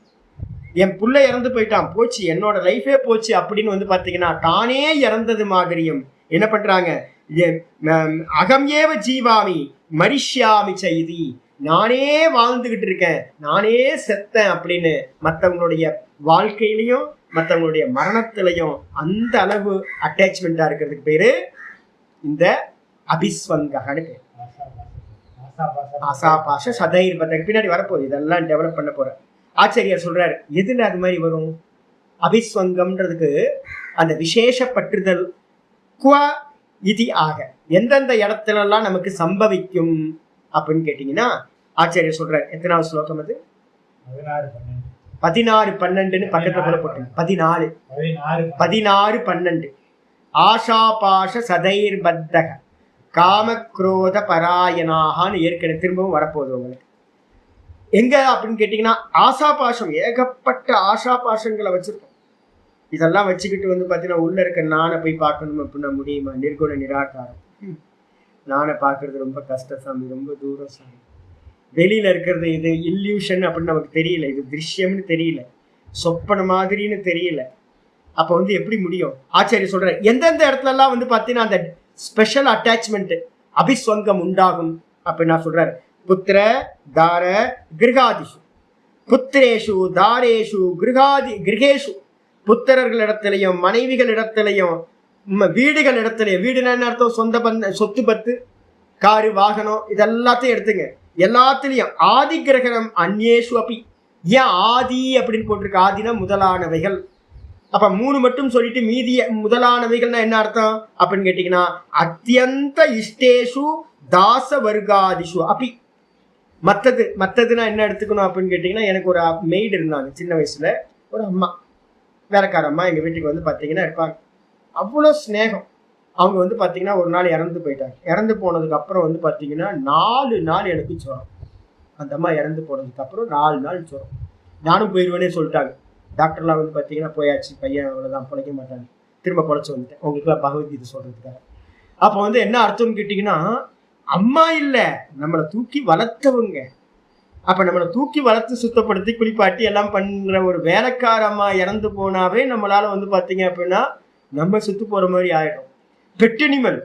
என் புள்ள இறந்து போயிட்டான் போச்சு, என்னோட லைஃபே போச்சு அப்படின்னு வந்து பார்த்தீங்கன்னா தானே இறந்தது மாதிரியும் என்ன பண்றாங்க, அகம் ஏவ ஜீவாமி மரிஷ்யாமி செய்தி, நானே வாழ்ந்துகிட்டு இருக்கேன், நானே செத்தேன் அப்படின்னு மற்றவங்களுடைய வாழ்க்கையிலையும் மற்றவங்களுடைய மரணத்திலையும் அந்த அளவு அட்டாச்மெண்டா இருக்கிறதுக்கு பேரு இந்த அபிஸ்வங்கன்னு பேரு. ஆசாபாஷ சதைர் பத்தக்கு பின்னாடி வரப்போகுது, இதெல்லாம் டெவலப் பண்ண போற. ஆச்சாரியர் சொல்றாரு, எதுல அது மாதிரி வரும் அபிஸ்வங்கம்ன்றதுக்கு? அந்த விசேஷ பற்றுதல் குவ இது ஆக எந்தெந்த இடத்துல எல்லாம் நமக்கு சம்பவிக்கும் அப்படின்னு கேட்டீங்கன்னா ஆச்சாரியர் சொல்றார். எத்தனாவது ஸ்லோகம் அது? 16-12 பக்கத்துல கூட போட்டு 14-12. ஆஷாபாஷ சதைர் பத்தக காமக்ரோத பராயணாகான்னு ஏற்கனவே திரும்பவும் வரப்போகுது உங்களுக்கு. எங்க அப்படின்னு கேட்டீங்கன்னா ஆசாபாஷம், ஏகப்பட்ட ஆஷாபாஷங்களை வச்சிருக்கோம். இதெல்லாம் வச்சுக்கிட்டு வந்து பார்த்தீங்கன்னா உள்ள இருக்க நானை போய் பார்க்கணும் அப்படின்னா முடியுமா? நிர்குண நிராகாரம். நானை பார்க்கறது ரொம்ப கஷ்ட சாமி, ரொம்ப தூரம் சாமி. வெளியில இருக்கிறது இது இல்யூஷன் அப்படின்னு நமக்கு தெரியல, இது திருஷ்யம்னு தெரியல, சொப்பன மாதிரின்னு தெரியல. அப்போ வந்து எப்படி முடியும்? ஆச்சாரிய சொல்ற எந்தெந்த இடத்துல எல்லாம் வந்து பார்த்தீங்கன்னா அந்த ஸ்பெஷல் அட்டாச்மெண்ட் அபிஸ்வங்கம் உண்டாகும் அப்படின்னு நான் சொல்றாரு. புத்திர தார கிரகாதிஷு, புத்திரேஷு தாரேஷு கிரகேஷு, புத்திரர்களிடத்திலையும் மனைவிகளிடத்திலையும் வீடுகளிடத்திலையும், வீடுனா என்ன அர்த்தம்? சொந்த சொத்து பத்து காரு வாகனம் இதெல்லாத்தையும் எடுத்துங்க. எல்லாத்திலையும் ஆதி கிரகணம் அந்நேஷு அப்படி. ஏன் ஆதி அப்படின்னு போட்டிருக்கு? ஆதினா முதலானவைகள். அப்ப 3 மட்டும் சொல்லிட்டு மீதிய முதலானவைகள்னா என்ன அர்த்தம் அப்படின்னு கேட்டீங்கன்னா அத்தியந்த இஷ்டேஷு தாச வர்காதிஷு அப்படி. மற்றதுன்னா என்ன எடுத்துக்கணும் அப்படின்னு கேட்டீங்கன்னா, எனக்கு ஒரு மெய்டு இருந்தாங்க சின்ன வயசுல, ஒரு அம்மா, வேலைக்கார அம்மா எங்க வீட்டுக்கு வந்து பார்த்தீங்கன்னா இருப்பாங்க. அவ்வளோ ஸ்நேகம். அவங்க வந்து பார்த்தீங்கன்னா ஒரு நாள் இறந்து போயிட்டாங்க. இறந்து போனதுக்கு அப்புறம் வந்து பார்த்தீங்கன்னா 4 நாள் எனக்கு ஜுரம். அந்த அம்மா இறந்து போனதுக்கு அப்புறம் 4 நாள் ஜுரம். நானும் போயிடுவேனே சொல்லிட்டாங்க. டாக்டர்லாம் வந்து பார்த்தீங்கன்னா போயாச்சு, பையன் அவ்வளோதான், பிழைக்க மாட்டாங்க. திரும்ப பிழைச்சி வந்துட்டேன் உங்களுக்குலாம் பகவத்கீதை சொல்றதுக்காக. அப்போ வந்து என்ன அர்த்தம்னு கேட்டிங்கன்னா, அம்மா இல்லை, நம்மளை தூக்கி வளர்த்தவங்க. அப்போ நம்மளை தூக்கி வளர்த்து சுத்தப்படுத்தி குளிப்பாட்டி எல்லாம் பண்ணுற ஒரு வேலைக்கார அம்மா இறந்து போனாவே நம்மளால வந்து பார்த்தீங்க அப்படின்னா நம்ம செத்து போகிற மாதிரி ஆயிடும். பெட்டனிமல்,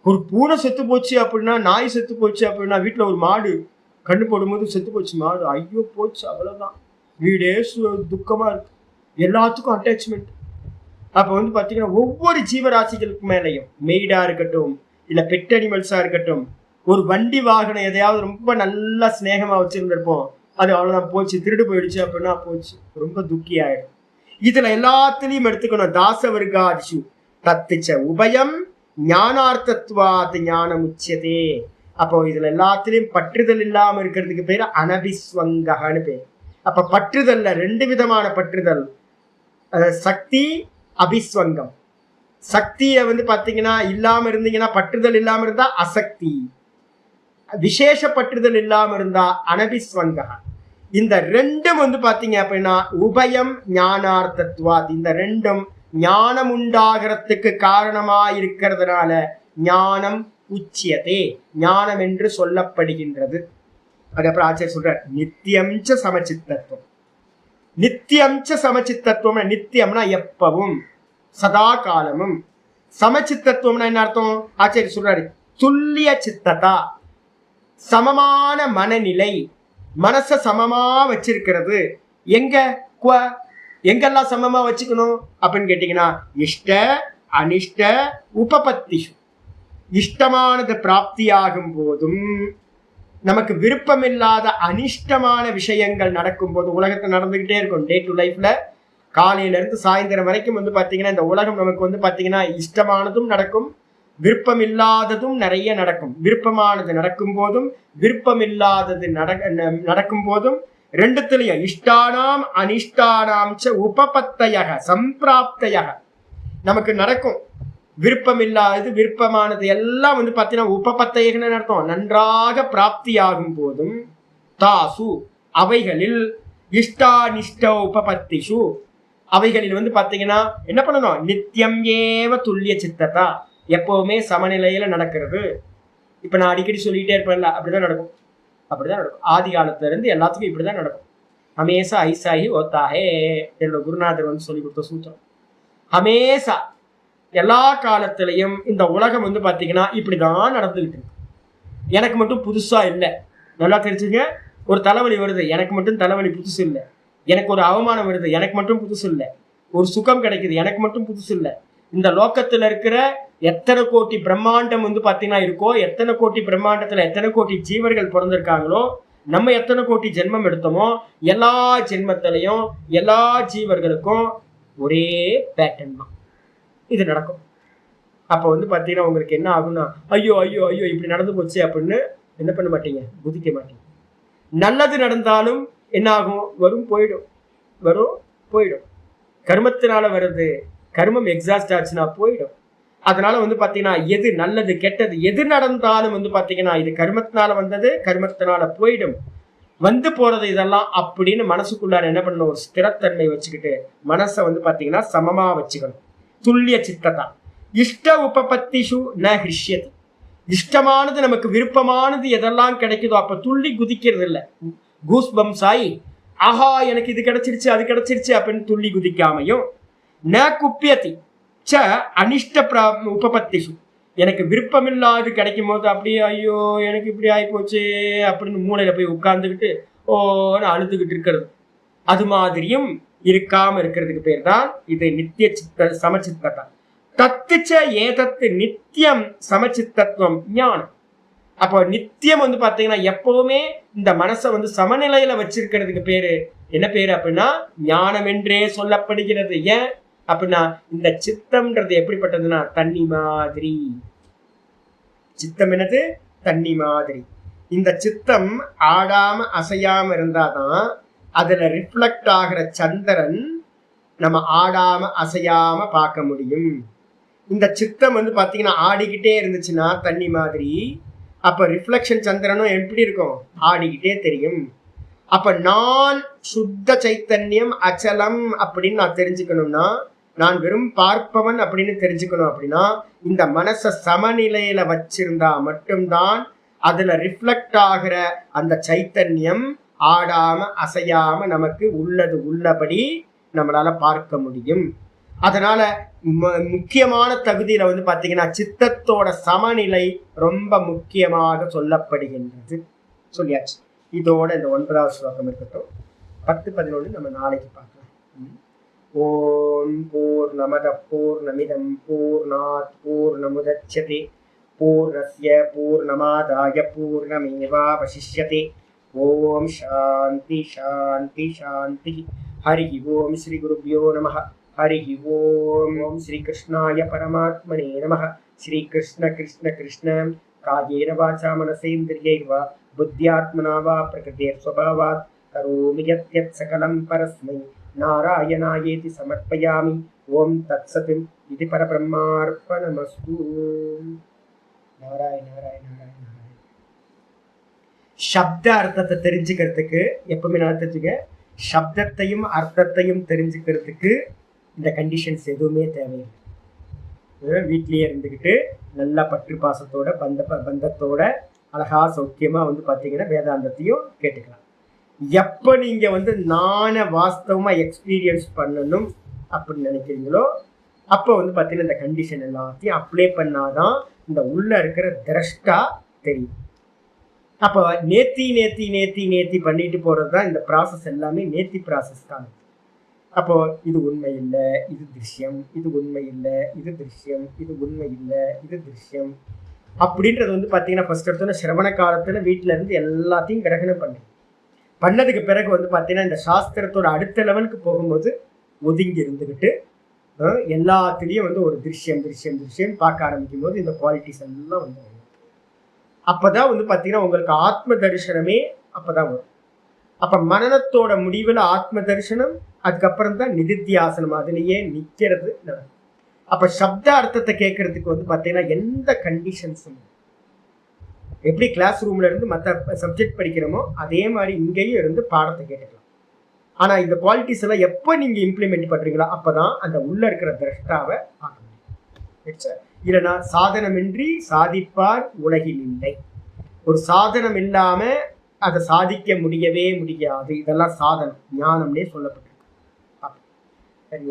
ஒரு பூனை செத்து போச்சு அப்படின்னா, நாய் செத்து போச்சு அப்படின்னா, வீட்டில் ஒரு மாடு கண்ணு போடும்போது செத்து போச்சு மாடு, ஐயோ போச்சு அவ்வளோதான், வீடே துக்கமாக இருக்கு. எல்லாத்துக்கும் அட்டாச்மெண்ட். அப்போ வந்து பார்த்தீங்கன்னா ஒவ்வொரு ஜீவராசிகளுக்கு மேலேயும், மெய்டா இருக்கட்டும் இல்லை பெட் அனிமல்ஸாக இருக்கட்டும், ஒரு வண்டி வாகனம் எதையாவது ரொம்ப நல்லா ஸ்நேகமாக வச்சுருந்துருப்போம், அது அவ்வளோதான் போச்சு, திருடு போயிடுச்சு அப்படின்னா போச்சு, ரொம்ப துக்கி ஆயிடும். இதில் எல்லாத்துலேயும் எடுத்துக்கணும் தாசவர்காதிஷு தத்துச்ச உபயம் ஞானார்த்தத்வாத் ஞானம் உச்சியதே. அப்போ இதுல எல்லாத்துலயும் பற்றுதல் இல்லாம இருக்கிறதுக்கு பேர் அனபிஸ்வங்கன்னு பேர். அப்ப பற்றுதல்ல 2 விதமான பற்றுதல், சக்தி அபிஸ்வங்கம். சக்தியை வந்து பாத்தீங்கன்னா இல்லாம இருந்தீங்கன்னா, பற்றுதல் இல்லாம இருந்தா அசக்தி, விசேஷ பற்றுதல் இல்லாம இருந்தா அனபிஸ்வங்க. இந்த 2ம் வந்து பாத்தீங்க அப்படின்னா உபயம் ஞானார்த்தத்வாத், இந்த 2ம் ஞானம் உண்டாகிறதுக்கு காரணமா இருக்கிறதுனால ஞானம் உச்சியதே, ஞானம் என்று சொல்லப்படுகின்றது. அதுக்கப்புறம் ஆச்சாரிய சொல்றார் நித்தியம்ச சமச்சித்தத்துவம். நித்தியம்ச சமச்சித்தத்துவம், நித்தியம்னா எப்பவும் சதா காலமும். சமச்சித்தத்துவம்னா என்ன அர்த்தம்? ஆச்சாரிய சொல்றாரு துல்லிய சித்ததா, சமமான மனநிலை, மனச சமமா வச்சிருக்கிறது. எங்கெல்லாம் சமமா வச்சுக்கணும் அப்படின்னு கேட்டீங்கன்னா, இஷ்ட அனிஷ்ட உபபத்திஷு. இஷ்டமானது பிராப்தியாகும் போதும், நமக்கு விருப்பமில்லாத அனிஷ்டமான விஷயங்கள் நடக்கும் போது, உலகத்தில் நடந்துகிட்டே இருக்கும் டே டு லைஃப்ல, காலையில இருந்து சாயந்தரம் வரைக்கும் வந்து பாத்தீங்கன்னா இந்த உலகம் நமக்கு வந்து பாத்தீங்கன்னா இஷ்டமானதும் நடக்கும், விருப்பம் இல்லாததும் நிறைய நடக்கும். விருப்பமானது நடக்கும் போதும் விருப்பமில்லாதது நடக்கும் போதும், 2த்துலயும் இஷ்டானாம் அனிஷ்டானாம் உபபத்தயக சம்பிராப்தயக நமக்கு நடக்கும். விருப்பம் இல்லாதது விருப்பமானது எல்லாம் வந்து பார்த்தீங்கன்னா உபபத்தயகன்னு அர்த்தம், நன்றாக பிராப்தியாகும் போதும், தாசு அவைகளில், இஷ்டானிஷ்ட உபபத்திஷு அவைகளில் வந்து பார்த்தீங்கன்னா என்ன பண்ணணும்? நித்தியம் ஏவ துல்லிய சித்ததா, எப்பவுமே சமநிலையில நடக்கிறது. இப்ப நான் அடிக்கடி சொல்லிட்டே இருப்பேன்ல, அப்படிதான் நடக்கும். ஆதி காலத்துல இருந்து எல்லாத்துக்கும் இப்படிதான் நடக்கும். ஹமேசா ஐசாஹி ஓத்தாஹே என்னோட குருநாதர் வந்து சொல்லி கொடுத்த சூத்திரம். ஹமேசா எல்லா காலத்திலையும் இந்த உலகம் வந்து பாத்தீங்கன்னா இப்படிதான் நடந்துகிட்டு இருக்கு. எனக்கு மட்டும் புதுசா இல்லை, நல்லா தெரிஞ்சுங்க. ஒரு தலைவலி வருது, எனக்கு மட்டும் தலைவலி புதுசு இல்லை. எனக்கு ஒரு அவமானம் வருது, எனக்கு மட்டும் புதுசு இல்லை. ஒரு சுகம் கிடைக்குது, எனக்கு மட்டும் புதுசு இல்லை. இந்த லோக்கத்துல இருக்கிற எத்தனை கோடி பிரம்மாண்டம் வந்து பாத்தீங்கன்னா இருக்கோ, எத்தனை கோடி பிரம்மாண்டத்துல எத்தனை கோடி ஜீவர்கள் பிறந்திருக்காங்களோ, நம்ம எத்தனை கோடி ஜென்மம் எடுத்தோமோ, எல்லா ஜென்மத்திலையும் எல்லா ஜீவர்களுக்கும் ஒரே பேட்டர்ன் தான் இது நடக்கும். அப்போ வந்து பார்த்தீங்கன்னா உங்களுக்கு என்ன ஆகும்னா, ஐயோ ஐயோ ஐயோ இப்படி நடந்து போச்சு அப்படின்னு என்ன பண்ண மாட்டீங்க, குதிக்க மாட்டீங்க. நல்லது நடந்தாலும் என்ன ஆகும், வரும் போயிடும், வரும் போயிடும். கர்மத்தினால வருது, கர்மம் எக்ஸாஸ்ட் ஆச்சுன்னா போயிடும். அதனால வந்து பாத்தீங்கன்னா எது நல்லது கெட்டது எது நடந்தாலும் வந்து பாத்தீங்கன்னா இது கர்மத்தினால வந்தது, கர்மத்தினால போயிடும், வந்து போறது இதெல்லாம் அப்படின்னு மனசுக்குள்ளார என்ன பண்ணணும், ஒரு ஸ்திரத்தன்மை வச்சுக்கிட்டு மனசை வந்து பாத்தீங்கன்னா சமமா வச்சுக்கணும். துல்லிய சித்ததான். இஷ்ட உபபத்திஷு ந ஹிஷ்யதி. இஷ்டமானது நமக்கு விருப்பமானது எதெல்லாம் கிடைக்குதோ அப்ப துள்ளி குதிக்கிறது இல்லை. கூஸ் பம்ஸ் ஆகி ஆஹா எனக்கு இது கிடைச்சிருச்சு அது கிடைச்சிருச்சு அப்படின்னு துள்ளி குதிக்காமையும், ந குப்பியதி ச அனிஷ்ட உபபத்திஷு. எனக்கு விருப்பமில்லாது கிடைக்கும் போது அப்படியே ஐயோ எனக்கு இப்படி ஆகி போச்சு அப்படின்னு மூளையில போய் உட்கார்ந்துக்கிட்டு ஓன்னு அழுதுகிட்டு இருக்கிறது, அது மாதிரியும் இருக்காம இருக்கிறதுக்கு பேர் தான் இது நித்திய சித்த சமச்சித்தம். தத்துச்ச ஏதத்து நித்தியம் சமச்சித்தத்துவம் ஞானம். அப்போ நித்தியம் வந்து பாத்தீங்கன்னா எப்பவுமே இந்த மனசை வந்து சமநிலையில வச்சிருக்கிறதுக்கு பேரு என்ன பேரு அப்படின்னா ஞானம் என்றே சொல்லப்படுகிறது. ஏன் அப்படின்னா இந்த சித்தம்ன்றது எப்படிப்பட்டதுன்னா தண்ணி மாதிரி. சித்தம் என்னது, தண்ணி மாதிரி. இந்த சித்தம் ஆடாம அசையாம இருந்தாதான் அதுல ரிஃப்ளெக்ட் ஆகிற சந்திரன் நம்ம ஆடாம அசையாம பார்க்க முடியும். இந்த சித்தம் வந்து பாத்தீங்கன்னா ஆடிக்கிட்டே இருந்துச்சுன்னா தண்ணி மாதிரி, அப்ப ரிஃப்ளெக்ஷன் சந்திரனும் எப்படி இருக்கும், ஆடிக்கிட்டே தெரியும். அப்ப நான் சுத்த சைத்தன்யம் அச்சலம் அப்படின்னு நான் தெரிஞ்சுக்கணும்னா, நான் வெறும் பார்ப்பவன் அப்படின்னு தெரிஞ்சுக்கணும் அப்படின்னா இந்த மனசை சமநிலையில வச்சிருந்தா மட்டும்தான் அதுல ரிஃப்ளெக்ட் ஆகிற அந்த சைத்தன்யம் ஆடாம அசையாம நமக்கு உள்ளது உள்ளபடி நம்மளால பார்க்க முடியும். அதனால முக்கியமான தகுதியில வந்து பாத்தீங்கன்னா சித்தத்தோட சமநிலை ரொம்ப முக்கியமாக சொல்லப்படுகின்றது. சொல்லியாச்சு. இதோட இந்த 9வது ஸ்லோகம் இருக்கட்டும். 10, 11 நம்ம நாளைக்கு பார்க்கலாம். ஓம் பூர்ணமத பூர்ணமிதம் பூர்ணாத் பூர்ணமுதச்யதே பூர்ணஸ்ய பூர்ணமாதாய பூர்ணமேவாவசிஷ்யதே. ஓம் சாந்தி சாந்தி சாந்தி. ஹரி ஓம் ஸ்ரீ குருப்யோ நமः. ஹரி ஓம். ஓம் ஸ்ரீ கிருஷ்ணாய பரமாத்மனே நமः. ஸ்ரீ கிருஷ்ண கிருஷ்ண கிருஷ்ண காயேன வாசா மனசேந்திரியைர்வா புத்தியாத்மனா வா பிரகிருதேர் ஸ்வபாவாத் கரோமி யத் சகலம் பரஸ்மை நாராயணாயேதி சமர்ப்பயாமி. ஓம் தத்சத் இது பரபிரம்மார்ப்பணமஸ்து. நாராயண நாராயண நாராயண நாராயண. சப்த அர்த்தத்தை தெரிஞ்சுக்கிறதுக்கு எப்பவுமே நடத்துச்சுங்க, சப்தத்தையும் அர்த்தத்தையும் தெரிஞ்சுக்கிறதுக்கு இந்த கண்டிஷன்ஸ் எதுவுமே தேவையில்லை. வீட்லயே இருந்துக்கிட்டு நல்லா பற்று பாசத்தோட பந்தத்தோட அழகா சௌக்கியமா வந்து பாத்தீங்கன்னா வேதாந்தத்தையும் கேட்டுக்கலாம். எப்ப நீங்க வந்து நான வாஸ்தவமா எக்ஸ்பீரியன்ஸ் பண்ணணும் அப்படின்னு நினைக்கிறீங்களோ அப்ப வந்து பாத்தீங்கன்னா இந்த கண்டிஷன் எல்லாத்தையும் அப்ளை பண்ணாதான் இந்த உள்ள இருக்கிற திரஷ்டா தெரியும். அப்போ நேத்தி நேத்தி நேத்தி நேத்தி பண்ணிட்டு போறதுதான் இந்த ப்ராசஸ் எல்லாமே நேத்தி ப்ராசஸ் தான். அப்போ இது உண்மை இல்லை, இது திருஷ்யம், இது உண்மை இல்லை, இது திருஷ்யம், இது உண்மை இல்லை, இது திருஷ்யம் அப்படின்றது வந்து பாத்தீங்கன்னா ஃபர்ஸ்ட் எடுத்தோன்னா சிரவண காலத்துல வீட்டுல இருந்து எல்லாத்தையும் கிரகணம் பண்ணதுக்கு பிறகு வந்து பாத்தீங்கன்னா இந்த சாஸ்திரத்தோட அடுத்த லெவலுக்கு போகும்போது ஒதுங்கி இருந்துகிட்டு எல்லாத்துலயும் வந்து ஒரு திருஷ்யம் திருஷ்யம் திருஷ்யம் பார்க்க ஆரம்பிக்கும் போது இந்த குவாலிட்டிஸ் எல்லாம் வந்து அப்பதான் வந்து பாத்தீங்கன்னா உங்களுக்கு ஆத்ம தரிசனமே அப்பதான் வரும். அப்ப மனநத்தோட முடிவுல ஆத்ம தரிசனம், அதுக்கப்புறம் தான் நிதித்தியாசனம், அதுலயே நிக்கிறது நடக்கும். அப்ப சப்த அர்த்தத்தை கேட்கறதுக்கு வந்து பாத்தீங்கன்னா எந்த கண்டிஷன்ஸும் எப்படி கிளாஸ் ரூம்ல இருந்து மற்ற சப்ஜெக்ட் படிக்கிறோமோ அதே மாதிரி இங்கேயும் இருந்து பாடத்தை கேட்டுக்கலாம். ஆனா இந்த குவாலிட்டிஸ் எல்லாம் எப்போ நீங்க இம்ப்ளிமெண்ட் பண்றீங்களோ அப்பதான் அந்த உள்ள இருக்கிற திரஷ்டாவை பார்க்க முடியும். இல்லைன்னா சாதனமின்றி சாதிப்பார் உலகில் இல்லை. ஒரு சாதனம் இல்லாம அதை சாதிக்க முடியவே முடியாது. இதெல்லாம் சாதனம் ஞானம்னே சொல்லப்பட்டிருக்கு. சரி.